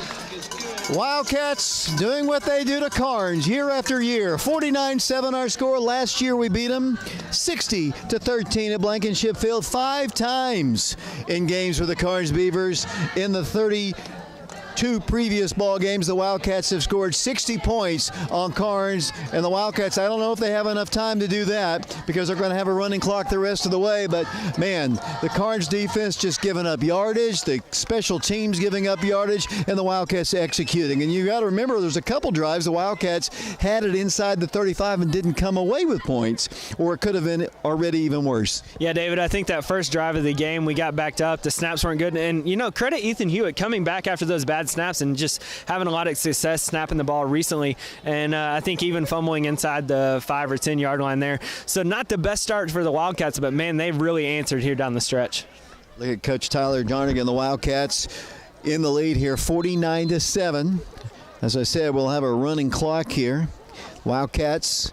Wildcats doing what they do to Karns year after year. 49-7 our score. Last year we beat them 60-13 at Blankenship Field 5 times in games for the Karns Beavers. In the 32 previous ball games, the Wildcats have scored 60 points on Karns, and the Wildcats, I don't know if they have enough time to do that because they're going to have a running clock the rest of the way, but man, the Karns defense just giving up yardage, the special teams giving up yardage, and the Wildcats executing. And you got to remember, there's a couple drives the Wildcats had it inside the 35 and didn't come away with points, or it could have been already even worse. Yeah, David, I think that first drive of the game, we got backed up, the snaps weren't good, and credit Ethan Hewitt coming back after those bad snaps and just having a lot of success snapping the ball recently, and I think even fumbling inside the 5 or 10 yard line there. So not the best start for the Wildcats, but man, they've really answered here down the stretch. Look at Coach Tyler Jarnigan, the Wildcats in the lead here, 49-7. As I said, we'll have a running clock here. Wildcats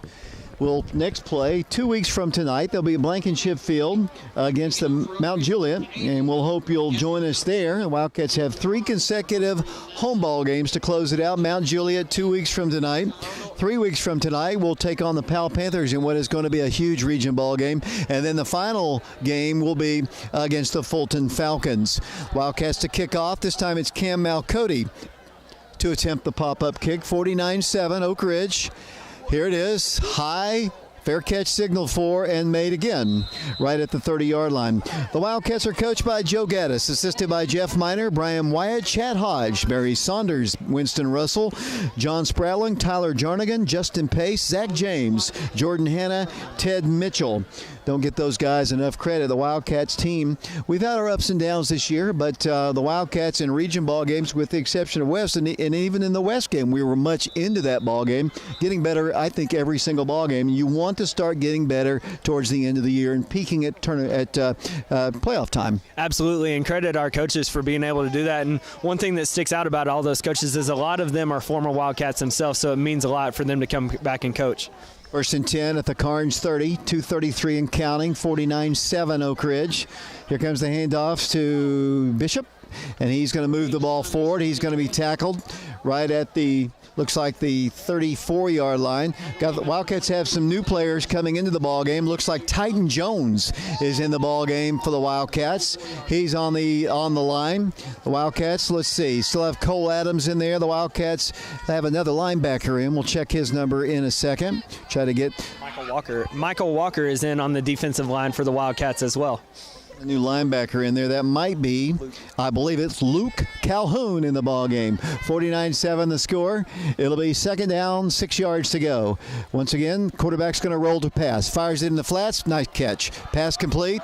will next play 2 weeks from tonight. They'll be at Blankenship Field against the Mount Juliet, and we'll hope you'll join us there. The Wildcats have 3 consecutive home ball games to close it out. Mount Juliet 2 weeks from tonight. 3 weeks from tonight, we'll take on the Powell Panthers in what is going to be a huge region ball game, and then the final game will be against the Fulton Falcons. Wildcats to kick off. This time it's Cam Malcody to attempt the pop-up kick. 49-7 Oak Ridge. Here it is, high, fair catch signal for, and made again, right at the 30-yard line. The Wildcats are coached by Joe Gaddis, assisted by Jeff Miner, Brian Wyatt, Chad Hodge, Barry Saunders, Winston Russell, John Spratling, Tyler Jarnigan, Justin Pace, Zach James, Jordan Hanna, Ted Mitchell. Don't get those guys enough credit. The Wildcats team, we've had our ups and downs this year, but the Wildcats in region ball games, with the exception of West, and even in the West game, we were much into that ball game, getting better, I think, every single ball game. You want to start getting better towards the end of the year and peaking at playoff time. Absolutely, and credit our coaches for being able to do that. And one thing that sticks out about all those coaches is a lot of them are former Wildcats themselves, so it means a lot for them to come back and coach. 1st and 10 at the Karns 30, 2:33 and counting, 49-7 Oak Ridge. Here comes the handoff to Bishop, and he's going to move the ball forward. He's going to be tackled right at the, looks like the 34-yard line. The Wildcats have some new players coming into the ball game. Looks like Titan Jones is in the ball game for the Wildcats. He's on the line. The Wildcats, let's see, still have Cole Adams in there. The Wildcats have another linebacker in. We'll check his number in a second. Try to get Michael Walker. Michael Walker is in on the defensive line for the Wildcats as well. A new linebacker in there. That might be, I believe it's Luke Calhoun in the ball game. 49-7 the score. It'll be 2nd down, 6 yards to go. Once again, quarterback's going to roll to pass. Fires it in the flats. Nice catch. Pass complete.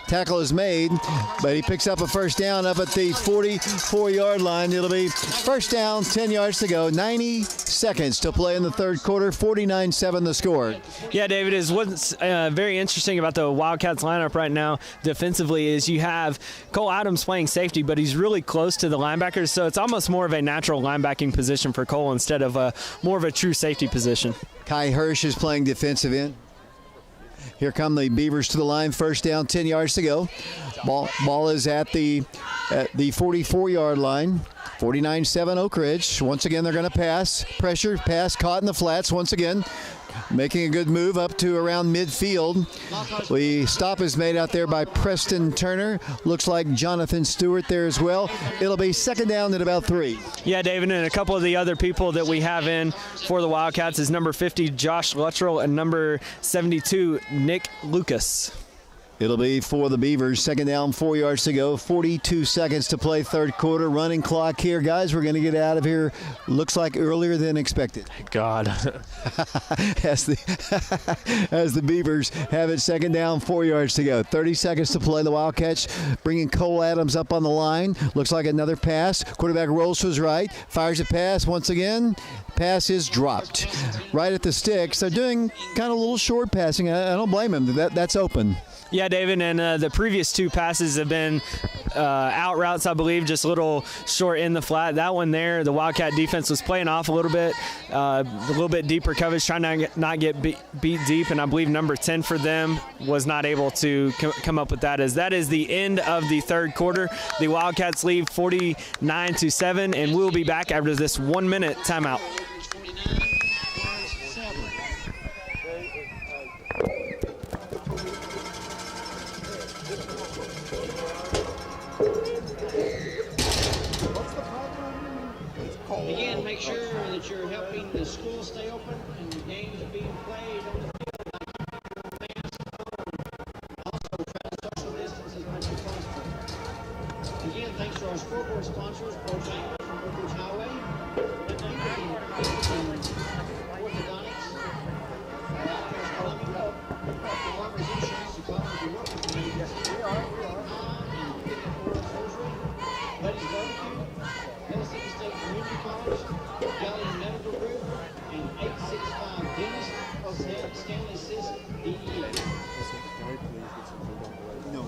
Tackle is made, but he picks up a 1st down up at the 44-yard line. It'll be 1st down, 10 yards to go, 90 seconds to play in the 3rd quarter, 49-7 the score. Yeah, David, is what's very interesting about the Wildcats lineup right now defensively is you have Cole Adams playing safety, but he's really close to the linebackers, so it's almost more of a natural linebacking position for Cole instead of more of a true safety position. Kai Hirsch is playing defensive end. Here come the Beavers to the line. 1st down, 10 yards to go. Ball is at the 44-yard line. 49-7 Oak Ridge. Once again, they're going to pass. Pressure, pass caught in the flats once again. Making a good move up to around midfield. The stop is made out there by Preston Turner. Looks like Jonathan Stewart there as well. It'll be 2nd down at about 3. Yeah, David, and a couple of the other people that we have in for the Wildcats is number 50, Josh Luttrell, and number 72, Nick Lucas. It'll be for the Beavers. Second down, 4 yards to go. 42 seconds to play, third quarter. Running clock here, guys. We're going to get out of here. Looks like earlier than expected. God. as the Beavers have it, second down, 4 yards to go. 30 seconds to play. The Wildcats bringing Cole Adams up on the line. Looks like another pass. Quarterback rolls to his right. Fires a pass once again. Pass is dropped right at the sticks. They're doing kind of a little short passing. I don't blame him. That's open. Yeah, David, and the previous two passes have been out routes, I believe, just a little short in the flat. That one there, the Wildcat defense was playing off a little bit deeper coverage, trying to not get beat deep, and I believe number 10 for them was not able to come up with that. As that is the end of the third quarter. The Wildcats lead 49-7, and we'll be back after this 1 minute timeout. Again, make sure that you're helping the school stay open and the games are being played on the field. Like masks on. Also, try to social distance as much as possible. Again, thanks to our scoreboard sponsors, Bojangles from Oak Ridge Highway, Orthodontics, Farmers Insurance, the College of Working Community, and Surgery, Buddy's Barbecue, Mississippi State Community College, Galleon Medical Group, and 865 Dennis, Stanley Sis, DEA. No.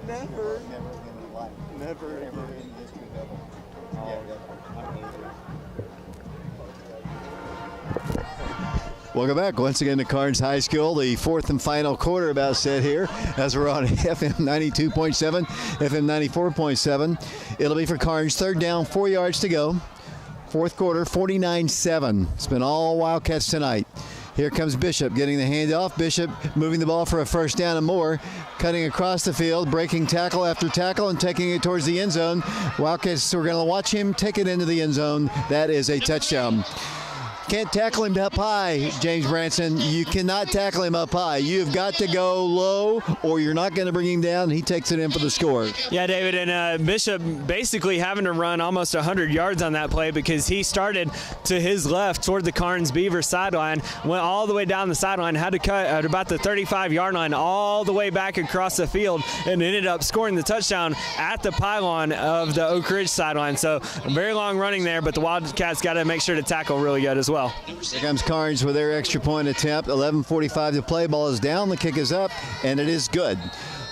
Never. Never again in life. Never Never again. in history ever. Welcome back once again to Karns High School. The fourth and final quarter about set here as we're on FM 92.7, FM 94.7. It'll be for Karns. Third down, 4 yards to go. Fourth quarter, 49-7. It's been all Wildcats tonight. Here comes Bishop getting the handoff. Bishop moving the ball for a first down and more. Cutting across the field, breaking tackle after tackle and taking it towards the end zone. Wildcats, we're going to watch him take it into the end zone. That is a touchdown. Can't tackle him up high, James Branson. You cannot tackle him up high. You've got to go low or you're not going to bring him down, and he takes it in for the score. Yeah, David, and Bishop basically having to run almost 100 yards on that play because he started to his left toward the Karns Beaver sideline, went all the way down the sideline, had to cut at about the 35-yard line all the way back across the field, and ended up scoring the touchdown at the pylon of the Oak Ridge sideline. So a very long running there, but the Wildcats got to make sure to tackle really good as well. Here comes Karns with their extra point attempt. 11:45 to play. Ball is down. The kick is up, and it is good.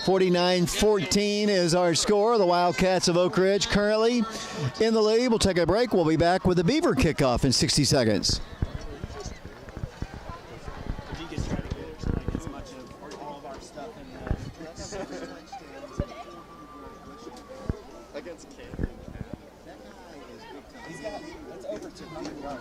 49-14 is our score. The Wildcats of Oak Ridge currently in the lead. We'll take a break. We'll be back with the Beaver kickoff in 60 seconds. Against Canada. That's over 200 yards.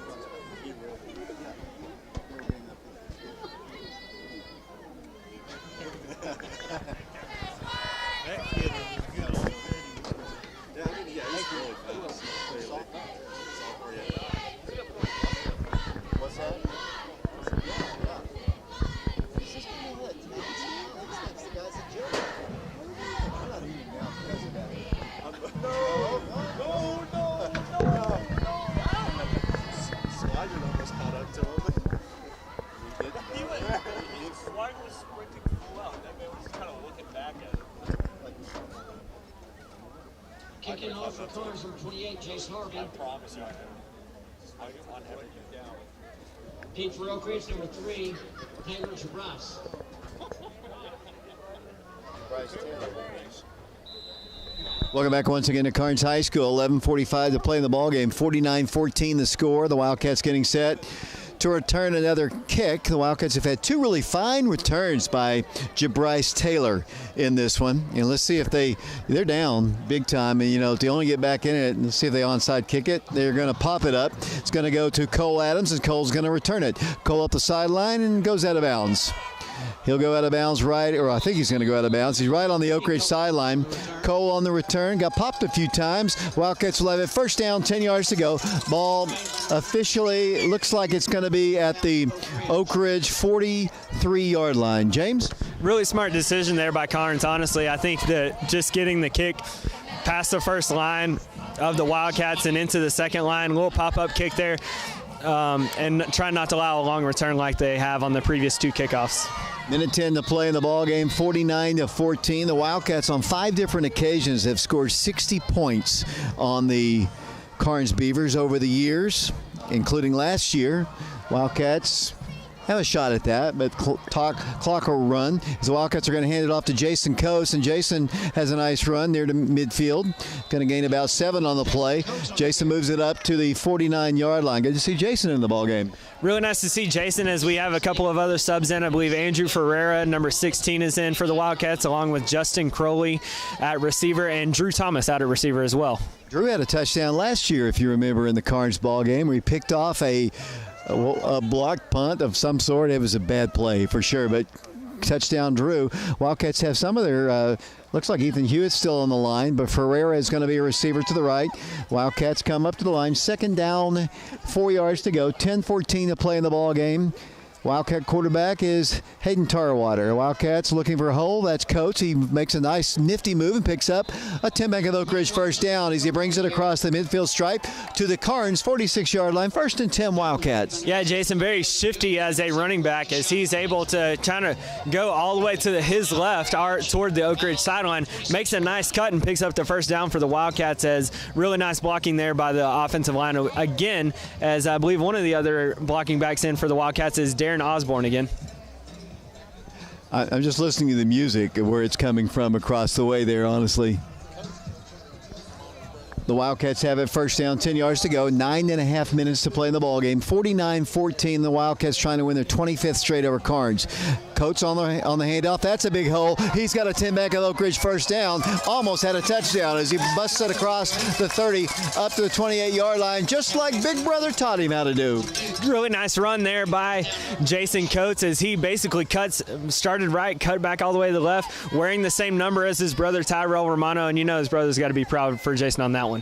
What's that? Sliding almost caught up to him. Slide was sprinting full out. That man was just kind of looking back at it. Kicking off for Karns number 28, Jace Harvey. I promise you I have. I on having you down. Pete for Oak Ridge, number 3, Taylor Jabras. Welcome back once again to Karns High School. 11:45 to play in the ball game. 49-14 the score. The Wildcats getting set to return another kick. The Wildcats have had two really fine returns by Jabris Taylor in this one. And let's see if they're down big time. And, if they only get back in it, and see if they onside kick it. They're going to pop it up. It's going to go to Cole Adams, and Cole's going to return it. Cole up the sideline and goes out of bounds. He'll go out of bounds I think he's going to go out of bounds. He's right on the Oak Ridge sideline. Cole on the return, got popped a few times. Wildcats will have it. First down, 10 yards to go. Ball officially looks like it's going to be at the Oak Ridge 43-yard line. James? Really smart decision there by Karns, honestly. I think that just getting the kick past the first line of the Wildcats and into the second line, little pop-up kick there, and try not to allow a long return like they have on the previous 2 kickoffs. Minute 10 to play in the ball game, 49-14. The Wildcats on 5 different occasions have scored 60 points on the Karns Beavers over the years, including last year. Wildcats have a shot at that, but clock will run as the Wildcats are going to hand it off to Jason Coates, and Jason has a nice run near to midfield. Going to gain about 7 on the play. Jason moves it up to the 49-yard line. Good to see Jason in the ball game. Really nice to see Jason as we have a couple of other subs in. I believe Andrew Ferreira, number 16, is in for the Wildcats, along with Justin Crowley at receiver and Drew Thomas out at receiver as well. Drew had a touchdown last year, if you remember, in the Karns ball game where he picked off a blocked punt of some sort. It was a bad play for sure, but touchdown Drew. Wildcats have some of their, looks like Ethan Hewitt's still on the line, but Ferreira is going to be a receiver to the right. Wildcats come up to the line. Second down, 4 yards to go. 10-14 to play in the ball game. Wildcat quarterback is Hayden Tarwater. Wildcats looking for a hole. That's Coates. He makes a nice nifty move and picks up a Tim Bank of Oak Ridge first down as he brings it across the midfield stripe to the Karns 46-yard line. 1st and 10 Wildcats. Yeah, Jason, very shifty as a running back as he's able to kind of go all the way to his left toward the Oak Ridge sideline. Makes a nice cut and picks up the first down for the Wildcats. As really nice blocking there by the offensive line. Again, as I believe one of the other blocking backs in for the Wildcats is Darren Osborne again. I'm just listening to the music of where it's coming from across the way there, honestly. The Wildcats have it first down, 10 yards to go, 9.5 minutes to play in the ball game. 49-14, the Wildcats trying to win their 25th straight over Karns. Coates on the handoff. That's a big hole. He's got a Tim Bank of Oak Ridge first down. Almost had a touchdown as he busts it across the 30 up to the 28-yard line, just like Big Brother taught him how to do. Really nice run there by Jason Coates as he basically started right, cut back all the way to the left, wearing the same number as his brother Tyrell Romano, and you know his brother's got to be proud for Jason on that one.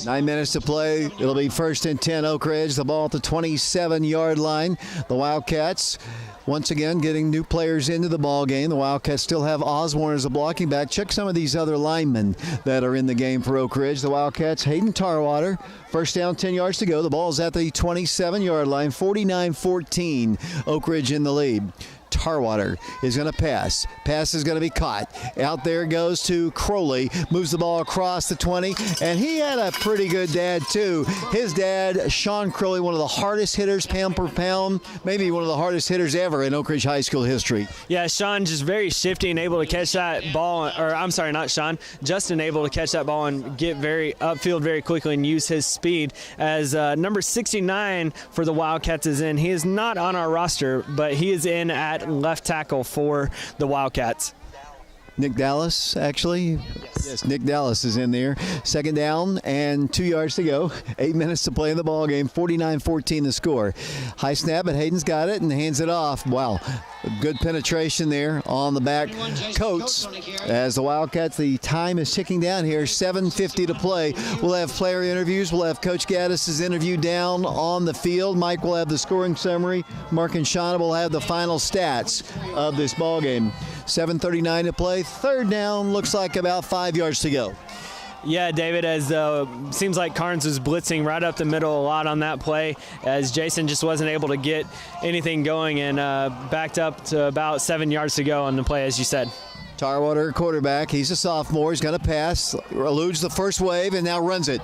9 minutes to play. It'll be 1st and 10 Oak Ridge. The ball at the 27-yard line. The Wildcats once again getting new players into the ball game. The Wildcats still have Osborne as a blocking back. Check some of these other linemen that are in the game for Oak Ridge. The Wildcats, Hayden Tarwater. First down, 10 yards to go. The ball's at the 27-yard line. 49-14. Oak Ridge in the lead. Tarwater is going to pass. Pass is going to be caught. Out there goes to Crowley. Moves the ball across the 20. And he had a pretty good dad, too. His dad, Sean Crowley, one of the hardest hitters, pound per pound. Maybe one of the hardest hitters ever in Oak Ridge High School history. Yeah, Sean just very shifty and able to catch that ball. Or I'm sorry, not Sean. Justin able to catch that ball and get very upfield very quickly and use his speed. As number 69 for the Wildcats is in. He is not on our roster, but he is in at left tackle for the Wildcats. Nick Dallas, actually. Yes, Nick Dallas is in there. Second down and 2 yards to go. 8 minutes to play in the ball game. 49-14 the score. High snap, but Hayden's got it and hands it off. Wow. Good penetration there on the back. Coates, as the Wildcats, the time is ticking down here. 7:50 to play. We'll have player interviews. We'll have Coach Gaddis' interview down on the field. Mike will have the scoring summary. Mark and Shauna will have the final stats of this ball game. 7:39 to play. Third down, looks like about 5 yards to go. Yeah, David, as seems like Karns was blitzing right up the middle a lot on that play, as Jason just wasn't able to get anything going and backed up to about 7 yards to go on the play, as you said. Tarwater, quarterback. He's a sophomore. He's going to pass. Eludes the first wave and now runs it.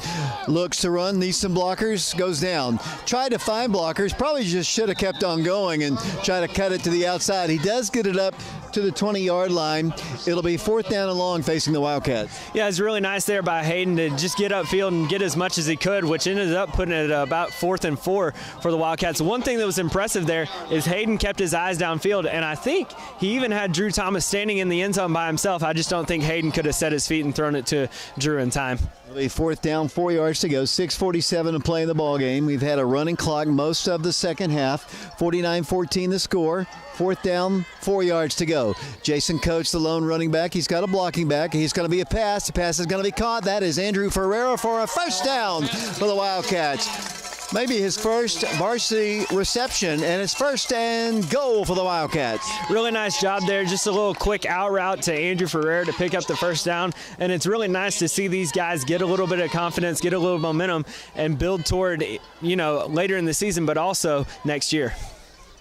Looks to run. Needs some blockers. Goes down. Tried to find blockers. Probably just should have kept on going and try to cut it to the outside. He does get it up to the 20-yard line. It'll be 4th down and long facing the Wildcats. Yeah, it's really nice there by Hayden to just get upfield and get as much as he could, which ended up putting it at about 4th and 4 for the Wildcats. One thing that was impressive there is Hayden kept his eyes downfield, and I think he even had Drew Thomas standing in the end zone by himself. I just don't think Hayden could have set his feet and thrown it to Drew in time. It'll be 4th down, 4 yards to go. 6:47 to play in the ball game. We've had a running clock most of the second half. 49-14 the score. 4th down, 4 yards to go. Jason Coates, the lone running back. He's got a blocking back. He's going to be a pass. The pass is going to be caught. That is Andrew Ferreira for a first down for the Wildcats. maybe his first varsity reception, and it's 1st and goal for the Wildcats. Really nice job there. Just a little quick out route to Andrew Ferrer to pick up the first down. And it's really nice to see these guys get a little bit of confidence, get a little momentum, and build toward, later in the season, but also next year.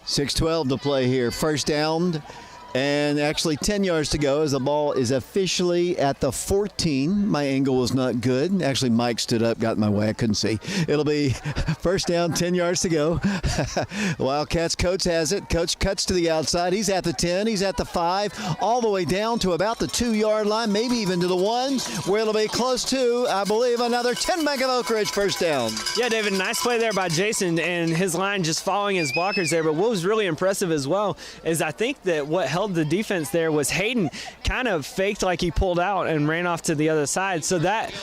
6:12 to play here. First down. And actually 10 yards to go as the ball is officially at the 14. My angle was not good. Actually, Mike stood up, got in my way. I couldn't see. It'll be first down, 10 yards to go. Wildcats coach has it. Coach cuts to the outside. He's at the 10. He's at the 5. All the way down to about the 2-yard line, maybe even to the 1, where it'll be close to, I believe, another 10 Bank of Oak Ridge first down. Yeah, David, nice play there by Jason and his line just following his blockers there. But what was really impressive as well is I think that what held the defense there was Hayden kind of faked like he pulled out and ran off to the other side. So that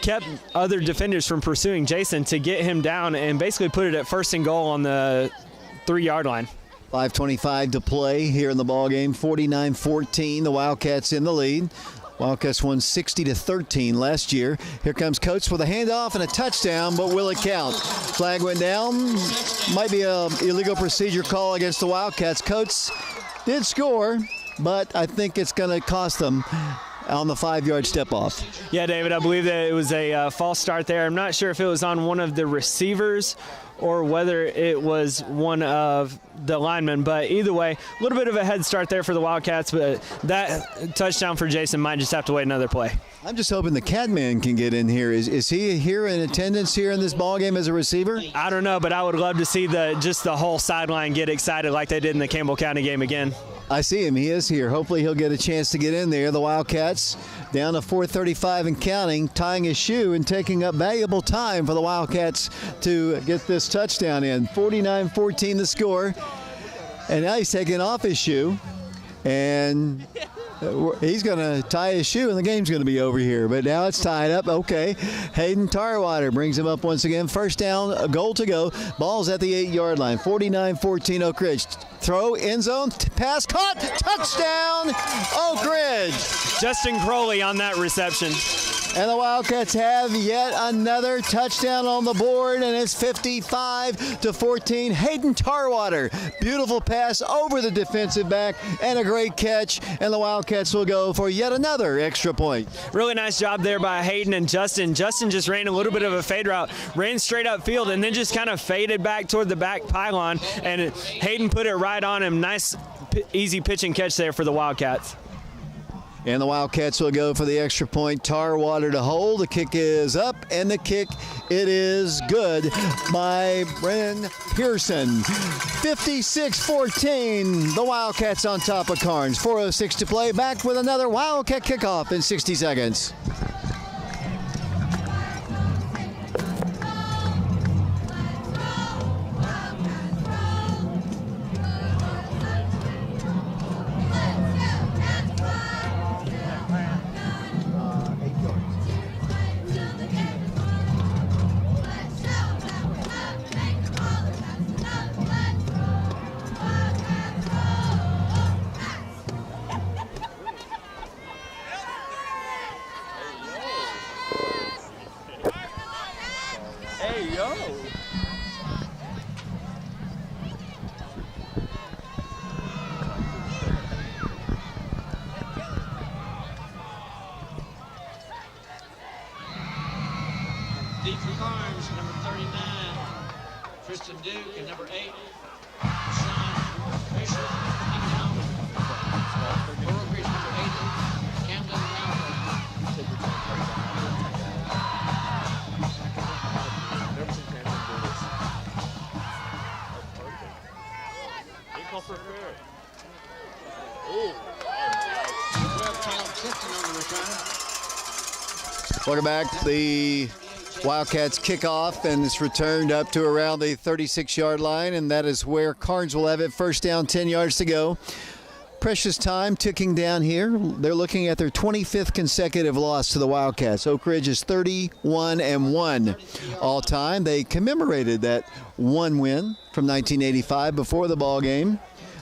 kept other defenders from pursuing Jason to get him down and basically put it at 1st and goal on the 3-yard line. 5:25 to play here in the ball game. 49-14. The Wildcats in the lead. Wildcats won 60-13 last year. Here comes Coates with a handoff and a touchdown, but will it count? Flag went down. Might be an illegal procedure call against the Wildcats. Coates did score, but I think it's going to cost them on the 5-yard step off. Yeah, David, I believe that it was a false start there. I'm not sure if it was on one of the receivers or whether it was one of the linemen, but either way, a little bit of a head start there for the Wildcats, but that touchdown for Jason might just have to wait another play. I'm just hoping the Catman can get in here. Is he here in attendance here in this ballgame as a receiver? I don't know, but I would love to see the whole sideline get excited like they did in the Campbell County game again. I see him. He is here. Hopefully he'll get a chance to get in there. The Wildcats down to 4:35 and counting, tying his shoe and taking up valuable time for the Wildcats to get this touchdown in. 49-14 the score. And now he's taking off his shoe. And he's going to tie his shoe, and the game's going to be over here. But now it's tied up. Okay. Hayden Tarwater brings him up once again. First down, a goal to go. Ball's at the 8-yard line. 49-14 Oak Ridge. Throw, end zone, pass caught, touchdown, Oak Ridge. Justin Crowley on that reception. And the Wildcats have yet another touchdown on the board, and it's 55-14. Hayden Tarwater, beautiful pass over the defensive back, and a great catch, and the Wildcats will go for yet another extra point. Really nice job there by Hayden and Justin. Justin just ran a little bit of a fade route, ran straight up field, and then just kind of faded back toward the back pylon, and Hayden put it right on him. Nice, easy pitch and catch there for the Wildcats. And the Wildcats will go for the extra point. Tarwater to hold. The kick is up, and the kick, it is good by Brennan Pearson. 56-14. The Wildcats on top of Karns. 4:06 to play. Back with another Wildcat kickoff in 60 seconds. Hey, yo. Deep for Karns, number 39, Tristan Duke, and number 8, Sean Fisher. Taking it over. Oak Ridge, number 80, Camden Ralph. For fair. Welcome back. The Wildcats kick off, and it's returned up to around the 36-yard line, and that is where Karns will have it. First down, 10 yards to go. Precious time ticking down here. They're looking at their 25th consecutive loss to the Wildcats. Oak Ridge is 31-1 all time. They commemorated that one win from 1985 before the ball game.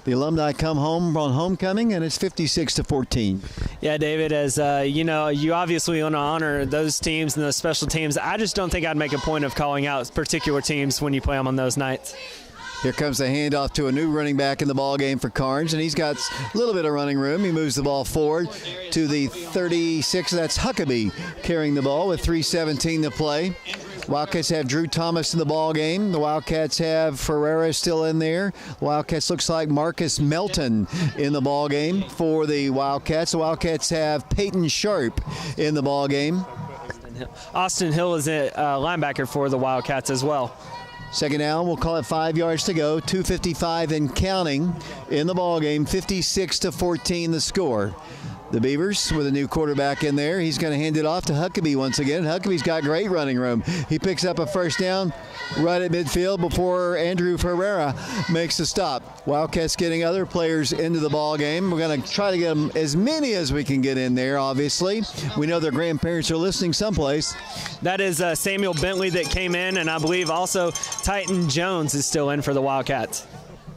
The Alumni come home on homecoming, and it's 56-14. Yeah, David, as you know, you obviously want to honor those teams and those special teams. I just don't think I'd make a point of calling out particular teams when you play them on those nights. Here comes the handoff to a new running back in the ball game for Karns, and he's got a little bit of running room. He moves the ball forward to the 36. That's Huckabee carrying the ball with 3:17 to play. Wildcats have Drew Thomas in the ball game. The Wildcats have Ferreira still in there. Wildcats looks like Marcus Melton in the ball game for the Wildcats. The Wildcats have Peyton Sharp in the ball game. Austin Hill is a linebacker for the Wildcats as well. Second down, we'll call it 5 yards to go. 2:55 and counting in the ball game. 56-14 the score. The Beavers with a new quarterback in there. He's going to hand it off to Huckabee once again. Huckabee's got great running room. He picks up a first down right at midfield before Andrew Ferreira makes a stop. Wildcats getting other players into the ball game. We're going to try to get them as many as we can get in there, obviously. We know their grandparents are listening someplace. That is Samuel Bentley that came in, and I believe also Titan Jones is still in for the Wildcats.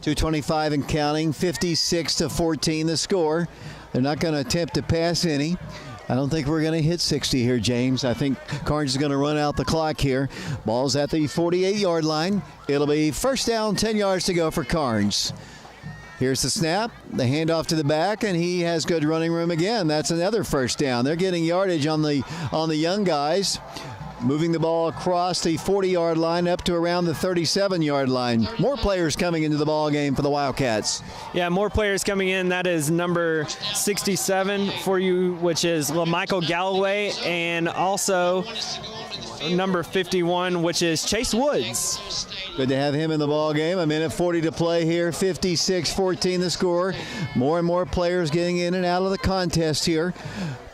2:25 and counting. 56-14 the score. They're not going to attempt to pass any. I don't think we're going to hit 60 here, James. I think Karns is going to run out the clock here. Ball's at the 48-yard line. It'll be first down, 10 yards to go for Karns. Here's the snap, the handoff to the back, and he has good running room again. That's another first down. They're getting yardage on the young guys. Moving the ball across the 40-yard line up to around the 37-yard line. More players coming into the ball game for the Wildcats. Yeah, more players coming in. That is number 67 for you, which is LaMichael Galloway, and also number 51, which is Chase Woods. Good to have him in the ball game. A minute 40 to play here. 56-14 the score. More and more players getting in and out of the contest here.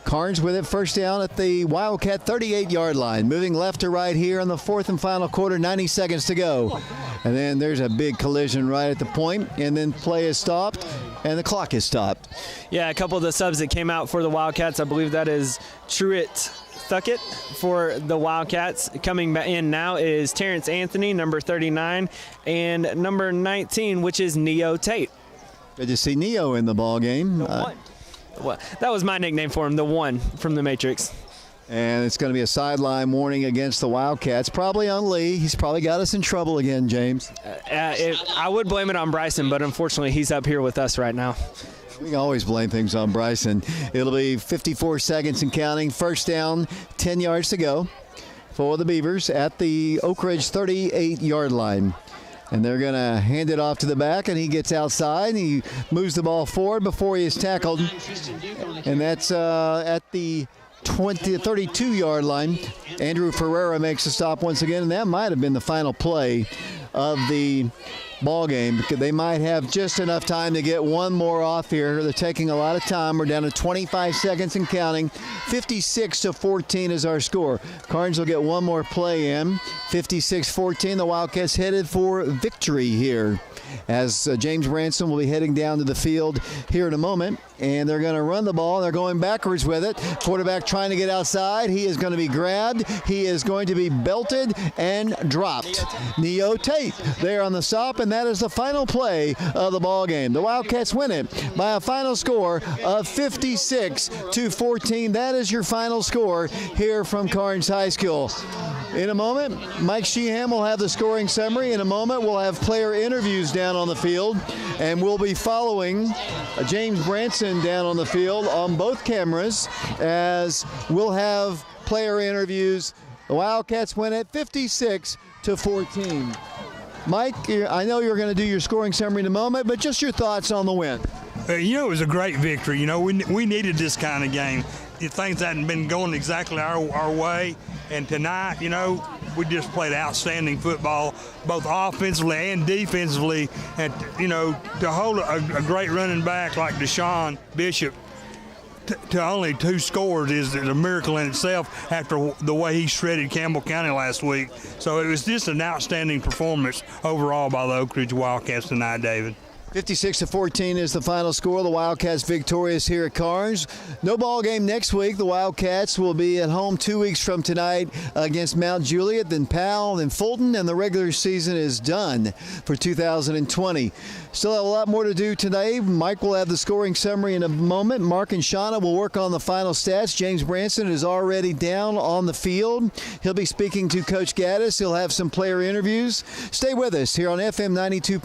Karns with it, first down at the Wildcat 38-yard line. Moving left to right here in the fourth and final quarter, 90 seconds to go. And then there's a big collision right at the point, and then play is stopped, and the clock is stopped. Yeah, a couple of the subs that came out for the Wildcats, I believe that is Truett Thuckett for the Wildcats. Coming in now is Terrence Anthony, number 39, and number 19, which is Neo Tate. Good to see Neo in the ball game. Well, that was my nickname for him, the one from the Matrix. And it's going to be a sideline warning against the Wildcats, probably on Lee. He's probably got us in trouble again, James. I would blame it on Bryson, but unfortunately he's up here with us right now. We can always blame things on Bryson. It'll be 54 seconds and counting. First down, 10 yards to go for the Beavers at the Oak Ridge 38-yard line. And they're going to hand it off to the back, and he gets outside, and he moves the ball forward before he is tackled. And that's at the 32-yard line. Andrew Ferreira makes a stop once again, and that might have been the final play of the ball game, because they might have just enough time to get one more off here. They're taking a lot of time. We're down to 25 seconds and counting. 56-14 is our score. Karns will get one more play in. 56-14. The Wildcats headed for victory here, as James Branson will be heading down to the field here in a moment, and they're going to run the ball. They're going backwards with it. Quarterback trying to get outside. He is going to be grabbed. He is going to be belted and dropped. Neo Tate there on the stop, and that is the final play of the ball game. The Wildcats win it by a final score of 56-14. That is your final score here from Karns High School. In a moment, Mike Sheehan will have the scoring summary. In a moment, we'll have player interviews down on the field, and we'll be following James Branson down on the field on both cameras, as we'll have player interviews. The Wildcats win it 56-14. Mike, I know you're going to do your scoring summary in a moment, but just your thoughts on the win. It was a great victory. We needed this kind of game. Things hadn't been going exactly our way, and tonight, we just played outstanding football, both offensively and defensively. And, to hold a great running back like Deshaun Bishop to only 2 scores is a miracle in itself after the way he shredded Campbell County last week. So it was just an outstanding performance overall by the Oak Ridge Wildcats tonight, David. 56-14 is the final score. The Wildcats victorious here at Karns. No ball game next week. The Wildcats will be at home 2 weeks from tonight against Mount Juliet, then Powell, then Fulton, and the regular season is done for 2020. Still have a lot more to do today. Mike will have the scoring summary in a moment. Mark and Shauna will work on the final stats. James Branson is already down on the field. He'll be speaking to Coach Gaddis. He'll have some player interviews. Stay with us here on FM 92.7,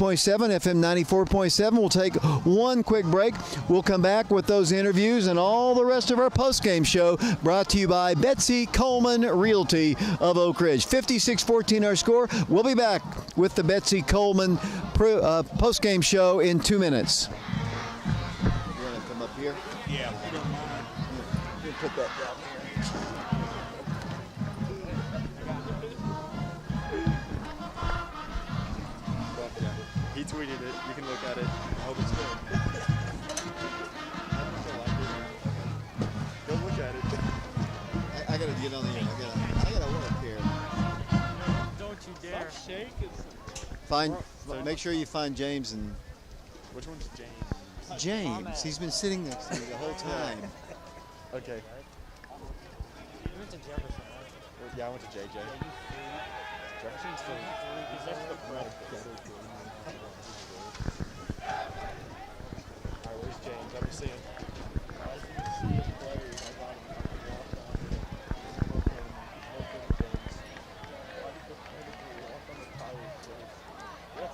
FM 94.7. We'll take one quick break. We'll come back with those interviews and all the rest of our post-game show brought to you by Betsy Coleman Realty of Oak Ridge. 56-14 our score. We'll be back with the Betsy Coleman post-game show in 2 minutes. You want to come up here? Yeah, if you don't mind. You put that down here. He tweeted it. You can look at it. I hope it's good. Go look at it. I gotta get on the end. I gotta work here. Don't you dare. Shake. Make sure you find James and Which one's James? James. He's been sitting next to me the whole time. Okay. You went to Jefferson, right? Yeah, I went to JJ. Jefferson's still. Alright, where's James? Let me see him.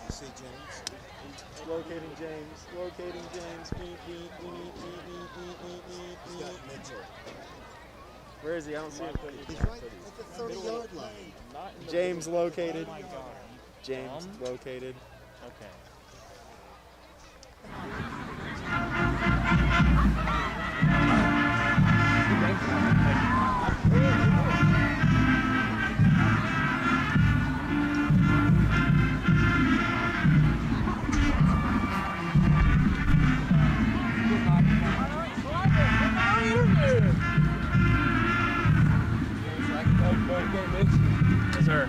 You see James? Locating James. Locating James. He's got Mitchell. Where is he? I don't see him. He's right at the 30-yard line. James located. Oh my God. James located. Okay. Yes, sir.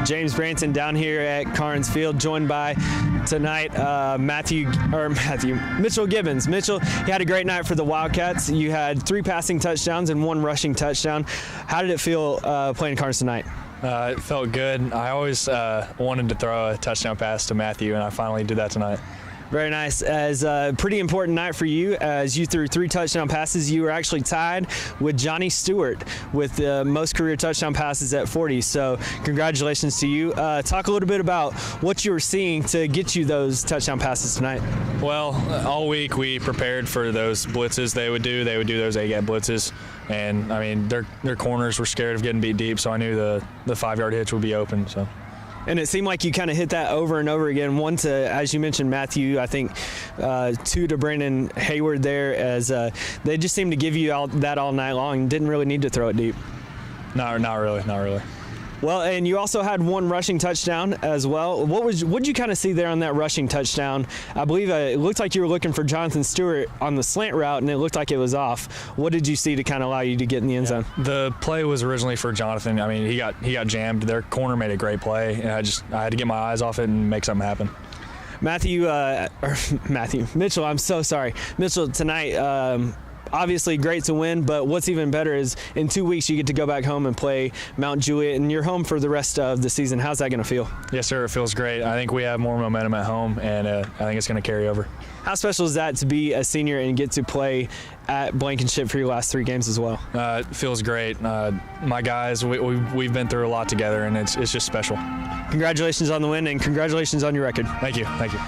James Branson down here at Karns Field, joined by tonight Mitchell Gibbons. Mitchell, he had a great night for the Wildcats. You had 3 passing touchdowns and 1 rushing touchdown. How did it feel playing Karns tonight? It felt good. I always wanted to throw a touchdown pass to Matthew, and I finally did that tonight. Very nice. As a pretty important night for you, as you threw 3 touchdown passes. You were actually tied with Johnny Stewart with the most career touchdown passes at 40. So congratulations to you. Talk a little bit about what you were seeing to get you those touchdown passes tonight. Well, all week we prepared for those blitzes they would do. They would do those A-gap blitzes. And, I mean, their corners were scared of getting beat deep, so I knew the 5-yard hitch would be open. So. And it seemed like you kind of hit that over and over again. 1 to, as you mentioned, Matthew, I think 2 to Brandon Hayward there, as they just seemed to give you that all night long. Didn't really need to throw it deep. Not really. Well, and you also had 1 rushing touchdown as well. What'd you kind of see there on that rushing touchdown? I believe it looked like you were looking for Jonathan Stewart on the slant route, and it looked like it was off. What did you see to kind of allow you to get in the end zone? The play was originally for Jonathan. I mean, he got jammed. Their corner made a great play, and I had to get my eyes off it and make something happen. Mitchell, I'm so sorry. Mitchell, tonight, obviously great to win, but what's even better is in 2 weeks you get to go back home and play Mount Juliet, and you're home for the rest of the season. How's that going to feel? Yes, sir. It feels great. I think we have more momentum at home, and I think it's going to carry over. How special is that to be a senior and get to play at Blankenship for your last 3 games as well? It feels great. My guys, we've been through a lot together, and it's just special. Congratulations on the win, and congratulations on your record. Thank you. Thank you.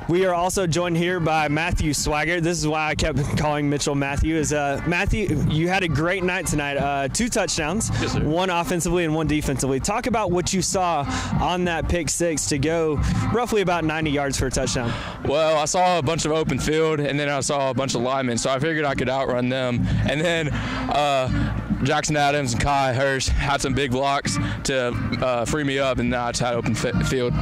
We are also joined here by Matthew Swigert. This is why I kept calling Mitchell Matthew. Matthew, you had a great night tonight. 2 touchdowns, yes, sir. 1 offensively and 1 defensively. Talk about what you saw on that pick 6 to go roughly about 90 yards for a touchdown. Well, I saw a bunch of open field, and then I saw a bunch of linemen, so I figured I could outrun them. And then Jackson Adams and Kai Hirsch had some big blocks to free me up, and I just had open field.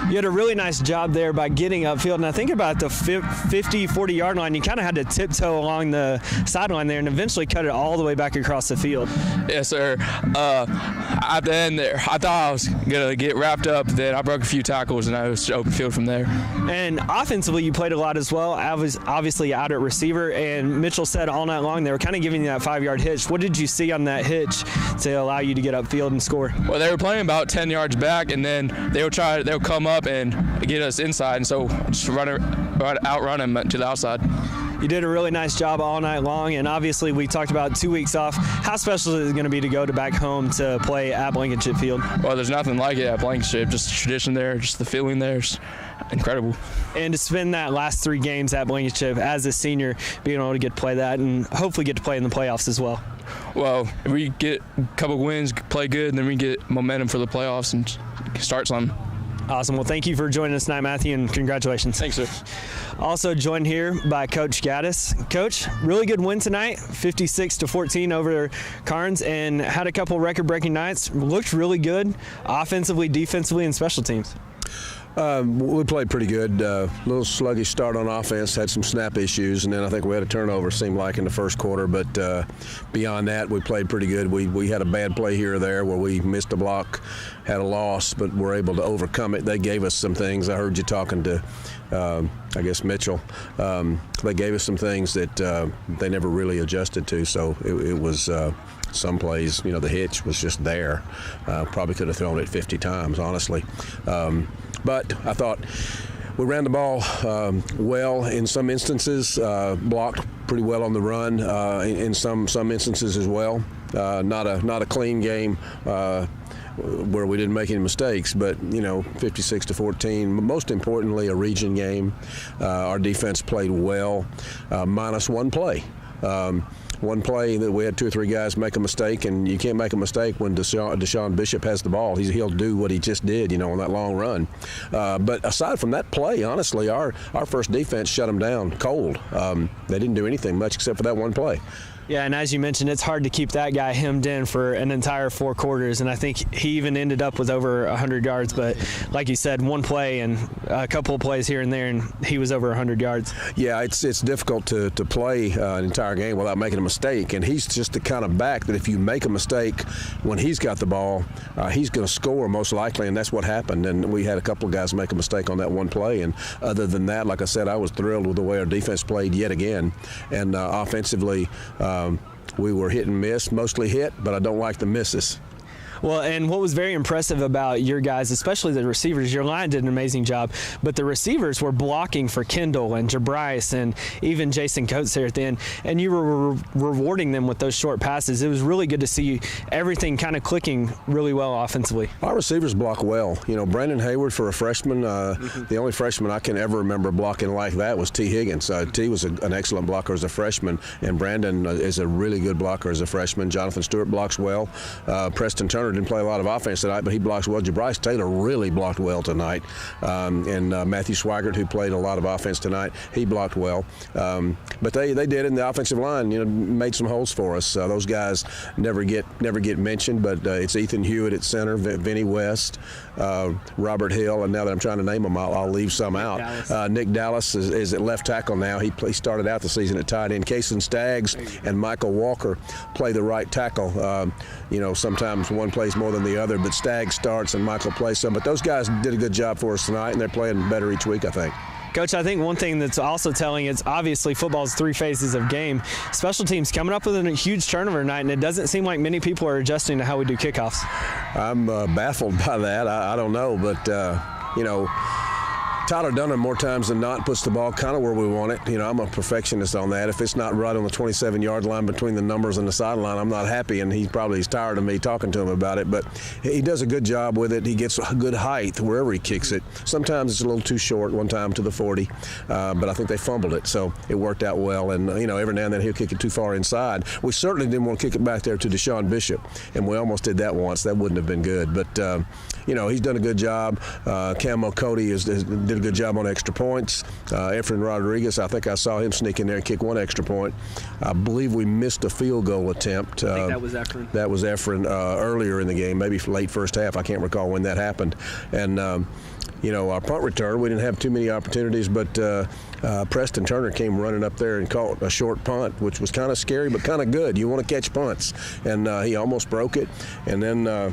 You had a really nice job there by getting upfield, and I think about the 50, 40-yard line, you kind of had to tiptoe along the sideline there and eventually cut it all the way back across the field. Yes, sir. At the end there, I thought I was going to get wrapped up. Then I broke a few tackles, and I was open field from there. And offensively, you played a lot as well. I was obviously out at receiver, and Mitchell said all night long they were kind of giving you that 5-yard hitch. What did you see on that hitch to allow you to get upfield and score? Well, they were playing about 10 yards back, and then they'll come up and get us inside, and so just outrun them to the outside. You did a really nice job all night long, and obviously we talked about 2 weeks off. How special is it going to be to go back home to play at Blankenship Field? Well, there's nothing like it at Blankenship. Just the tradition there, just the feeling there is incredible. And to spend that last 3 games at Blankenship as a senior, being able to get to play that and hopefully get to play in the playoffs as well. Well, if we get a couple wins, play good, and then we get momentum for the playoffs and start something. Awesome. Well, thank you for joining us tonight, Matthew, and congratulations. Thanks, sir. Also joined here by Coach Gaddis. Coach, really good win tonight, 56-14 over Karns, and had a couple record-breaking nights. Looked really good offensively, defensively, and special teams. We played pretty good. A little sluggish start on offense, had some snap issues, and then I think we had a turnover, seemed like, in the first quarter. But beyond that, we played pretty good. We had a bad play here or there where we missed a block, had a loss, but were able to overcome it. They gave us some things. I heard you talking to, I guess, Mitchell. They gave us some things that they never really adjusted to, so it was some plays, the hitch was just there. Probably could have thrown it 50 times, honestly. But I thought we ran the ball well in some instances, blocked pretty well on the run in some instances as well. Not a clean game where we didn't make any mistakes, but 56-14. Most importantly, a region game. Our defense played well, minus 1 play. One play that we had 2 or 3 guys make a mistake, and you can't make a mistake when Deshaun Bishop has the ball. He'll do what he just did, on that long run. But aside from that play, honestly, our first defense shut them down cold. They didn't do anything much except for that one play. Yeah, and as you mentioned, it's hard to keep that guy hemmed in for an entire 4 quarters, and I think he even ended up with over 100 yards. But like you said, 1 play and a couple of plays here and there, and he was over 100 yards. Yeah, it's difficult to play an entire game without making a mistake, and he's just the kind of back that if you make a mistake when he's got the ball, he's going to score most likely, and that's what happened. And we had a couple of guys make a mistake on that 1 play, and other than that, like I said, I was thrilled with the way our defense played yet again, and offensively, we were hit and miss, mostly hit, but I don't like the misses. Well, and what was very impressive about your guys, especially the receivers, your line did an amazing job, but the receivers were blocking for Kendall and Jabryce and even Jason Coates there at the end, and you were rewarding them with those short passes. It was really good to see everything kind of clicking really well offensively. Our receivers block well. Brandon Hayward, for a freshman, the only freshman I can ever remember blocking like that was T. Higgins. T was an excellent blocker as a freshman, and Brandon is a really good blocker as a freshman. Jonathan Stewart blocks well. Preston Turner didn't play a lot of offense tonight, but he blocks well. Jabryce Taylor really blocked well tonight. And Matthew Swigert, who played a lot of offense tonight, he blocked well. But they did it in the offensive line, made some holes for us. Those guys never get mentioned, but it's Ethan Hewitt at center, Vinny West, Robert Hill, and now that I'm trying to name them, I'll leave some out. Nick Dallas is at left tackle now. He started out the season at tight end. Kason Staggs and Michael Walker play the right tackle. Sometimes one plays more than the other, but Staggs starts and Michael plays some. But those guys did a good job for us tonight, and they're playing better each week, I think. Coach, I think one thing that's also telling is obviously football's 3 phases of game. Special teams coming up with a huge turnover night, and it doesn't seem like many people are adjusting to how we do kickoffs. I'm baffled by that. I don't know, but, Tyler Dunham, more times than not, puts the ball kind of where we want it. You know, I'm a perfectionist on that. If it's not right on the 27-yard line between the numbers and the sideline, I'm not happy, and he's tired of me talking to him about it. But he does a good job with it. He gets a good height wherever he kicks it. Sometimes it's a little too short, one time to the 40, but I think they fumbled it, so it worked out well. And, you know, every now and then he'll kick it too far inside. We certainly didn't want to kick it back there to Deshaun Bishop, and we almost did that once. That wouldn't have been good. But, you know, he's done a good job. Camo Cody did a good job on extra points. Efren Rodriguez, I think I saw him sneak in there and kick one extra point. I believe we missed a field goal attempt. I think that was Efren. That was Efren earlier in the game, maybe late first half. I can't recall when that happened. And, you know, our punt return, we didn't have too many opportunities, but Preston Turner came running up there and caught a short punt, which was kind of scary but kind of good. You want to catch punts. And he almost broke it. And then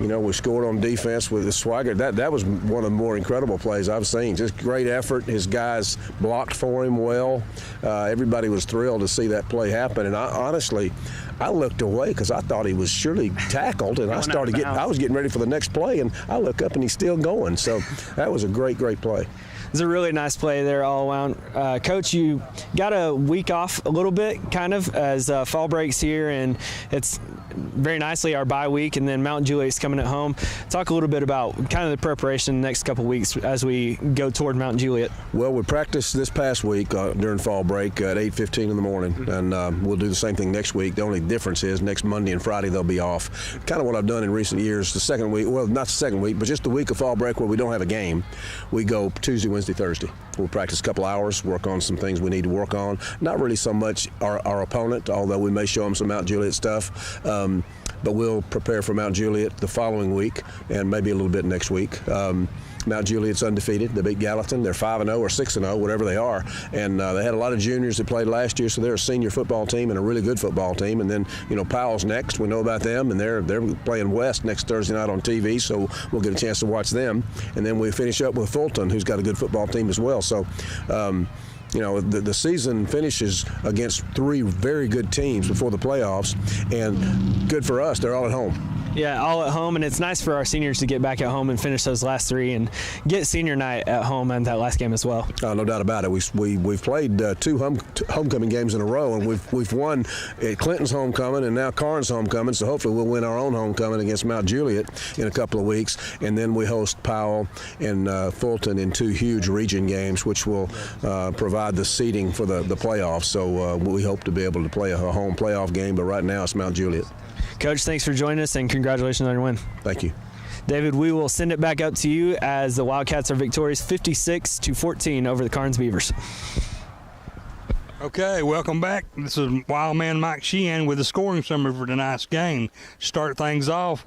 you know, we scored on defense with the Swagger. That was one of the more incredible plays I've seen. Just great effort. His guys blocked for him well. Everybody was thrilled to see that play happen. And I looked away because I thought he was surely tackled, and I was getting ready for the next play, and I look up and he's still going. So that was a great play. It's a really nice play there all around. Coach, you got a week off a little bit, kind of, as fall breaks here, and it's very nicely our bye week, and then Mount Juliet's coming at home. Talk a little bit about kind of the preparation the next couple weeks as we go toward Mount Juliet. Well, we practiced this past week during fall break at 8:15 in the morning, and we'll do the same thing next week. The only difference is next Monday and Friday they'll be off. Kind of what I've done in recent years. The second week, well, not the second week, but just the week of fall break where we don't have a game, we go Tuesday, Wednesday, Thursday. We'll practice a couple hours, work on some things we need to work on. Not really so much our opponent, although we may show them some Mount Juliet stuff. But we'll prepare for Mount Juliet the following week and maybe a little bit next week. Mount Juliet's undefeated. They beat Gallatin. They're 5-0 or 6-0, whatever they are. And they had a lot of juniors that played last year, so they're a senior football team and a really good football team. And then, you know, Powell's next. We know about them, and they're playing West next Thursday night on TV, so we'll get a chance to watch them. And then we finish up with Fulton, who's got a good football team as well. So, you know, the season finishes against three very good teams before the playoffs, and good for us. They're all at home. Yeah, all at home, and it's nice for our seniors to get back at home and finish those last three and get senior night at home and that last game as well. No doubt about it. We've played two homecoming games in a row, and we've won at Clinton's homecoming and now Karns' homecoming, so hopefully we'll win our own homecoming against Mount Juliet in a couple of weeks, and then we host Powell and Fulton in two huge region games, which will provide the seeding for the playoffs. So we hope to be able to play a home playoff game, but right now it's Mount Juliet. Coach, thanks for joining us, and congratulations on your win. Thank you. David, we will send it back up to you as the Wildcats are victorious 56-14 over the Karns Beavers. Okay, welcome back. This is Wildman Mike Sheehan with the scoring summary for tonight's game. Start things off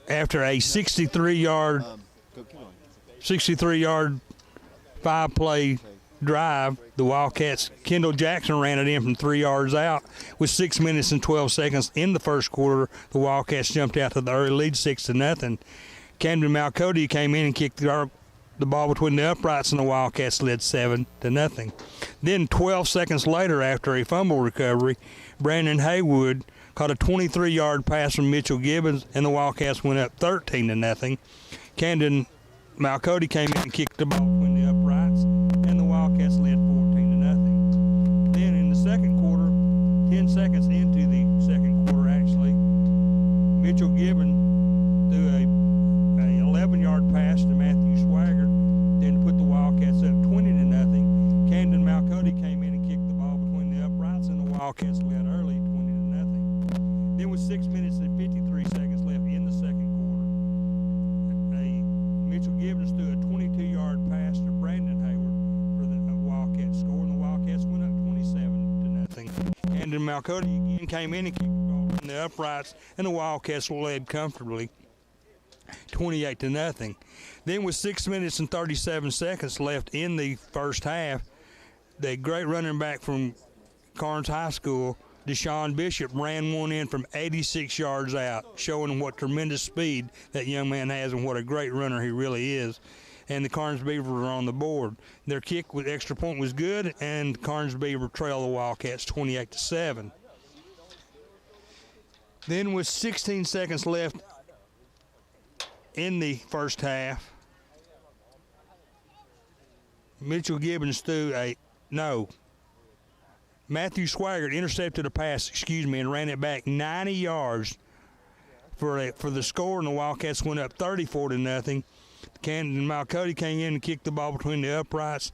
after a 63-yard five-play drive. The Wildcats, Kendall Jackson ran it in from 3 yards out with 6 minutes and 12 seconds in the first quarter. The Wildcats jumped out to the early lead 6-0. Camden Malcody came in and kicked the ball between the uprights, and the Wildcats led 7-0. Then 12 seconds later, after a fumble recovery, Brandon Haywood caught a 23-yard pass from Mitchell Gibbons, and the Wildcats went up 13-0. Camden Malcody came in and kicked the ball between the uprights, and the Wildcats led 14-0. Then in the second quarter, 10 seconds into the second quarter actually, Mitchell Gibbons threw a 11-yard pass to Matthew Swagger, then put the Wildcats up 20-0. Camden Malcody came in and kicked the ball between the uprights, and the Wildcats led early 20-0. Then with 6 minutes and 53 seconds left in the second quarter, Mitchell Gibbons threw a 22-yard pass to Brandon Hayward for the Wildcats score, and the Wildcats went up 27-0. Camden Malcody again came in and kicked the ball from the uprights, and the Wildcats led comfortably 28-0. Then with 6 minutes and 37 seconds left in the first half, the great running back from Karns High School, Deshaun Bishop, ran one in from 86 yards out, showing what tremendous speed that young man has and what a great runner he really is. And the Karns Beavers were on the board. Their kick with extra point was good, and Karns Beaver trailed the Wildcats 28-7. Then with 16 seconds left in the first half, Mitchell Gibbons threw Matthew Swaggart intercepted a pass, and ran it back 90 yards for the score, and the Wildcats went up 34-0. Camden Malcody came in and kicked the ball between the uprights,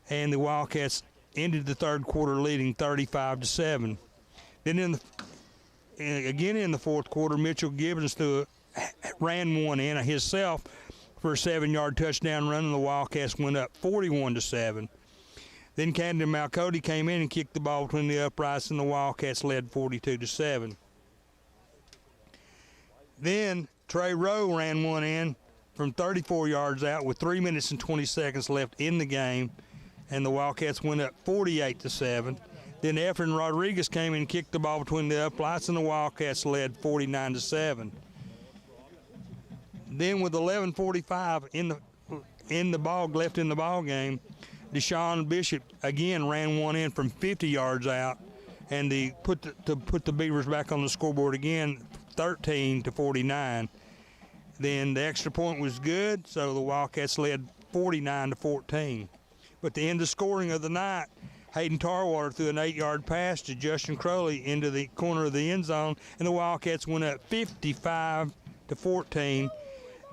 and the Wildcats ended the third quarter leading 35-7. Then in the fourth quarter, Mitchell Gibbons ran one in himself for a 7-yard touchdown run, and the Wildcats went up 41-7. Then Camden Malcody came in and kicked the ball between the uprights, and the Wildcats led 42-7. Then Trey Rowe ran one in from 34 yards out with 3 minutes and 20 seconds left in the game, and the Wildcats went up 48-7. Then Efren Rodriguez came in and kicked the ball between the uprights, and the Wildcats led 49-7. Then with 11:45 in the ball left in the ball game, Deshaun Bishop again ran one in from 50 yards out, and put the Beavers back on the scoreboard again, 13-49. Then the extra point was good, so the Wildcats led 49-14. But the end of scoring of the night, Hayden Tarwater threw an 8-yard pass to Justin Crowley into the corner of the end zone, and the Wildcats went up 55-14.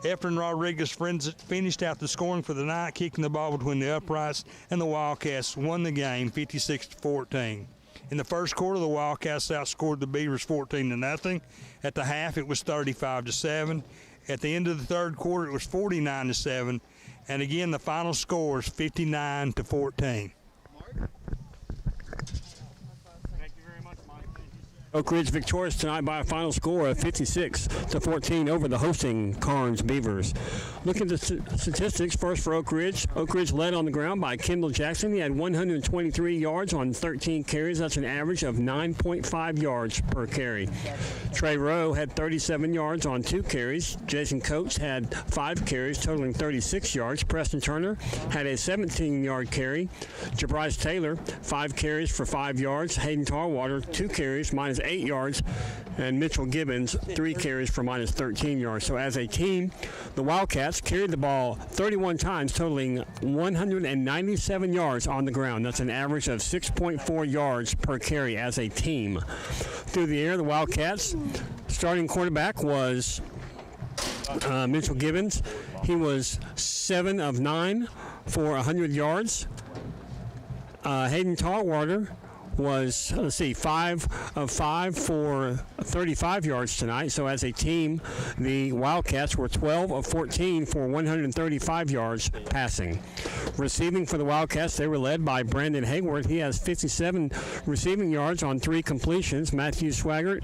Efren Rodriguez finished out the scoring for the night, kicking the ball between the uprights, and the Wildcats won the game 56-14. In the first quarter, the Wildcats outscored the Beavers 14-0. At the half, it was 35-7. At the end of the third quarter, it was 49-7. And again, the final score is 59-14. Oak Ridge victorious tonight by a final score of 56-14 over the hosting Karns Beavers. Look at the statistics first for Oak Ridge. Oak Ridge led on the ground by Kendall Jackson. He had 123 yards on 13 carries. That's an average of 9.5 yards per carry. Trey Rowe had 37 yards on 2 carries. Jason Coates had 5 carries, totaling 36 yards. Preston Turner had a 17-yard carry. Jabrise Taylor, 5 carries for 5 yards. Hayden Tarwater, 2 carries, minus 8 yards, and Mitchell Gibbons 3 carries for minus 13 yards. So as a team, the Wildcats carried the ball 31 times, totaling 197 yards on the ground. That's an average of 6.4 yards per carry as a team. Through the air, the Wildcats starting quarterback was Mitchell Gibbons. He was 7 of 9 for 100 yards. Hayden Tarwater was, 5 of 5 for 35 yards tonight. So as a team, the Wildcats were 12 of 14 for 135 yards passing. Receiving for the Wildcats, they were led by Brandon Hayward. He has 57 receiving yards on 3 completions. Matthew Swaggart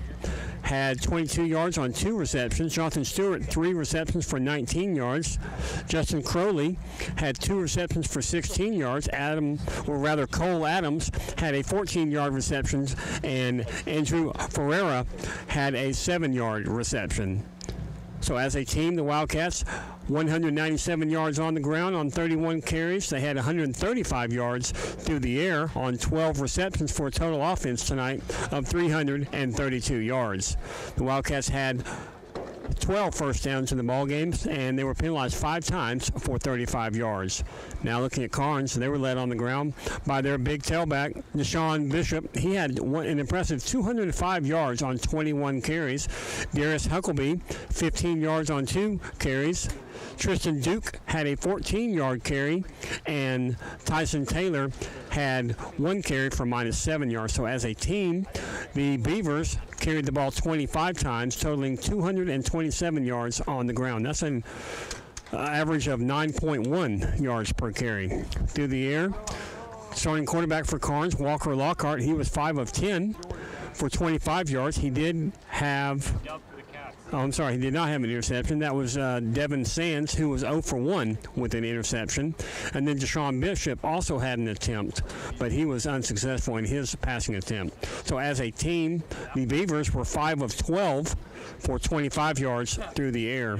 had 22 yards on 2 receptions. Jonathan Stewart, 3 receptions for 19 yards. Justin Crowley had 2 receptions for 16 yards. Cole Adams had a 14-yard reception, and Andrew Ferreira had a 7-yard reception. So as a team, the Wildcats, 197 yards on the ground on 31 carries. They had 135 yards through the air on 12 receptions for a total offense tonight of 332 yards. The Wildcats had 12 first downs in the ball games, and they were penalized 5 times for 35 yards. Now looking at Karns, they were led on the ground by their big tailback, Deshaun Bishop. He had an impressive 205 yards on 21 carries. Darius Huckleby, 15 yards on 2 carries. Tristan Duke had a 14-yard carry, and Tyson Taylor had 1 carry for minus 7 yards. So as a team, the Beavers carried the ball 25 times, totaling 227 yards on the ground. That's an average of 9.1 yards per carry. Through the air, starting quarterback for Karns, Walker Lockhart, he was 5 of 10 for 25 yards. He did not have an interception. That was Devin Sands, who was 0 for 1 with an interception. And then Deshaun Bishop also had an attempt, but he was unsuccessful in his passing attempt. So as a team, the Beavers were 5 of 12 for 25 yards through the air.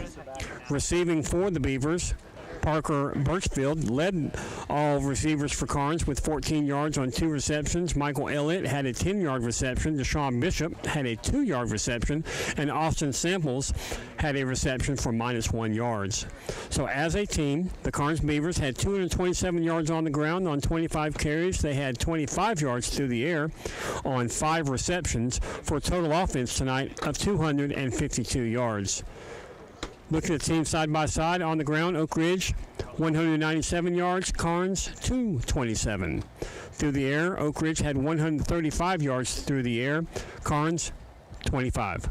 Receiving for the Beavers, Parker Birchfield led all receivers for Karns with 14 yards on 2 receptions. Michael Elliott had a 10-yard reception. Deshaun Bishop had a 2-yard reception. And Austin Samples had a reception for -1 yards. So as a team, the Karns Beavers had 227 yards on the ground on 25 carries. They had 25 yards through the air on 5 receptions for a total offense tonight of 252 yards. Looking at the teams side by side on the ground, Oak Ridge 197 yards, Karns 227. Through the air, Oak Ridge had 135 yards through the air, Karns 25.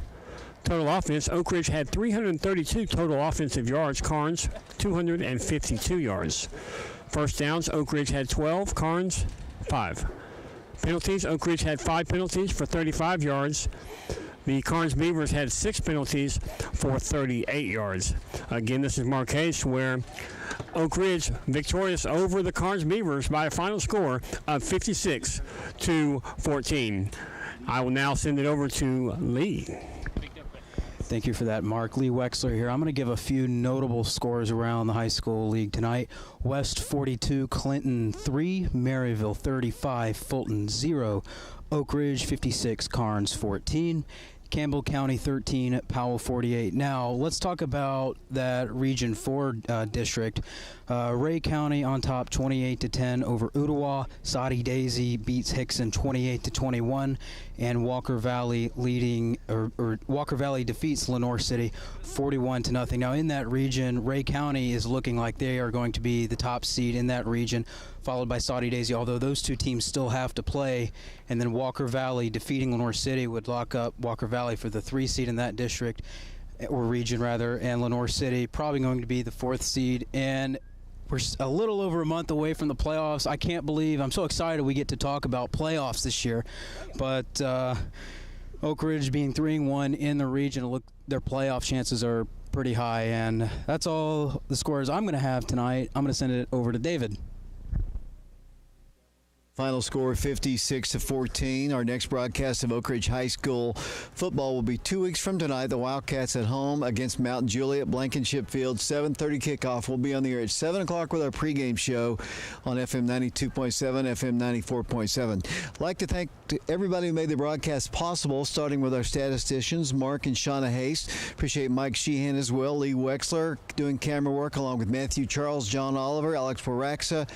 Total offense, Oak Ridge had 332 total offensive yards, Karns 252 yards. First downs, Oak Ridge had 12, Karns 5. Penalties, Oak Ridge had 5 penalties for 35 yards. The Karns Beavers had 6 penalties for 38 yards. Again, this is Marquez, where Oak Ridge victorious over the Karns Beavers by a final score of 56-14. I will now send it over to Lee. Thank you for that, Mark. Lee Wexler here. I'm going to give a few notable scores around the high school league tonight. West 42, Clinton 3, Maryville 35, Fulton 0, Oak Ridge 56, Karns 14, Campbell County 13, Powell 48. Now, let's talk about that Region 4 district. Ray County on top 28-10 over Ottawa. Soddy Daisy beats Hickson 28-21, and Walker Valley Walker Valley defeats Lenoir City 41-0. Now, in that region, Ray County is looking like they are going to be the top seed in that region, followed by Soddy Daisy, although those two teams still have to play. And then Walker Valley defeating Lenoir City would lock up Walker Valley for the 3 seed in that district, or region rather, and Lenoir City probably going to be the 4th seed. And we're a little over a month away from the playoffs. I can't believe, I'm so excited we get to talk about playoffs this year. But Oak Ridge being 3-1 in the region, look, their playoff chances are pretty high. And that's all the scores I'm going to have tonight. I'm going to send it over to David. Final score 56-14. Our next broadcast of Oak Ridge High School football will be 2 weeks from tonight. The Wildcats at home against Mount Juliet, Blankenship Field. 7:30 kickoff. We'll be on the air at 7 o'clock with our pregame show on FM 92.7, FM 94.7. I'd like to thank everybody who made the broadcast possible, starting with our statisticians, Mark and Shauna Haste. Appreciate Mike Sheehan as well. Lee Wexler doing camera work along with Matthew Charles, John Oliver, Alex Boraxa,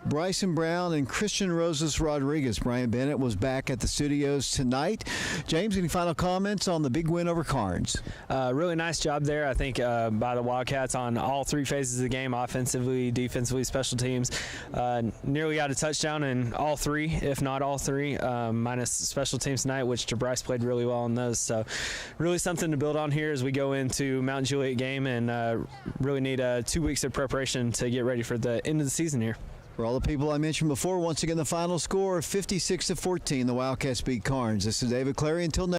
Bryson Brown, and Christian Rosas Rodriguez. Brian Bennett was back at the studios tonight. James, any final comments on the big win over Karns? Really nice job there, I think, by the Wildcats on all 3 phases of the game, offensively, defensively, special teams. Nearly got a touchdown in all 3, if not all 3, minus special teams tonight, which DeBryce played really well on those. So really something to build on here as we go into Mount Juliet game, and really need 2 weeks of preparation to get ready for the end of the season here. For all the people I mentioned before, once again, the final score 56-14. The Wildcats beat Karns. This is David Clary. Until next